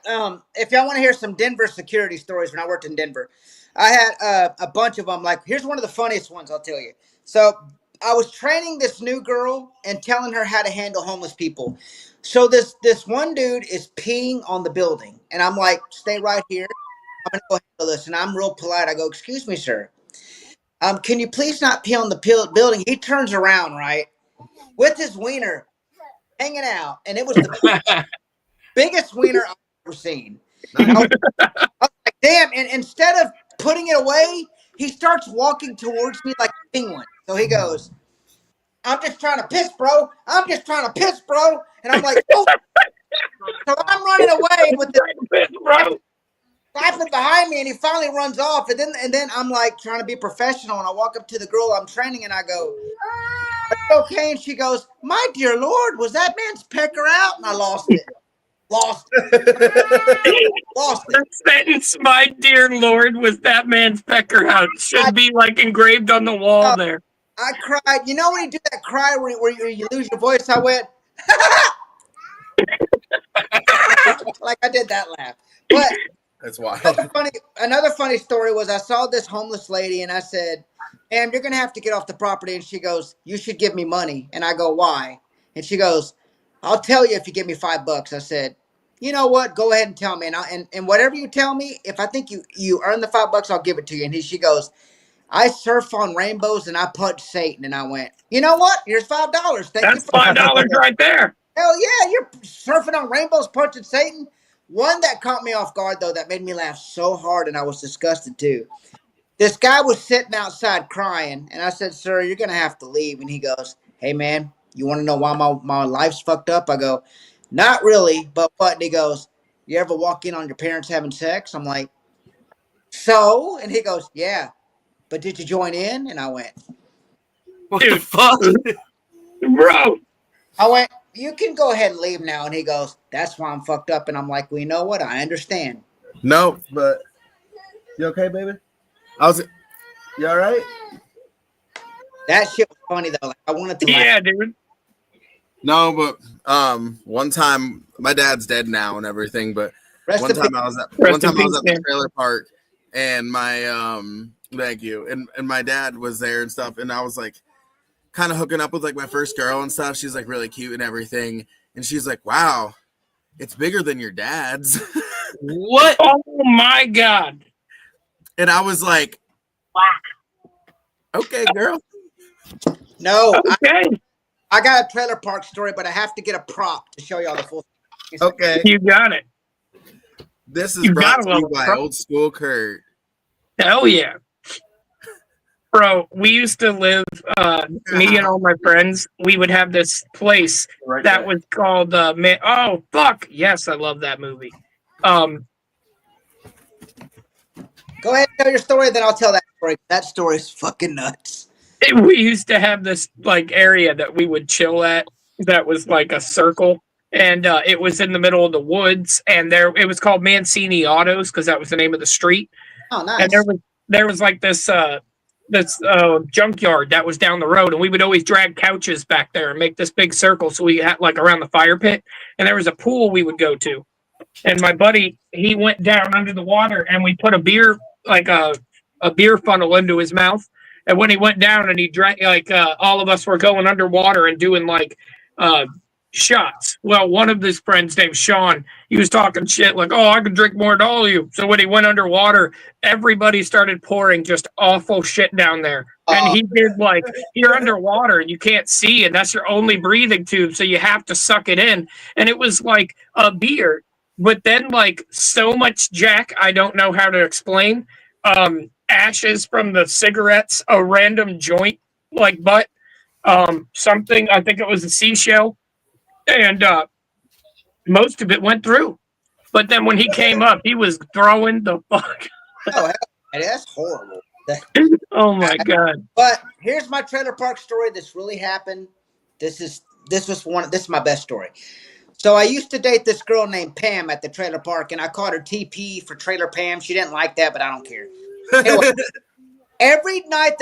If y'all want to hear some Denver security stories when I worked in Denver, I had a bunch of them. Like, here's one of the funniest ones I'll tell you. So I was training this new girl and telling her how to handle homeless people. So this one dude is peeing on the building, and I'm like, stay right here. I'm gonna go handle this, and I'm real polite. I go, excuse me, sir. Can you please not pee on the building? He turns around, right, with his wiener hanging out, and it was the biggest wiener I've ever seen. I was like, damn! And instead of putting it away, he starts walking towards me like a penguin. So he goes, "I'm just trying to piss, bro. I'm just trying to piss, bro." And I'm like, "Oh!" So I'm running away with the slapping behind me, and he finally runs off. And then I'm like trying to be professional, and I walk up to the girl I'm training, and I go, "Are you okay?" And she goes, "My dear Lord, was that man's pecker out?" And I lost it. Lost it. That sentence, "My dear Lord, was that man's pecker out," should be like engraved on the wall there. I cried. You know when you do that cry where you lose your voice? I went, like I did that laugh. But that's wild. Another funny story was I saw this homeless lady and I said, "Ma'am, you're gonna have to get off the property." And she goes, "You should give me money." And I go, "Why?" And she goes, "I'll tell you if you give me $5." I said, "You know what? Go ahead and tell me. And whatever you tell me, if I think you earn the $5, I'll give it to you." And she goes, "I surf on rainbows and I punch Satan." And I went, "You know what? Here's $5. That's $5 right there." Hell yeah, you're surfing on rainbows, punching Satan. One that caught me off guard, though, that made me laugh so hard, and I was disgusted, too. This guy was sitting outside crying, and I said, "Sir, you're going to have to leave." And he goes, "Hey, man, you want to know why my life's fucked up?" I go, "Not really, but what?" And he goes, "You ever walk in on your parents having sex?" I'm like, "So?" And he goes, "Yeah, but did you join in?" And I went, "What the fuck?" Bro. I went, "You can go ahead and leave now." And he goes, "That's why I'm fucked up." And I'm like, "Well, you know what? I understand." No, but you okay, baby? You all right? That shit was funny though. Like, I wanted to. Yeah, dude. No, but one time my dad's dead now and everything, but one time I was at the trailer park and my thank you. And my dad was there and stuff, and I was like kind of hooking up with like my first girl and stuff. She's like really cute and everything. And she's like, wow, it's bigger than your dad's. What? Oh my God. And I was like, Wow. Okay, girl. No, okay. I got a trailer park story, but I have to get a prop to show y'all the full story. Okay. You got it. This is brought to you by Old School Curt. Hell yeah. Bro, we used to live, me and all my friends, we would have this place that was called, oh, fuck. Yes, I love that movie. Go ahead and tell your story, then I'll tell that story. That story is fucking nuts. We used to have this, like, area that we would chill at that was, like, a circle. And it was in the middle of the woods. And it was called Mancini Autos because that was the name of the street. Oh, nice. And there was like this junkyard that was down the road, and we would always drag couches back there and make this big circle so we had like around the fire pit, and there was a pool we would go to, and my buddy, he went down under the water and we put a beer, like a beer funnel into his mouth, and when he went down and he drank, like all of us were going underwater and doing like shots. Well, one of his friends named Sean, he was talking shit like, oh, I can drink more than all of you. So when he went underwater, everybody started pouring just awful shit down there. And he did like, you're underwater and you can't see, and that's your only breathing tube. So you have to suck it in. And it was like a beer, but then like so much Jack, I don't know how to explain. Ashes from the cigarettes, a random joint like butt, something, I think it was a seashell. And most of it went through. But then when he came up, he was throwing the fuck. Oh, that's horrible. Oh, my God. But here's my trailer park story. This really happened. This is my best story. So I used to date this girl named Pam at the trailer park, and I called her TP for Trailer Pam. She didn't like that, but I don't care. Anyway, every night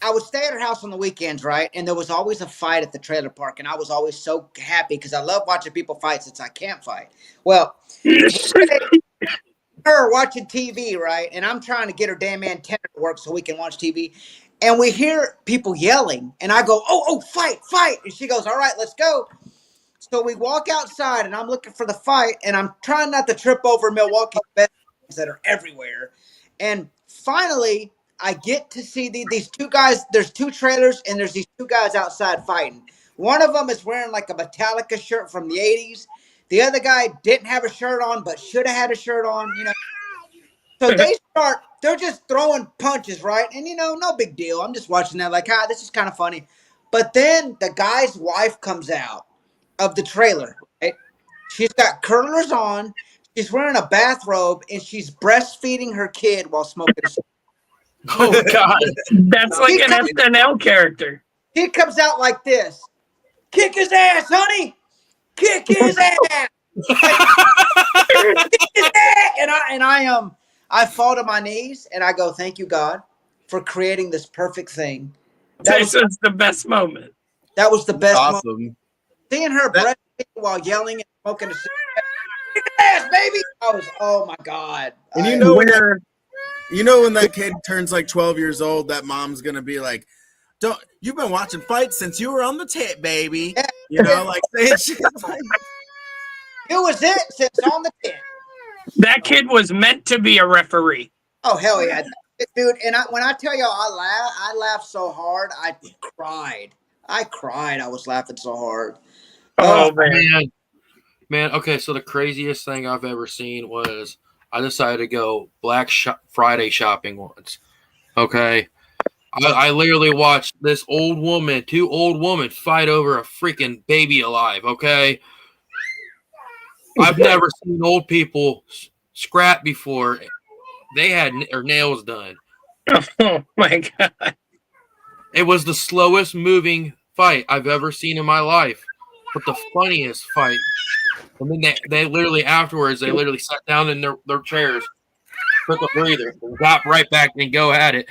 I would stay at her house on the weekends, right? And there was always a fight at the trailer park, and I was always so happy because I love watching people fight since I can't fight. Well, her watching TV, right? And I'm trying to get her damn antenna to work so we can watch TV. And we hear people yelling, and I go, oh, fight. And she goes, all right, let's go. So we walk outside, and I'm looking for the fight, and I'm trying not to trip over Milwaukee beds that are everywhere. And finally, I get to see these two guys. There's two trailers, and there's these two guys outside fighting. One of them is wearing like a Metallica shirt from the 80s. The other guy didn't have a shirt on, but should have had a shirt on, you know. So they're just throwing punches, right? And, you know, no big deal. I'm just watching that like, this is kind of funny. But then the guy's wife comes out of the trailer, right? She's got curlers on. She's wearing a bathrobe, and she's breastfeeding her kid while smoking a cigarette. Oh, God. That's like an SNL character. He comes out like this. Kick his ass, honey. Kick his ass. Kick his ass. And I fall to my knees, and I go, thank you, God, for creating this perfect thing. This is the best moment. That was the best moment. Seeing her breastfeeding while yelling and smoking a cigarette. Kick his ass, baby. I was, oh, my God. And you know when that kid turns like 12 years old, that mom's gonna be like, you've been watching fights since you were on the tip, baby. Yeah. You know, like saying shit like it was it since on the tip. That kid was meant to be a referee. Oh, hell yeah. Dude, and when I tell y'all I laughed so hard, I cried. I was laughing so hard. Oh, man. Okay, so the craziest thing I've ever seen was I decided to go Black Friday shopping once. Okay. I literally watched two old women fight over a freaking baby alive. Okay. I've never seen old people scrap before. They had their nails done. Oh my God. It was the slowest moving fight I've ever seen in my life, but the funniest fight. And then they literally afterwards, they literally sat down in their chairs, took a breather, and got right back and go at it.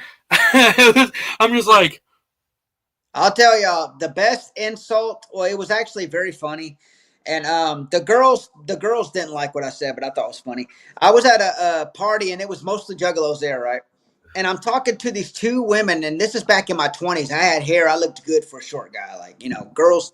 I'm just like, I'll tell y'all the best insult. Well, it was actually very funny, and the girls didn't like what I said, but I thought it was funny. I was at a party, and it was mostly juggalos there, right? And I'm talking to these two women, and this is back in my 20s. I had hair. I looked good for a short guy. Like, girls,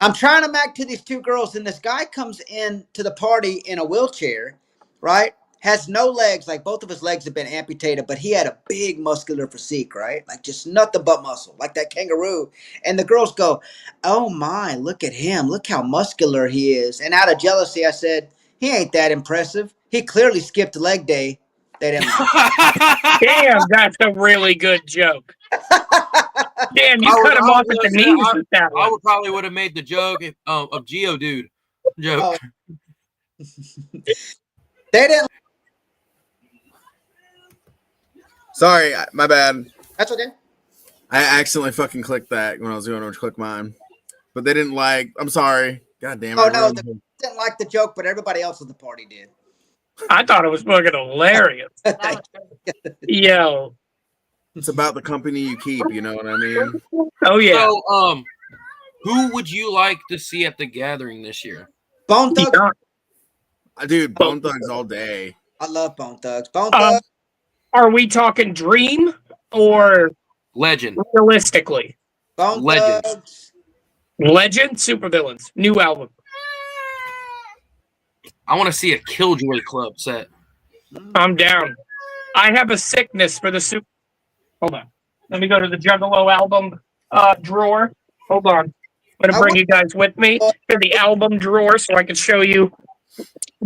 I'm trying to mac to these two girls, and this guy comes in to the party in a wheelchair, right? Has no legs, like both of his legs have been amputated, but he had a big muscular physique, right? Like just nothing but muscle, like that kangaroo. And the girls go, "Oh my, look at him. Look how muscular he is." And out of jealousy, I said, "He ain't that impressive. He clearly skipped leg day." They didn't like. Damn, that's a really good joke. Damn, you cut him off at the knees with that one. I would probably would have made the joke of Geodude joke. Oh. They didn't. Sorry, my bad. That's okay. I accidentally fucking clicked that when I was going to click mine, but they didn't like. I'm sorry. God damn it. Oh no, they didn't like the joke, but everybody else at the party did. I thought it was fucking hilarious. Yo. It's about the company you keep, you know what I mean? Oh yeah. So, who would you like to see at the gathering this year? Bone Thugs. Dude, Bone Thugs all day. I love Bone Thugs. Bone Thugs. Are we talking dream or legend? Realistically, Bone Legends. Thugs. Legend, Supervillains, new album. I want to see a Killjoy Club set. I'm down. I have a sickness for the super. Hold on. Let me go to the Juggalo album drawer. Hold on. I'm gonna bring you guys with me to the album drawer so I can show you.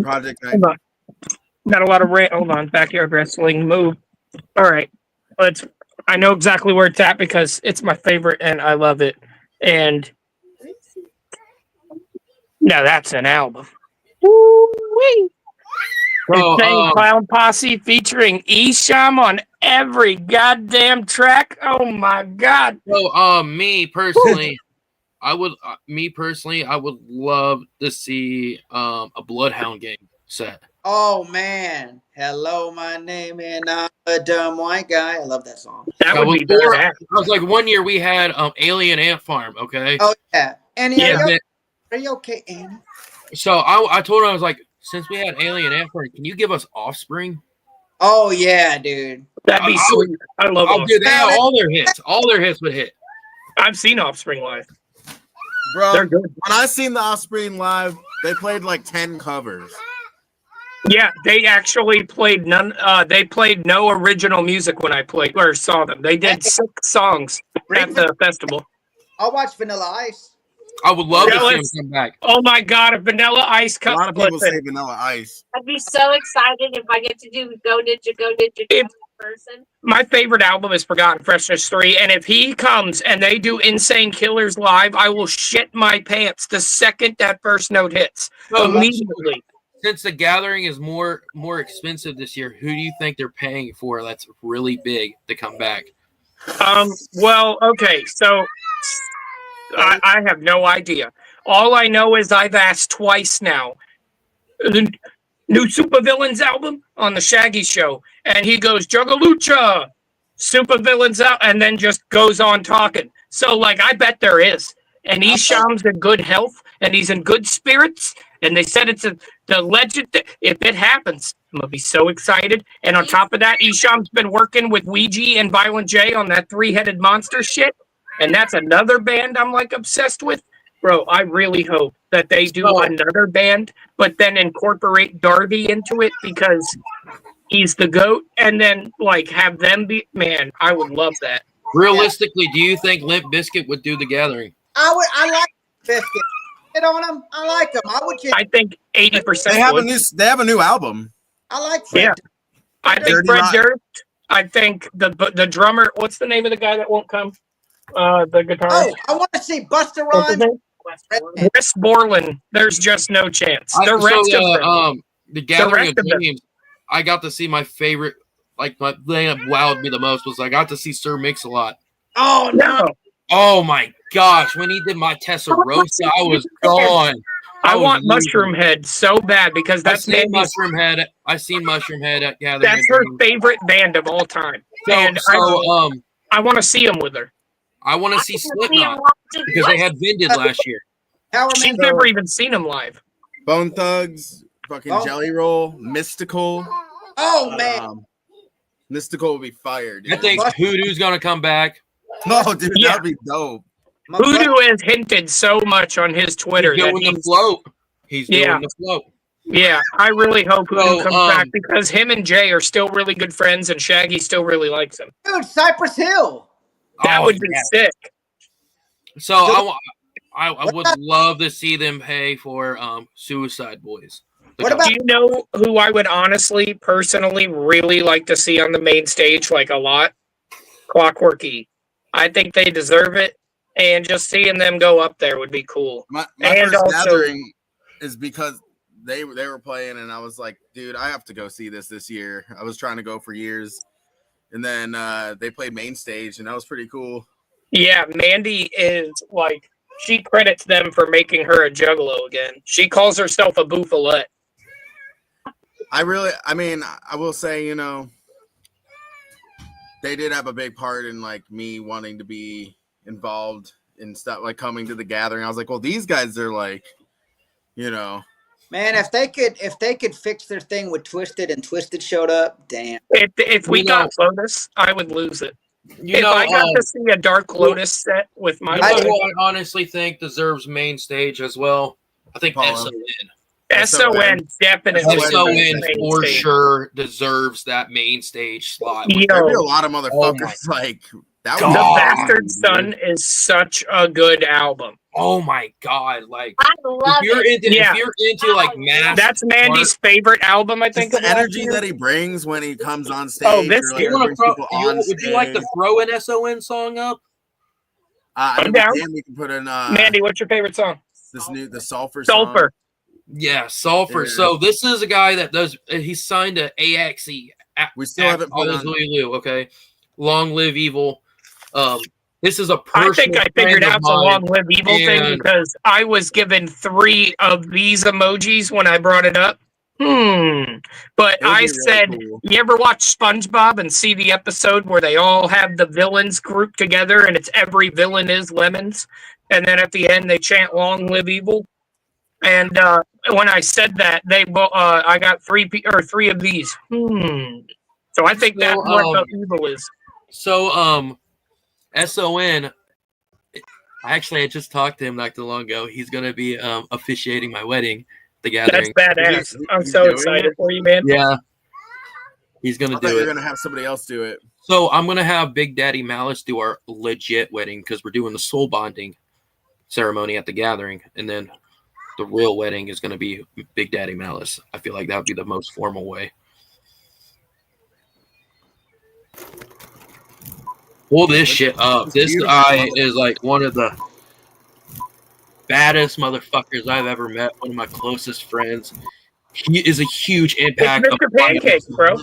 Project Night. Hold on. Not a lot of hold on. Backyard wrestling move. All right. I know exactly where it's at because it's my favorite and I love it. And now that's an album. Woo-wee. Insane Clown Posse featuring Esham on every goddamn track. Oh my god. So, me personally, I would love to see a Bloodhound Gang set. Oh man. Hello, my name and I'm a dumb white guy. I love that song. That would be badass. I was like, one year we had Alien Ant Farm, okay? Oh yeah. Annie, Yeah. are you okay, Annie? So I told her, I was like, since we had Alien Ant Farm, can you give us Offspring? Oh yeah, dude. That'd be sweet. I love Offspring. They had all their hits. All their hits would hit. I've seen Offspring live. Bro, they're good. When I seen the Offspring live, they played like 10 covers. Yeah, they actually played none. They played no original music when I played or saw them. They did 6 songs at the festival. I'll watch Vanilla Ice. I would love to see him come back. Oh my god, if Vanilla Ice comes, A lot of people say Vanilla Ice. I'd be so excited if I get to do Go Ninja person. My favorite album is Forgotten Freshness 3, and if he comes and they do Insane Killers live, I will shit my pants the second that first note hits. Immediately. Since the gathering is more expensive this year, who do you think they're paying for that's really big to come back? Well, okay, so I have no idea. All I know is I've asked twice now. The new Supervillains album on the Shaggy Show, and he goes, Jugalucha, Supervillains out, and then just goes on talking. So, like, I bet there is. And Esham's in good health, and he's in good spirits, and they said it's the legend. If it happens, I'm going to be so excited. And on top of that, Esham's been working with Ouija and Violent J on that 3-headed monster shit. And that's another band I'm like obsessed with. Bro, I really hope that they do another band, but then incorporate Darby into it because he's the GOAT, and then like have them be, man, I would love that. Realistically, do you think Limp Bizkit would do the gathering? I like Biscuit. Get on them. I like them. I think 80%. They have a new album. I like Fred. Yeah. I think Fred Durst. I think the drummer, what's the name of the guy that won't come? The guitarist. Oh, I want to see Busta Rhymes. Wes Borland. There's just no chance. The gathering of games, I got to see my favorite, like my thing that wowed me the most was I got to see Sir Mix-a-Lot. Oh no! Oh my gosh, when he did my Tessarossa, I was gone. I want Mushroom Head so bad because that's Mushroom Head. I've seen Mushroom Head at Gathering. That's her favorite band of all time. I want to see him with her. I want to see Slipknot because they had Vended last year. She's never even seen him live. Bone Thugs, fucking Jelly Roll, Mystical. Oh man, Mystical will be fired. I think Hoodoo's gonna come back. Oh, dude, that'd be dope. Hoodoo has hinted so much on his Twitter. He's doing the float. He's doing the float. Yeah, I really hope Hoodoo comes back because him and Jay are still really good friends, and Shaggy still really likes him. Dude, Cypress Hill. That would be sick. So I would love to see them pay for Suicide Boys. What about? Do you know who I would honestly, personally, really like to see on the main stage, like a lot? Clockworky. I think they deserve it, and just seeing them go up there would be cool. My first gathering is because they were playing, and I was like, dude, I have to go see this year. I was trying to go for years, and then they played main stage, and that was pretty cool. Yeah, Mandy is like, she credits them for making her a juggalo again. She calls herself a boufalette. I will say, you know, they did have a big part in like me wanting to be involved in stuff, like coming to the gathering. I was like, well, these guys are like, you know, man, if they could fix their thing with Twisted and Twisted showed up, damn. If we got Lotus, I would lose it. If I got to see a Dark Lotus set with my, I honestly think deserves main stage as well. I think SON. SON definitely. SON for sure deserves that main stage slot. There'd be a lot of motherfuckers like that. The Bastard Son is such a good album. Oh my god! Like I love if you're into like mass, that's Mandy's favorite album. I think the energy that he brings when he comes on stage. Oh, this would you like to throw an SON song up? I'm down. We can put in. Mandy, what's your favorite song? The Sulfur. Sulfur. Yeah, Sulfur. Yeah. So this is a guy that does. He's signed to AXE. We still haven't put on. Okay, Long Live Evil. This is a I think I figured out the Long Live Evil thing because I was given 3 of these emojis when I brought it up. But I said, cool. You ever watch SpongeBob and see the episode where they all have the villains grouped together and it's every villain is lemons? And then at the end they chant Long Live Evil? And when I said that, I got 3 of these. So I think that's what the evil is. So SON, I just talked to him not too long ago. He's going to be officiating my wedding, the gathering. That's badass. I'm so excited for you, man. Yeah. He's going to do it. You're going to have somebody else do it. So I'm going to have Big Daddy Malice do our legit wedding because we're doing the soul bonding ceremony at the gathering. And then the real wedding is going to be Big Daddy Malice. I feel like that would be the most formal way. Pull this shit up. This guy is like one of the baddest motherfuckers I've ever met. One of my closest friends. He is a huge impact. It's Mr. Pancake, bro.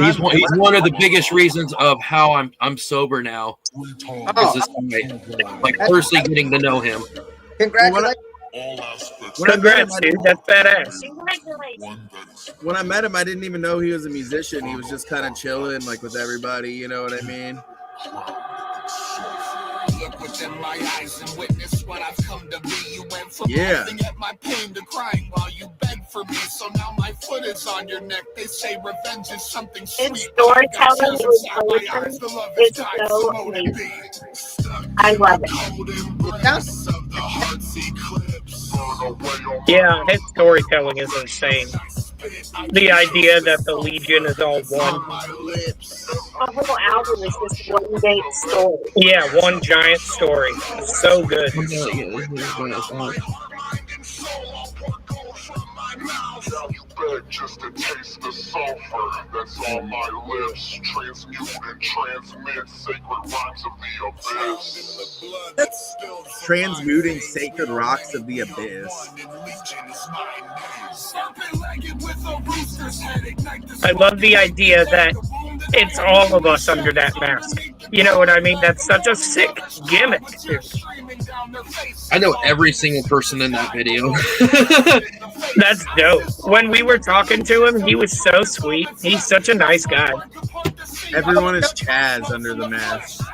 He's one of the biggest reasons of how I'm sober now. Is this guy, like personally getting to know him. Congratulations. Congrats, dude. That's badass. When I met him, I didn't even know he was a musician. He was just kind of chilling, like with everybody. You know what I mean? Look within my eyes and witness what I've come to be. You went from laughing at my pain to crying while you begged for me. So now my foot is on your neck. They say revenge is something sweet. It's storytelling is so amazing. I love it. Yeah, his storytelling is insane. The idea that the Legion is all one. The whole album is just one big story. Yeah, one giant story. It's so good. Just to taste the sulfur that's on my lips. Transmute and transmit sacred rocks of the abyss. That's transmuting sacred rocks of the abyss. I love the idea that it's all of us under that mask. You know what I mean? That's such a sick gimmick, dude. I know every single person in that video. That's dope. When we were talking to him, he was so sweet. He's such a nice guy. Everyone is Chaz under the mask.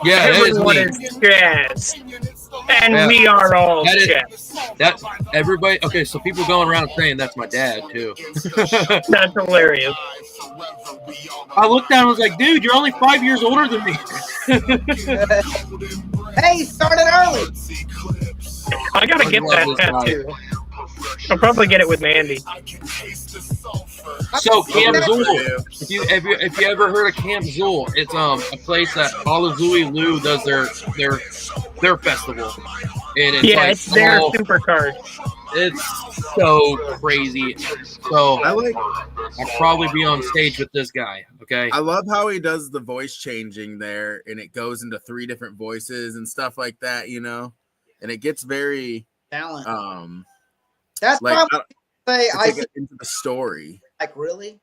Yeah, everyone is Chaz. And we are all Chaz. That everybody. Okay, so people going around saying that's my dad too. That's hilarious. I looked down and was like, dude, you're only 5 years older than me. Hey, he started early. I gotta get that tattoo. I'll probably get it with Mandy. So Camp Zool, if you ever heard of Camp Zool, it's a place that all of Zooey Lou does their festival, and it's it's their supercard. It's so crazy. So I'll probably be on stage with this guy. Okay. I love how he does the voice changing there, and it goes into 3 different voices and stuff like that, you know, and it gets very talent. That's like say I see into the story. Like really?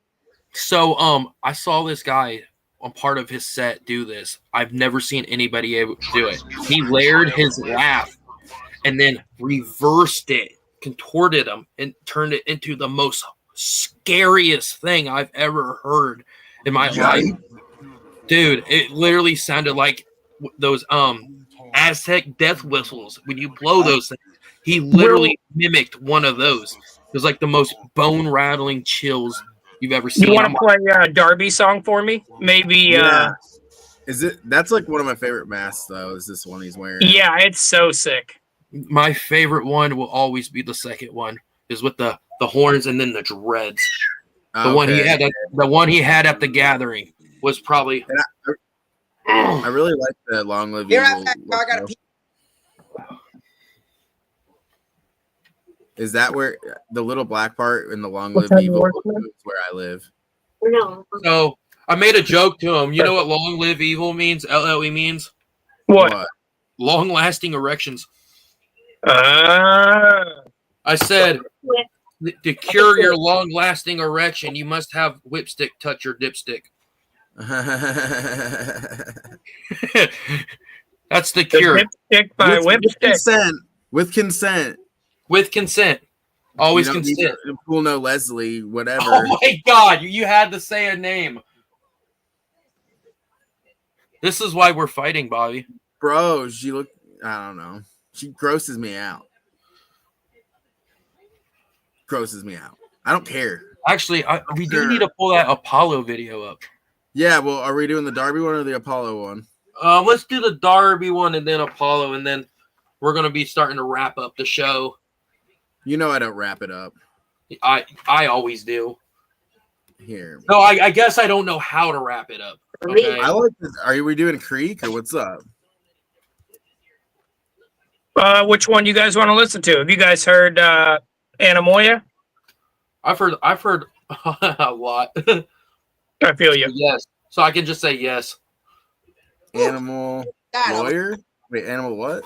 So I saw this guy on part of his set do this. I've never seen anybody able to do it. He layered his laugh and then reversed it, contorted them, and turned it into the most scariest thing I've ever heard in my life. Dude, it literally sounded like those Aztec death whistles when you blow those things. He literally mimicked one of those. It was like the most bone-rattling chills you've ever seen. You want to play a Darby song for me? Maybe. Is it? That's like one of my favorite masks, though. Is this one he's wearing? Yeah, it's so sick. My favorite one will always be the second one, is with the horns and then the dreads. The one he had at the gathering was probably. I really like the Long Live Here Evil. I got a piece. Is that where the little black part in the Long Live Evil is where I live? No. So I made a joke to him. You know what Long Live Evil means? LLE means? What? Long lasting erections. I said, to cure your long lasting erection, you must have whipstick touch your dipstick. That's the cure. Whipstick by whipstick. With consent. With consent. Always consent. Cool, no Leslie, whatever. Oh my God, you had to say a name. This is why we're fighting, Bobby. Bro, she look. I don't know. She grosses me out. Grosses me out. I don't care. Actually, we do need to pull that Apollo video up. Yeah, well, are we doing the Darby one or the Apollo one? Let's do the Darby one and then Apollo, and then we're gonna be starting to wrap up the show. You know I don't wrap it up. I always do. Here. No, I guess I don't know how to wrap it up. Okay. I like this. Are we doing Creek or what's up? Which one you guys want to listen to? Have you guys heard Anamoya? I've heard a lot. I feel you. Yes. So I can just say yes. Animal lawyer? Wait, animal what?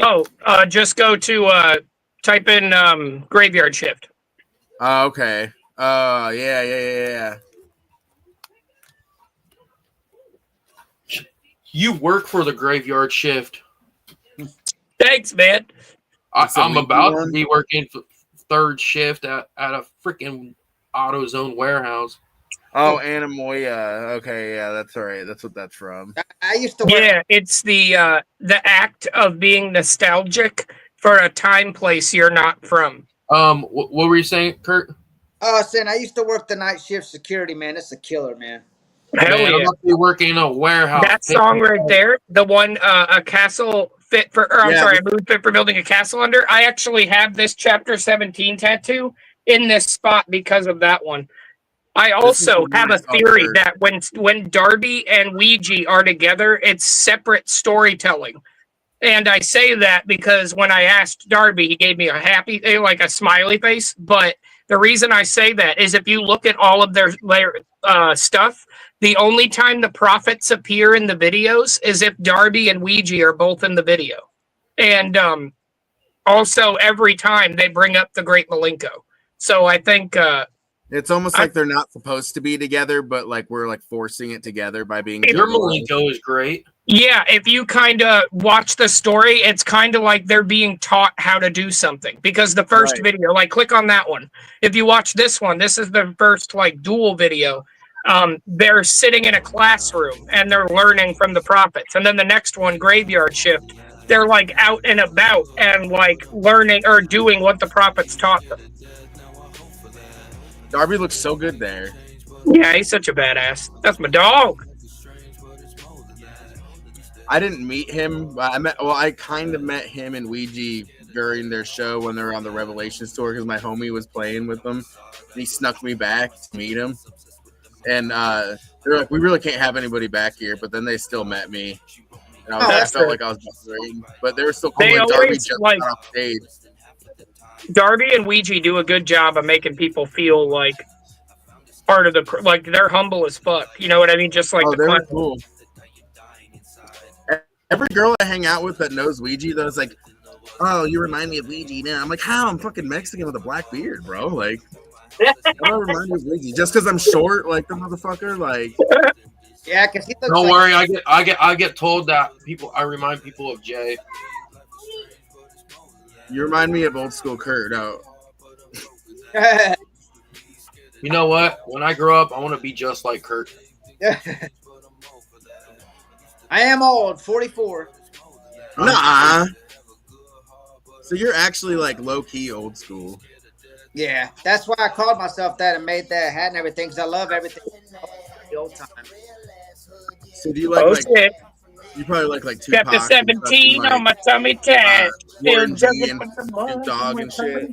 Oh, just go to type in graveyard shift. Oh, okay. Yeah. You work for the graveyard shift. Thanks, man. I'm about to be working for third shift at a freaking AutoZone warehouse. Oh, Anamoya. Okay, yeah, that's all right. That's what that's from. I used to work. Yeah, it's the act of being nostalgic for a time place you're not from. What were you saying, Kurt? Saying I used to work the night shift security, man. It's a killer, man. Hell yeah. I'm be working in a warehouse. That song right there, the one a castle fit for, a mood fit for building a castle under. I actually have this chapter 17 tattoo in this spot because of that one. I also have a theory that when Darby and Ouija are together, it's separate storytelling. And I say that because when I asked Darby, he gave me a happy, like a smiley face. But the reason I say that is if you look at all of their stuff, the only time the prophets appear in the videos is if Darby and Ouija are both in the video. And also every time they bring up the Great Malenko. So I think It's almost like they're not supposed to be together, but like we're like forcing it together by being. Your Malenko is great. Yeah, if you kind of watch the story, it's kind of like they're being taught how to do something. Because the first video, like click on that one. If you watch this one, this is the first like dual video. They're sitting in a classroom and they're learning from the prophets. And then the next one, Graveyard Shift, they're like out and about and like learning or doing what the prophets taught them. Darby looks so good there. Yeah, he's such a badass. That's my dog. I didn't meet him. I kind of met him and Ouija during their show when they were on the Revelations tour because my homie was playing with them. And he snuck me back to meet him. And they're like, we really can't have anybody back here. But then they still met me. And I felt like I was behind. But they were still cool. And Darby just got off stage. Darby and Ouija do a good job of making people feel like part of the, like they're humble as fuck. You know what I mean? Just like they're cool. Every girl I hang out with that knows Ouija, though, is like, oh, you remind me of Ouija now. I'm like, how? I'm fucking Mexican with a black beard, bro. Like, I don't remind me of Ouija just because I'm short, like the motherfucker. Like, yeah, because he looks. Don't worry, I get told that I remind people of Jay. You remind me of Old School Curt. No. You know what? When I grow up, I want to be just like Curt. I am old, 44. Nah. So you're actually like low key old school. Yeah, that's why I called myself that and made that hat and everything because I love everything the old time. So do you like you probably like Tupac? Chapter 17 on my tummy tag. Warren G and Snoop Dogg and shit.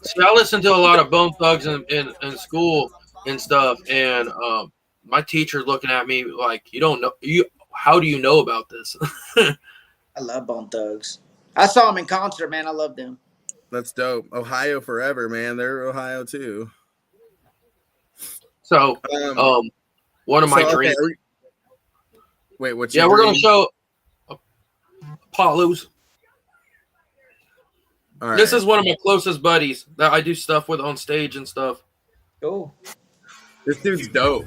See, I listened to a lot of Bone Thugs in school and stuff, and my teacher's looking at me like, you don't know, how do you know about this? I love Bone Thugs. I saw them in concert, man. I love them. That's dope. Ohio forever, man. They're Ohio too. So, one of my dreams. Wait, what's we're gonna show Apollo's. All right. This is one of my closest buddies that I do stuff with on stage and stuff. Cool. This dude's dope.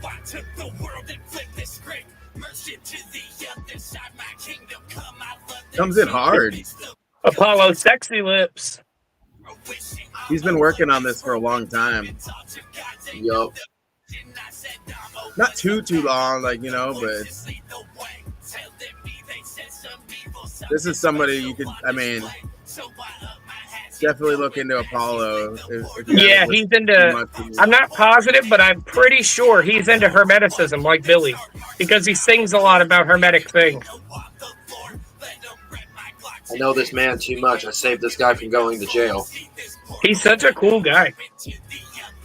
Comes in hard. Apollo Sexy Lips. He's been working on this for a long time. Yup. Not too long, like, you know, but this is somebody you could, I mean, definitely look into Apollo. Yeah, he's into, I'm not positive, but I'm pretty sure he's into Hermeticism like Billy because he sings a lot about Hermetic things. I know this man too much. I saved this guy from going to jail. He's such a cool guy.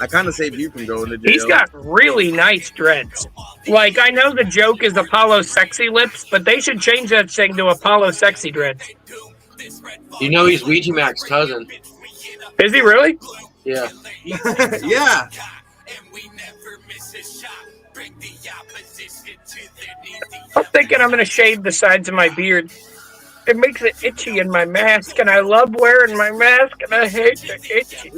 I kind of saved you from going to jail. He's got really nice dreads. Like, I know the joke is Apollo Sexy Lips, but they should change that thing to Apollo Sexy Dreads. You know he's Ouija Mac's cousin. Is he really? Yeah. Yeah. I'm thinking I'm going to shave the sides of my beard. It makes it itchy in my mask, and I love wearing my mask, and I hate the itchy.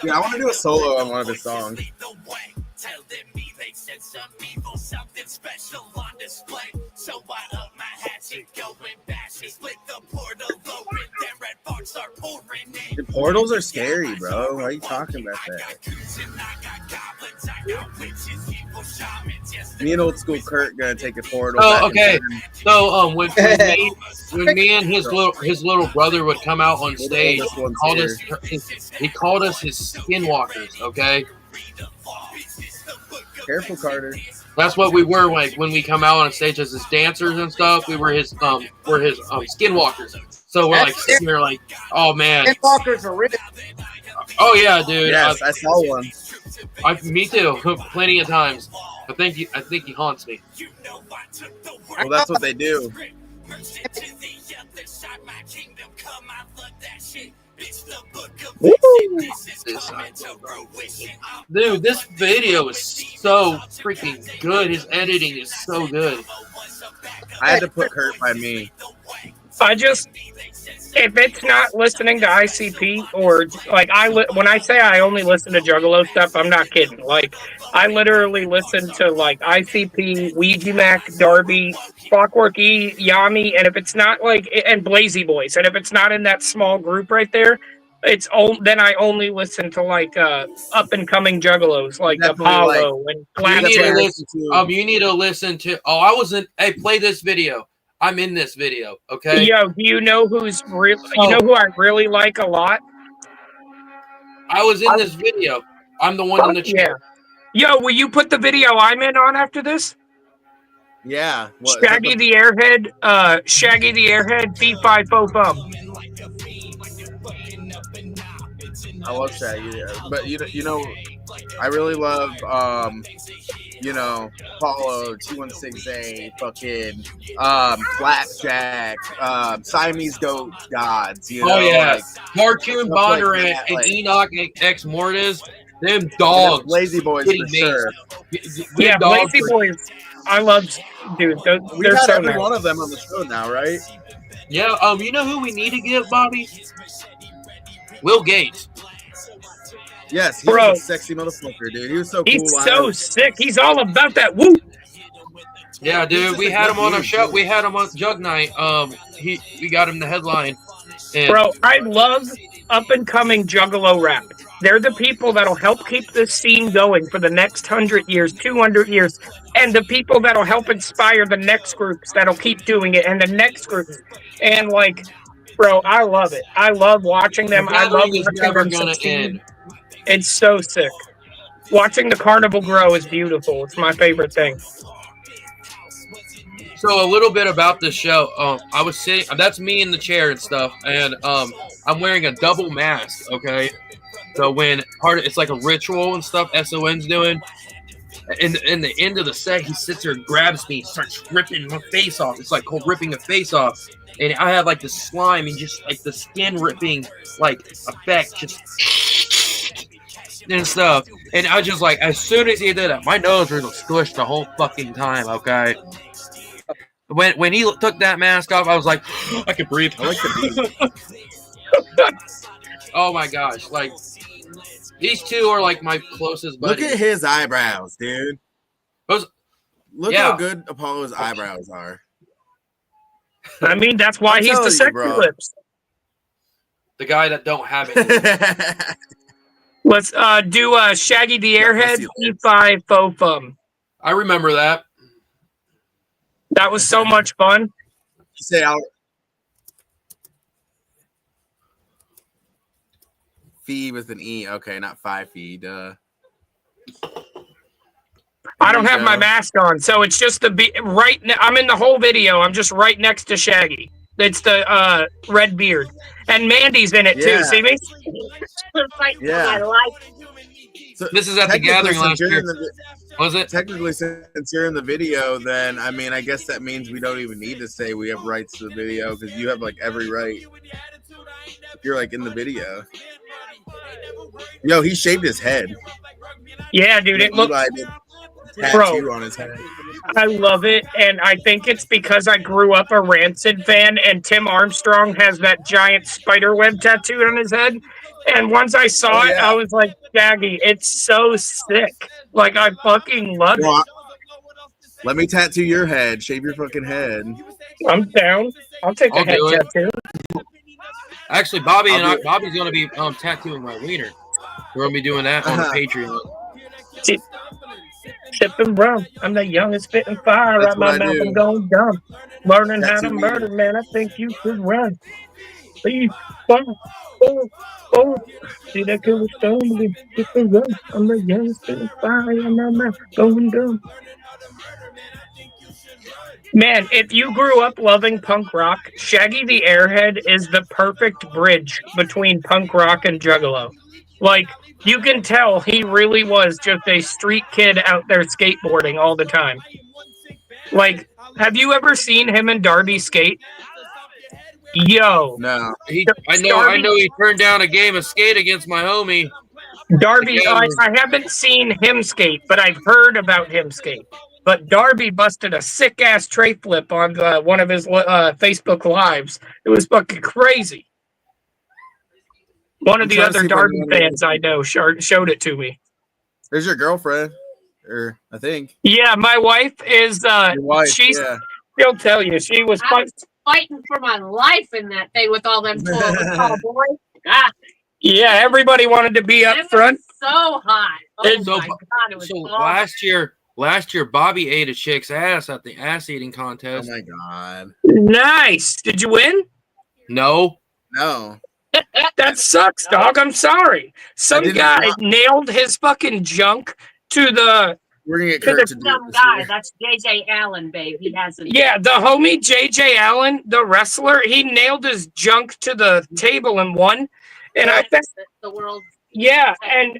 Yeah, I want to do a solo on one of his songs. The portals are scary, bro. Why are you talking about that? Me and Old School Curt gonna take a portal. Oh, okay. So when me and his little brother would come out on stage, he called us his skinwalkers. Okay. Careful, Carter. That's what we were like when we come out on stage as his dancers and stuff. We were his skinwalkers. So we're like sitting there like, oh man. Skinwalkers are real. Oh yeah, dude. Yes, I saw one. Me too. Plenty of times. I think he haunts me. Well, that's what they do. Dude, this video is so freaking good. His editing is so good. I had to put Curt by me. If it's not listening to ICP or like when I say I only listen to Juggalo stuff, I'm not kidding. Like I literally listen to like ICP, Ouija Mac, Darby, Clockwork E, Yami, and if it's not like and Blazy Boys, and if it's not in that small group right there, then I only listen to like up and coming Juggalos like Apollo and you need to listen to. Oh, I wasn't. Hey, play this video. I'm in this video, okay? Yo, do you know who's real? You know who I really like a lot? I was in this video. I'm the one in the chair. Yo, will you put the video I'm in on after this? Yeah. What, Shaggy the Airhead, P5FOFUM. I love Shaggy, but you know, I really love Apollo 216A, fucking Blackjack, Siamese Goat Gods. Cartoon Bonder and Enoch X Mortis, them dogs. Lazy Boys for sure. Lazy Boys. I love, dude. We got every one of them on the show now, right? Yeah. You know who we need to give, Bobby? Will Gates. Yes, he was a sexy motherfucker, dude. He was so cool. He's so sick. He's all about that. Woo. Yeah, dude. We had him on our show. We had him on Jug Night. We got him the headline. Bro, I love up and coming Juggalo rap. They're the people that'll help keep this scene going for the next 100 years, 200 years, and the people that'll help inspire the next groups that'll keep doing it, and the next groups. And like, bro, I love it. I love watching them. I love watching them succeed. It's so sick. Watching the carnival grow is beautiful. It's my favorite thing. So a little bit about the show. I was sitting. That's me in the chair and stuff, and I'm wearing a double mask. Okay, so when it's like a ritual and stuff. SON's doing. In the end of the set, he sits there, and grabs me, starts ripping my face off. It's like ripping a face off, and I have like the slime and just like the skin ripping like effect, just and stuff. And I just like, as soon as he did that, my nose was squished the whole fucking time. Okay. When he took that mask off, I was like, I can breathe. I like the beat. Oh my gosh! Like these two are like my closest buddies. Look at his eyebrows, dude. Look how good Apollo's eyebrows are. I mean, that's why he's the sexy lips. The guy that don't have it. Let's do Shaggy the Airhead, P5FOFUM. I remember that. That was so much fun. You say Fee with an E. Okay, not 5 feet. I don't have my mask on, so it's just I'm in the whole video. I'm just right next to Shaggy. It's the red beard. And Mandy's in it too. See me? Yeah. So this is at the gathering last year. Was it? Technically, since you're in the video, then I mean, I guess that means we don't even need to say we have rights to the video because you have like every right. If you're like in the video. Yo, he shaved his head. Yeah, dude, it looks tattoo on his head. I love it, and I think it's because I grew up a Rancid fan, and Tim Armstrong has that giant spiderweb tattoo on his head. And once I saw it, I was like, Shaggy, it's so sick. Like, I fucking love it. Let me tattoo your head. Shave your fucking head. I'm down. I'll take a head tattoo. Actually, Bobby's going to be tattooing my wiener. We're going to be doing that on the Patreon. Sipping rum. I'm the youngest spitting fire out my mouth. I'm going dumb. Learning how to murder, man. I think you should run. Please, see that killer stone? I'm the youngest spitting fire out my mouth. Going dumb. Man, if you grew up loving punk rock, Shaggy the Airhead is the perfect bridge between punk rock and Juggalo. Like, you can tell he really was just a street kid out there skateboarding all the time. Like, have you ever seen him and Darby skate? Yo. No. I know he turned down a game of skate against my homie. Darby, I haven't seen him skate, but I've heard about him skate. But Darby busted a sick-ass tray flip on one of his Facebook Lives. It was fucking crazy. One of the other Darby fans I know showed it to me. There's your girlfriend, or I think. Yeah, my wife is. Your wife, She'll tell you she was fighting for my life in that thing with all them tall boys. God. Yeah, everybody wanted to be up front. So hot. Oh my God, it was last year, Bobby ate a chick's ass at the ass eating contest. Oh my God! Nice. Did you win? No. That sucks, dog. I'm sorry. Some guy nailed his fucking junk to the. We're gonna get Kurt to do some guy. That's JJ Allen, babe. He hasn't. Yeah, the homie JJ Allen, the wrestler, he nailed his junk to the table and won. And I think the world. Yeah, and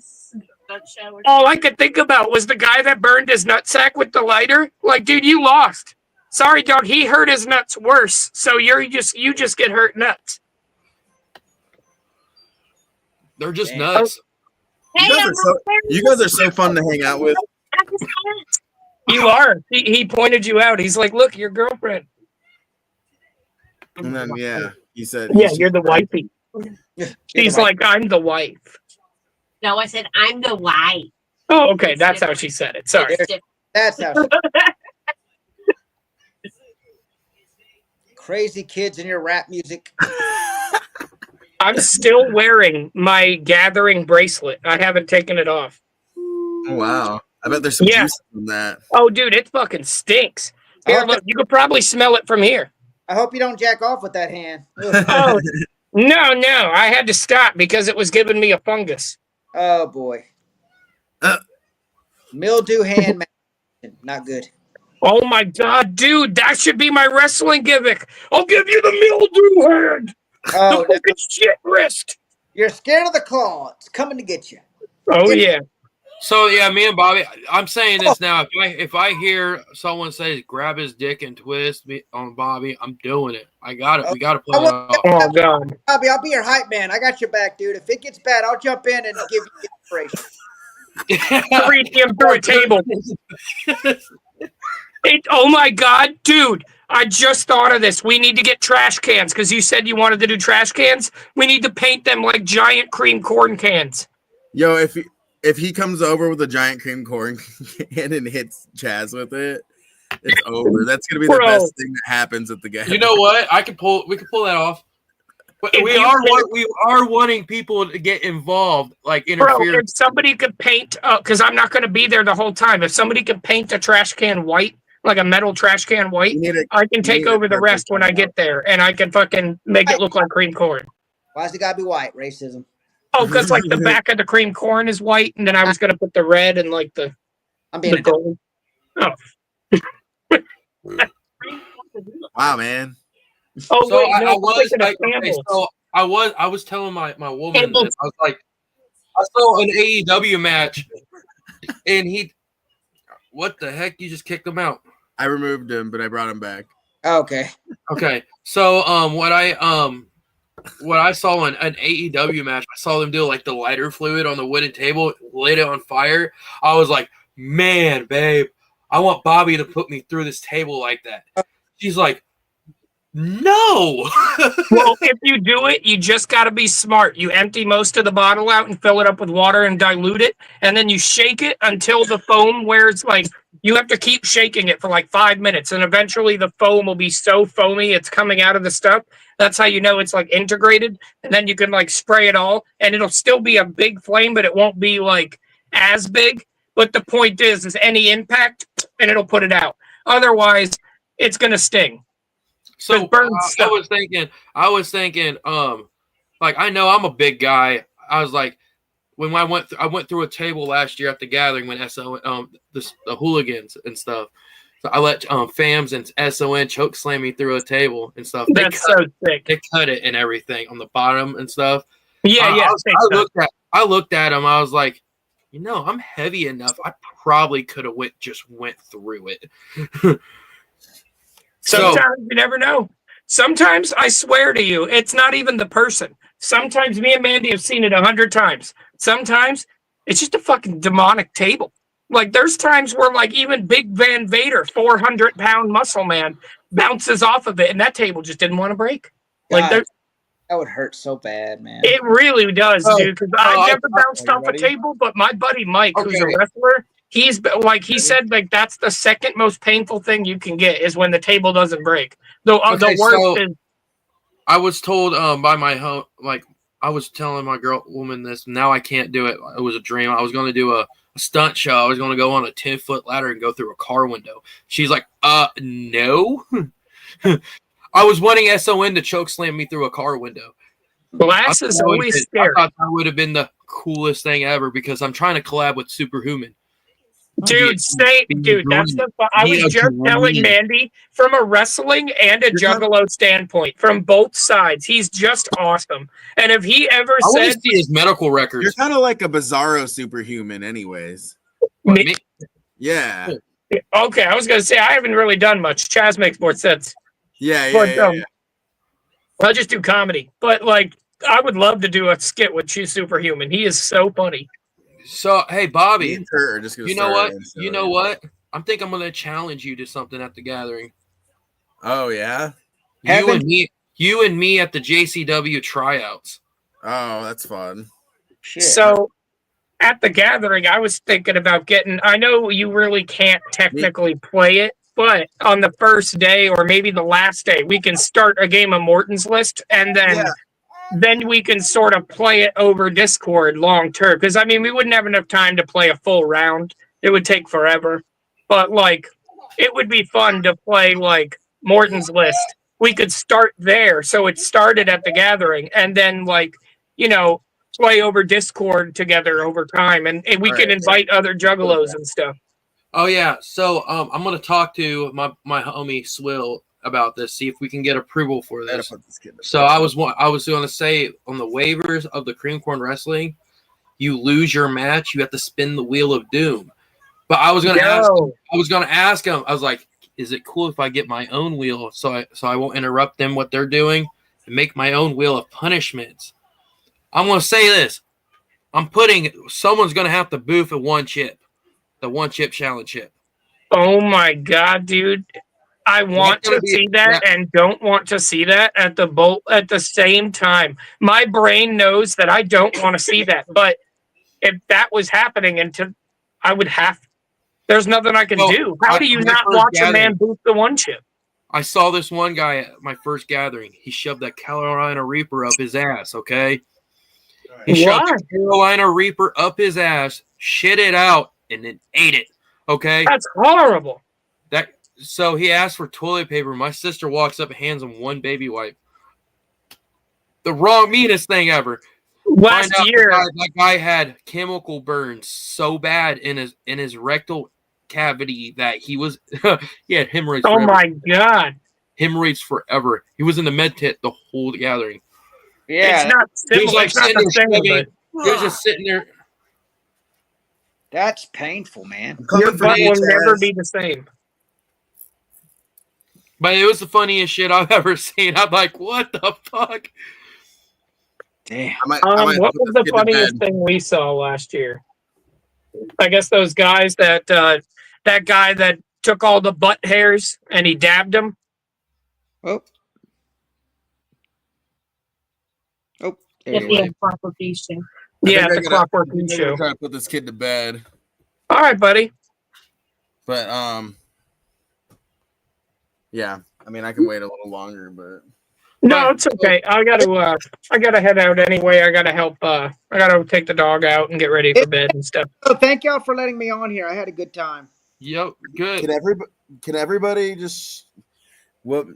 all I could think about was the guy that burned his nutsack with the lighter. Like, dude, you lost. Sorry, dog. He hurt his nuts worse. So you just get hurt nuts. They're just nuts. You guys are so fun to hang out with. You are. He pointed you out. He's like, look, your girlfriend. And then he said, yeah, you're the wifey. She's like, I'm the wife. No, I said I'm the wife. Oh, okay. That's how she said it. Sorry. That's how. Crazy kids in your rap music. I'm still wearing my gathering bracelet. I haven't taken it off. Oh, wow. I bet there's some juice in that. Oh, dude, it fucking stinks. Here, look, you could probably smell it from here. I hope you don't jack off with that hand. Oh, no. I had to stop because it was giving me a fungus. Oh, boy. Mildew hand. Not good. Oh, my God, dude. That should be my wrestling gimmick. I'll give you the mildew hand. Oh, the fucking shit wrist. You're scared of the claw. It's coming to get you. Oh, yeah. So, yeah, me and Bobby, I'm saying this now. If I hear someone say, grab his dick and twist me on Bobby, I'm doing it. I got it. We got to play it off. Oh, God. Bobby, I'll be your hype man. I got your back, dude. If it gets bad, I'll jump in and give you inspiration. Read him through a table. Oh, my God, dude. I just thought of this. We need to get trash cans because you said you wanted to do trash cans. We need to paint them like giant cream corn cans. Yo, if he comes over with a giant cream corn can and hits Chaz with it, it's over. That's gonna be the best thing that happens at the game. You know what? We can pull that off. But we are wanting people to get involved, like interfere. Bro, if somebody could paint, because I'm not going to be there the whole time. If somebody could paint a trash can white, like a metal trash can white, I can take over the rest when I get there, and I can fucking make it look like cream corn. Why's it got to be white? Racism. Oh, because like the back of the cream corn is white, and then I was going to put the red and like the gold. Oh. Wow, man. Oh, so wait, no, I was telling my woman this. I was like, I saw an AEW match, and what the heck? You just kicked him out. I removed him, but I brought him back. Okay. So what I saw in an AEW match, I saw them do like the lighter fluid on the wooden table, lit it on fire. I was like, man, babe, I want Bobby to put me through this table like that. She's like, no. Well, if you do it, you just got to be smart. You empty most of the bottle out and fill it up with water and dilute it. And then you shake it until the foam wears like, you have to keep shaking it for like 5 minutes. And eventually the foam will be so foamy, it's coming out of the stuff. That's how you know it's like integrated. And then you can like spray it all and it'll still be a big flame, but it won't be like as big. But the point is any impact and it'll put it out. Otherwise, it's going to sting. So I was thinking, like, I know I'm a big guy. I was like, when I went through a table last year at the gathering when the hooligans and stuff. So I let FAMs and SON choke slam me through a table and stuff. That's so sick. They cut it and everything on the bottom and stuff. Yeah, I looked at him. I was like, you know, I'm heavy enough. I probably could have went through it. Sometimes you never know. Sometimes I swear to you, it's not even the person. Sometimes me and Mandy have seen it 100 times. Sometimes it's just a fucking demonic table. Like there's times where like even Big Van Vader, 400-pound muscle man, bounces off of it, and that table just didn't want to break. Like God, that would hurt so bad, man. it really does, dude. Because I never bounced off a table, but my buddy Mike, who's a wrestler, he's like he said, like that's the second most painful thing you can get is when the table doesn't break. The worst is. I was told by my home, like I was telling my woman this. Now I can't do it. It was a dream. I was going to do a stunt show. I was going to go on a 10-foot ladder and go through a car window. She's like, no. I was wanting SON to choke slam me through a car window. Glass is always scary. I thought that would have been the coolest thing ever because I'm trying to collab with Superhuman. Dude, that's the I was just telling Mandy from a wrestling and a juggalo standpoint, from both sides, he's just awesome. And if he ever said see his medical records, you're kind of like a bizarro superhuman, anyways. Me? Yeah. Okay, I was gonna say I haven't really done much. Chaz makes more sense. Yeah. I'll just do comedy, but like I would love to do a skit with Superhuman. He is so funny. So hey, Bobby, you know what? You know what? I think I'm gonna challenge you to something at the gathering. Oh yeah, you and me at the JCW tryouts. Oh, that's fun. Shit. So at the gathering, I was thinking about getting. I know you really can't technically play it, but on the first day or maybe the last day, we can start a game of Morton's List, and then we can sort of play it over Discord long term. Because, I mean, we wouldn't have enough time to play a full round. It would take forever. But, like, it would be fun to play, like, Morton's List. We could start there. So it started at the gathering. And then, like, you know, play over Discord together over time. And we can invite other juggalos and stuff. Oh, yeah. So I'm going to talk to my homie Swill about this, see if we can get approval for this. So I was going to say on the waivers of the Cream Corn Wrestling, you lose your match, you have to spin the wheel of doom. But I was going to ask him. I was like, is it cool if I get my own wheel so I won't interrupt them what they're doing and make my own wheel of punishments? I'm going to say this. Someone's going to have to booth a one chip, the one chip challenge chip. Oh my God, dude. I want to see that and don't want to see that at the same time. My brain knows that I don't want to see that, but if that was happening, I would have. There's nothing I can do. How do you not watch a man boost the one chip? I saw this one guy at my first gathering. He shoved that Carolina Reaper up his ass. Okay, he shoved the Carolina Reaper up his ass, shit it out, and then ate it. Okay, that's horrible. So he asked for toilet paper. My sister walks up and hands him one baby wipe. The meanest thing ever. Last year, that guy had chemical burns so bad in his rectal cavity that he had hemorrhoids. Oh my God, hemorrhoids forever. He was in the med tent the whole gathering. Yeah, it's not similar. He was just sitting there. That's painful, man. Your butt will never be the same. But it was the funniest shit I've ever seen. I'm like, what the fuck? Damn. What was the funniest thing we saw last year? I guess those guys that guy that took all the butt hairs and he dabbed them. Oh. The Clockwork Show. Yeah, the Clockwork Show. I'm trying to put this kid to bed. All right, buddy. But yeah, I mean, I can wait a little longer, but no, it's okay. I gotta head out anyway. I gotta help. I gotta take the dog out and get ready for bed and stuff. So thank y'all for letting me on here. I had a good time. Yep, good. Can everybody just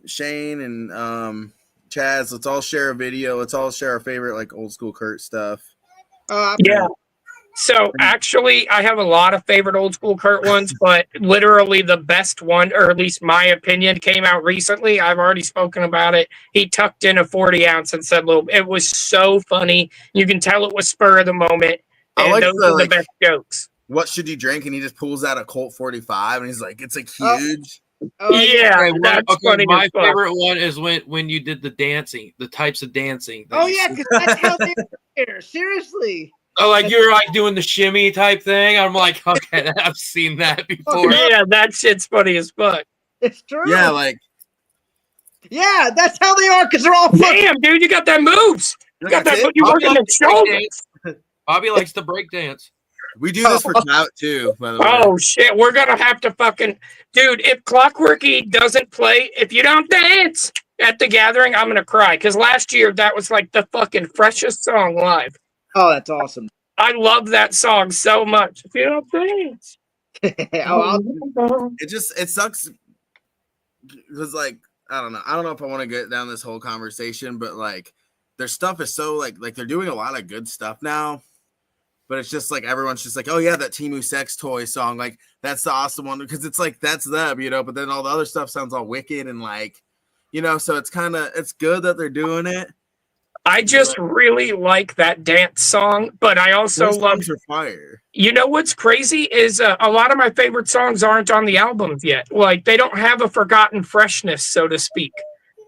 Shane and Chaz? Let's all share a video. Let's all share our favorite like Old School Curt stuff. Yeah. So actually, I have a lot of favorite Old School Curt ones, but literally the best one, or at least my opinion, came out recently. I've already spoken about it. He tucked in a 40 ounce and said, "It was so funny. You can tell it was spur of the moment." And those are the best jokes. What should you drink? And he just pulls out a Colt 45, and he's like, "It's like huge." Yeah, Okay, that's funny. my favorite one is when you did the dancing, the types of dancing. Oh yeah, because that's how they're here. Seriously. Oh, like you're like doing the shimmy type thing. I'm like, okay, I've seen that before. Yeah, that shit's funny as fuck. It's true. Yeah, like. Yeah, that's how they are because they're all. Damn, dude, you got that moves. You got that. You working the shoulders. Bobby likes to break dance. We do this for clout too, by the way. Oh shit, we're gonna have to fucking, dude. If Clockworky doesn't play, if you don't dance at the gathering, I'm gonna cry. Because last year that was like the fucking freshest song live. Oh, that's awesome. I love that song so much. If you don't dance, it sucks because like I don't know if I want to get down this whole conversation, but like their stuff is so like they're doing a lot of good stuff now, but it's just like everyone's just like, oh yeah, that Temu Sex Toy song, like that's the awesome one because it's like that's them, you know, but then all the other stuff sounds all wicked and like, you know, so it's good that they're doing it. I just really like that dance song, but I also love fire. You know what's crazy is a lot of my favorite songs aren't on the albums yet. Like they don't have a forgotten freshness, so to speak.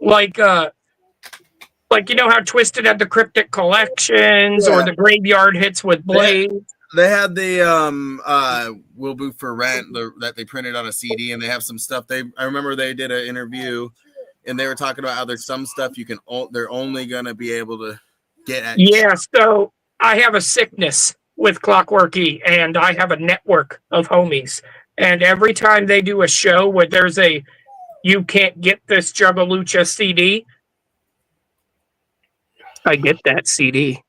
Like you know how Twisted had the Cryptic Collections or the Graveyard Hits with Blade. They had the Will Boot for Rent that they printed on a CD, and they have some stuff. I remember they did an interview. And they were talking about how there's some stuff they're only going to be able to get at. Yeah, so I have a sickness with Clockworky, and I have a network of homies. And every time they do a show where there's you can't get this Jugalucha CD, I get that CD.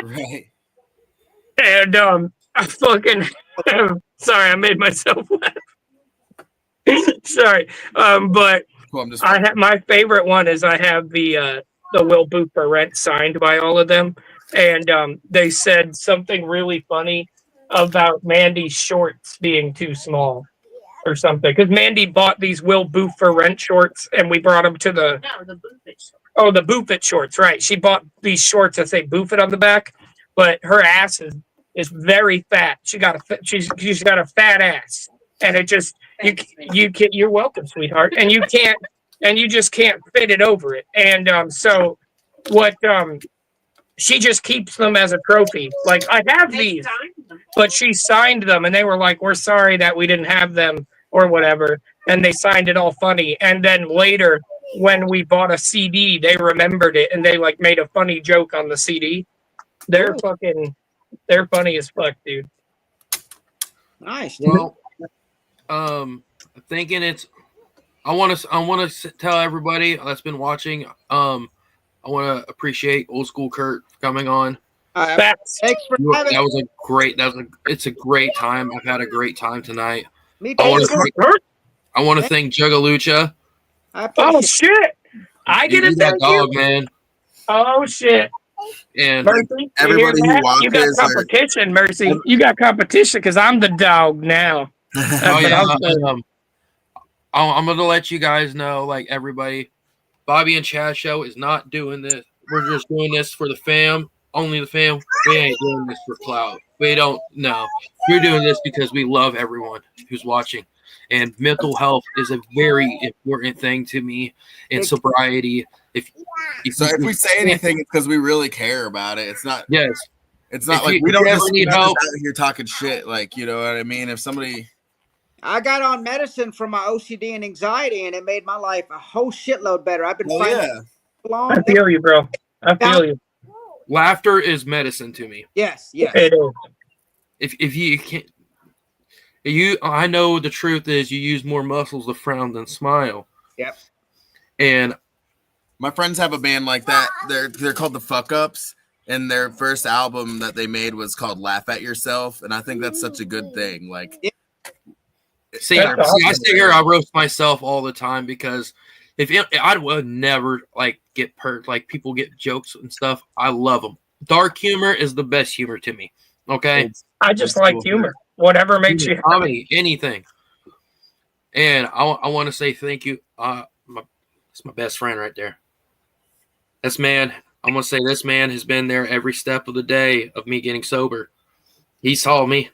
Right. And I fucking sorry, I made myself laugh. Sorry. But I have my favorite one is I have the Will Boot for Rent signed by all of them, and they said something really funny about Mandy's shorts being too small or something because Mandy bought these Will Boot for Rent shorts and we brought them to the the Boofit shorts, right? She bought these shorts that say Boofit on the back, but her ass is very fat. She's got a fat ass, and it just. You're welcome, sweetheart. And you just can't fit it over it. And so what she just keeps them as a trophy. Like I have these, but she signed them and they were like, we're sorry that we didn't have them or whatever. And they signed it all funny. And then later when we bought a CD, they remembered it and they like made a funny joke on the CD. They're funny as fuck, dude. Nice. Well, thinking I want to tell everybody that's been watching, I want to appreciate Old School Curt coming on. Thanks for having me. It's a great time. I've had a great time tonight. Me too. I want to thank Jugalucha. Oh shit! I get it. That dog, man. Oh shit! And Mercy, everybody who watches, you got competition, Mercy. You got competition because I'm the dog now. I'm gonna let you guys know, like everybody, Bobby and Chad show is not doing this. We're just doing this for the fam, only the fam. We ain't doing this for clout. We don't. No, we're doing this because we love everyone who's watching, and mental health is a very important thing to me, and sobriety. If we say anything, it's because we really care about it. It's not. Yes. It's not like we don't just need help out here talking shit. Like, you know what I mean? If somebody. I got on medicine for my OCD and anxiety, and it made my life a whole shitload better. I've been fighting long. I feel you, bro. I feel you. Laughter is medicine to me. Yes, yes. It is. If you can't, I know the truth is you use more muscles to frown than smile. Yep. And my friends have a band like that. They're called the Fuck Ups, and their first album that they made was called Laugh at Yourself, and I think that's such a good thing. Like. See, I sit here, I roast myself all the time because I would never like get hurt, like people get jokes and stuff. I love them. Dark humor is the best humor to me. Okay, I just like humor. Whatever makes you happy, anything. And I want to say thank you. It's my best friend right there. This man, I'm gonna say this man has been there every step of the day of me getting sober. He saw me.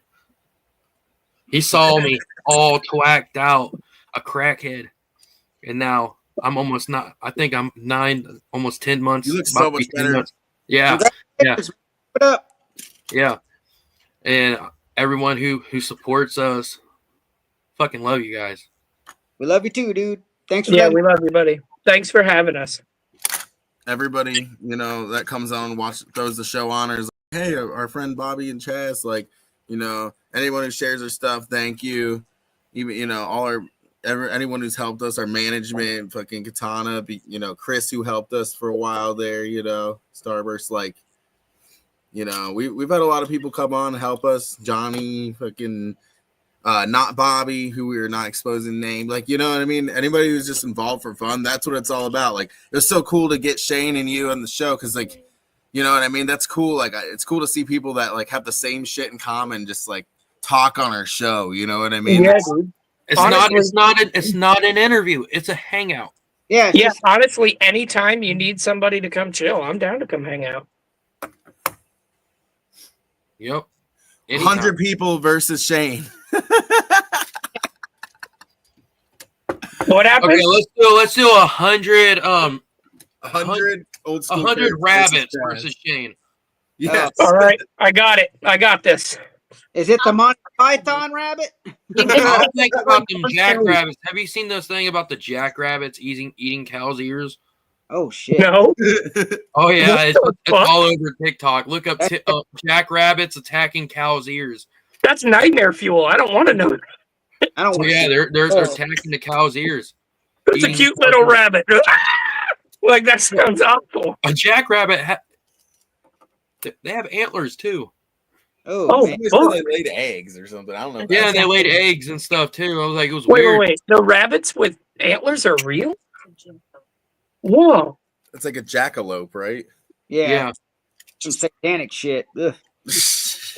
He saw me all twacked out. a crackhead, and now I'm almost not. I think I'm 9, almost 10 months. You look so much better. Yeah, yeah. And everyone who supports us, fucking love you guys. We love you too, dude. Thanks for we love you, buddy. Thanks for having us. Everybody, that comes on, throws the show on, or is like, hey, our friend Bobby and Chaz, like, anyone who shares our stuff, thank you. Even, anyone who's helped us, our management, fucking Katana, Chris, who helped us for a while there, Starburst, like, we've had a lot of people come on and help us. Johnny, fucking, not Bobby, who we are not exposing name, like, you know what I mean? Anybody who's just involved for fun, that's what it's all about. Like, it was so cool to get Shane and you on the show, because, like, you know what I mean? That's cool. Like, it's cool to see people that, like, have the same shit in common, just, like, talk on our show. You know what I mean? Yeah, dude. It's not an interview. It's a hangout. Yeah. Honestly, anytime you need somebody to come chill, I'm down to come hang out. Yep. 100 people versus Shane. What happened? Okay, let's do 100. 100 old school 100 rabbits versus Shane. Yes. All right, I got it. I got this. Is it the Monty Python rabbit? I'll think about them jackrabbits. Have you seen those thing about the jackrabbits eating cows' ears? Oh shit! No. Oh yeah, it's all over TikTok. Look up jackrabbits attacking cows' ears. That's nightmare fuel. I don't want to know. I don't. Yeah, they're attacking the cow's ears. It's a cute little rabbit. Like, that sounds awful. A jackrabbit. They have antlers too. Oh, they laid eggs or something. I don't know. Yeah, they laid eggs and stuff too. I was like, it was weird. Wait. The rabbits with antlers are real? Whoa. It's like a jackalope, right? Yeah. Some satanic shit. Ugh.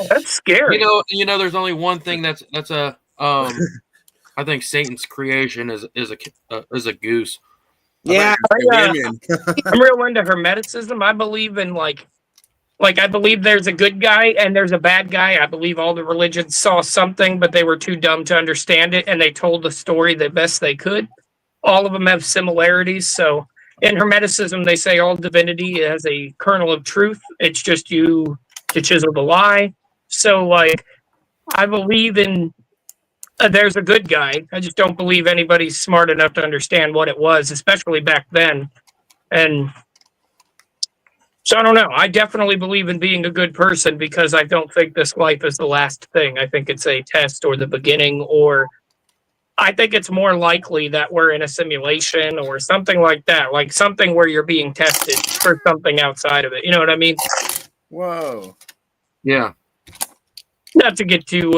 That's scary. You know, there's only one thing that's a I think Satan's creation is a goose. Yeah. I'm real into Hermeticism. I believe in like I believe there's a good guy and there's a bad guy. I believe all the religions saw something, but they were too dumb to understand it, and they told the story the best they could. All of them have similarities. So in Hermeticism, they say all divinity has a kernel of truth. It's just you to chisel the lie. So, like, I believe in there's a good guy. I just don't believe anybody's smart enough to understand what it was, especially back then. And so I don't know. I definitely believe in being a good person because I don't think this life is the last thing. I think it's a test or the beginning, or I think it's more likely that we're in a simulation or something like that, like something where you're being tested for something outside of it. You know what I mean? Whoa. Yeah. Not to get too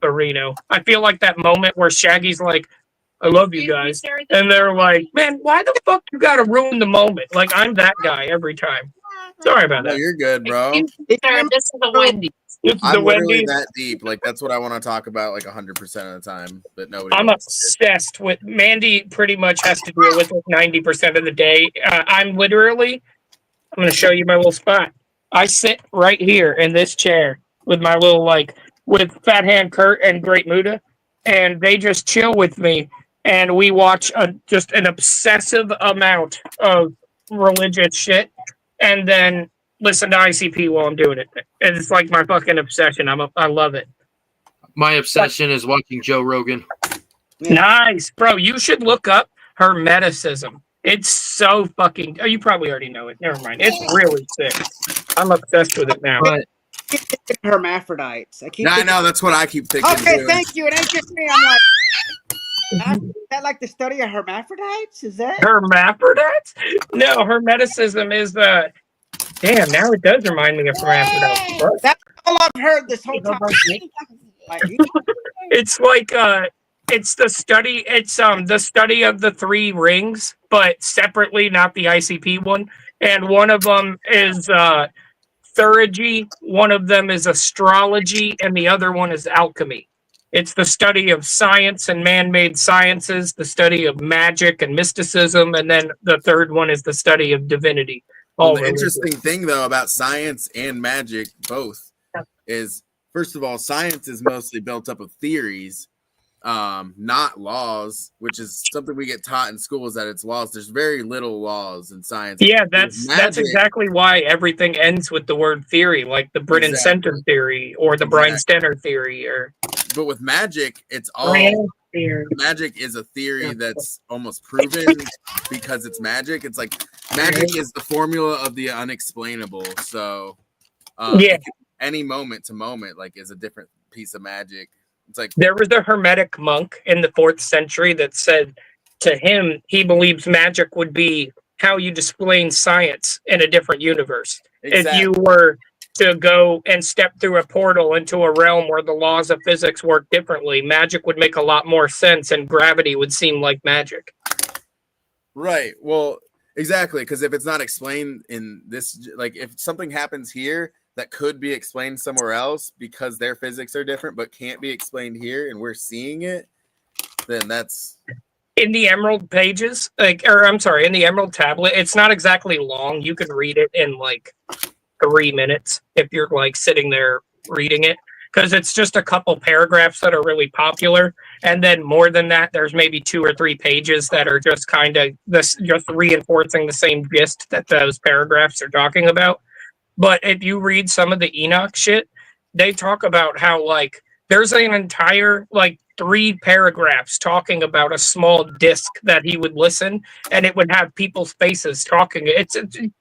Reno. I feel like that moment where Shaggy's like, I love you guys. And they're like, man, why the fuck you gotta ruin the moment? Like, I'm that guy every time. Sorry about that. No, you're good, bro. This is the Wendy's. I'm literally that deep. Like, that's what I want to talk about, like, 100% of the time. But nobody. I'm obsessed with Mandy. Pretty much has to deal with it 90% of the day. I'm going to show you my little spot. I sit right here in this chair with my little, with Fat Hand Kurt and Great Muda, and they just chill with me, and we watch just an obsessive amount of religious shit, and then listen to ICP while I'm doing it. And it's like my fucking obsession. I love it. My obsession is watching Joe Rogan. Nice, bro. You should look up Hermeticism. It's so fucking. Oh, you probably already know it. Never mind. It's really sick. I'm obsessed with it now. Hermaphrodites. I know. That's what I keep thinking. Okay, thank you. It ain't just me. I'm like, is that like the study of hermaphrodites? Is that hermaphrodites? No, Hermeticism is the. Damn, now it does remind me of hermaphrodites. That's all I've heard this whole time. It's like it's the study. It's the study of the three rings, but separately, not the ICP one. And one of them is theurgy. One of them is astrology, and the other one is alchemy. It's the study of science and man-made sciences, the study of magic and mysticism, and then the third one is the study of divinity. The interesting thing, though, about science and magic, both, is, first of all, science is mostly built up of theories. not laws, which is something we get taught in school, is that it's laws. There's very little laws in science. Yeah, that's exactly why everything ends with the word theory, like the Britton Center theory or the Brian Stenner theory. But with magic, it's all magic is a theory that's almost proven because it's magic. It's like magic is the formula of the unexplainable. So any moment to moment like is a different piece of magic. It's like there was a Hermetic monk in the 4th century that said to him he believes magic would be how you explain science in a different universe. Exactly. If you were to go and step through a portal into a realm where the laws of physics work differently, magic would make a lot more sense and gravity would seem like magic. Right. Well, exactly. Because if it's not explained in this, like if something happens here that could be explained somewhere else because their physics are different, but can't be explained here and we're seeing it, then that's... In the Emerald pages, in the Emerald tablet, it's not exactly long. You can read it in like 3 minutes if you're like sitting there reading it, because it's just a couple paragraphs that are really popular. And then more than that, there's maybe 2 or 3 pages that are just kind of just reinforcing the same gist that those paragraphs are talking about. But if you read some of the Enoch shit, they talk about how like there's an entire like 3 paragraphs talking about a small disc that he would listen, and it would have people's faces talking. It's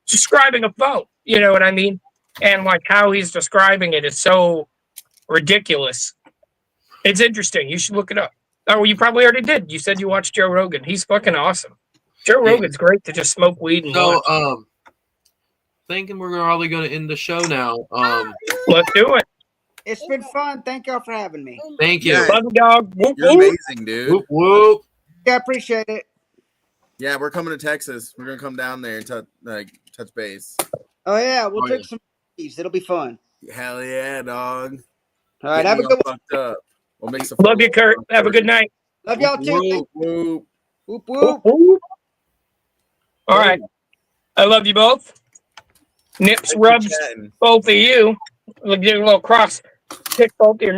describing a phone, you know what I mean? And like how he's describing it is so ridiculous. It's interesting. You should look it up. Oh, you probably already did. You said you watched Joe Rogan. He's fucking awesome. Joe Rogan's great to just smoke weed and watch. Thinking we're probably going to end the show now. Let's do it. It's been fun. Thank y'all for having me. Thank you. Yeah. Love you, dog. Whoop, You're whoop. amazing, dude. Whoop, whoop. Yeah, I appreciate it. Yeah, we're coming to Texas. We're gonna come down there and touch base. Oh yeah, we'll drink some beers. It'll be fun. Hell yeah, dog. All right, have a good one. Fucked up. We'll make some. Love you, Kurt. Have a good night. Love y'all too. Whoop, whoop. Whoop, whoop. Whoop. All right. I love you both. Nips rubs both of you. We'll give you a little cross. Pick both of your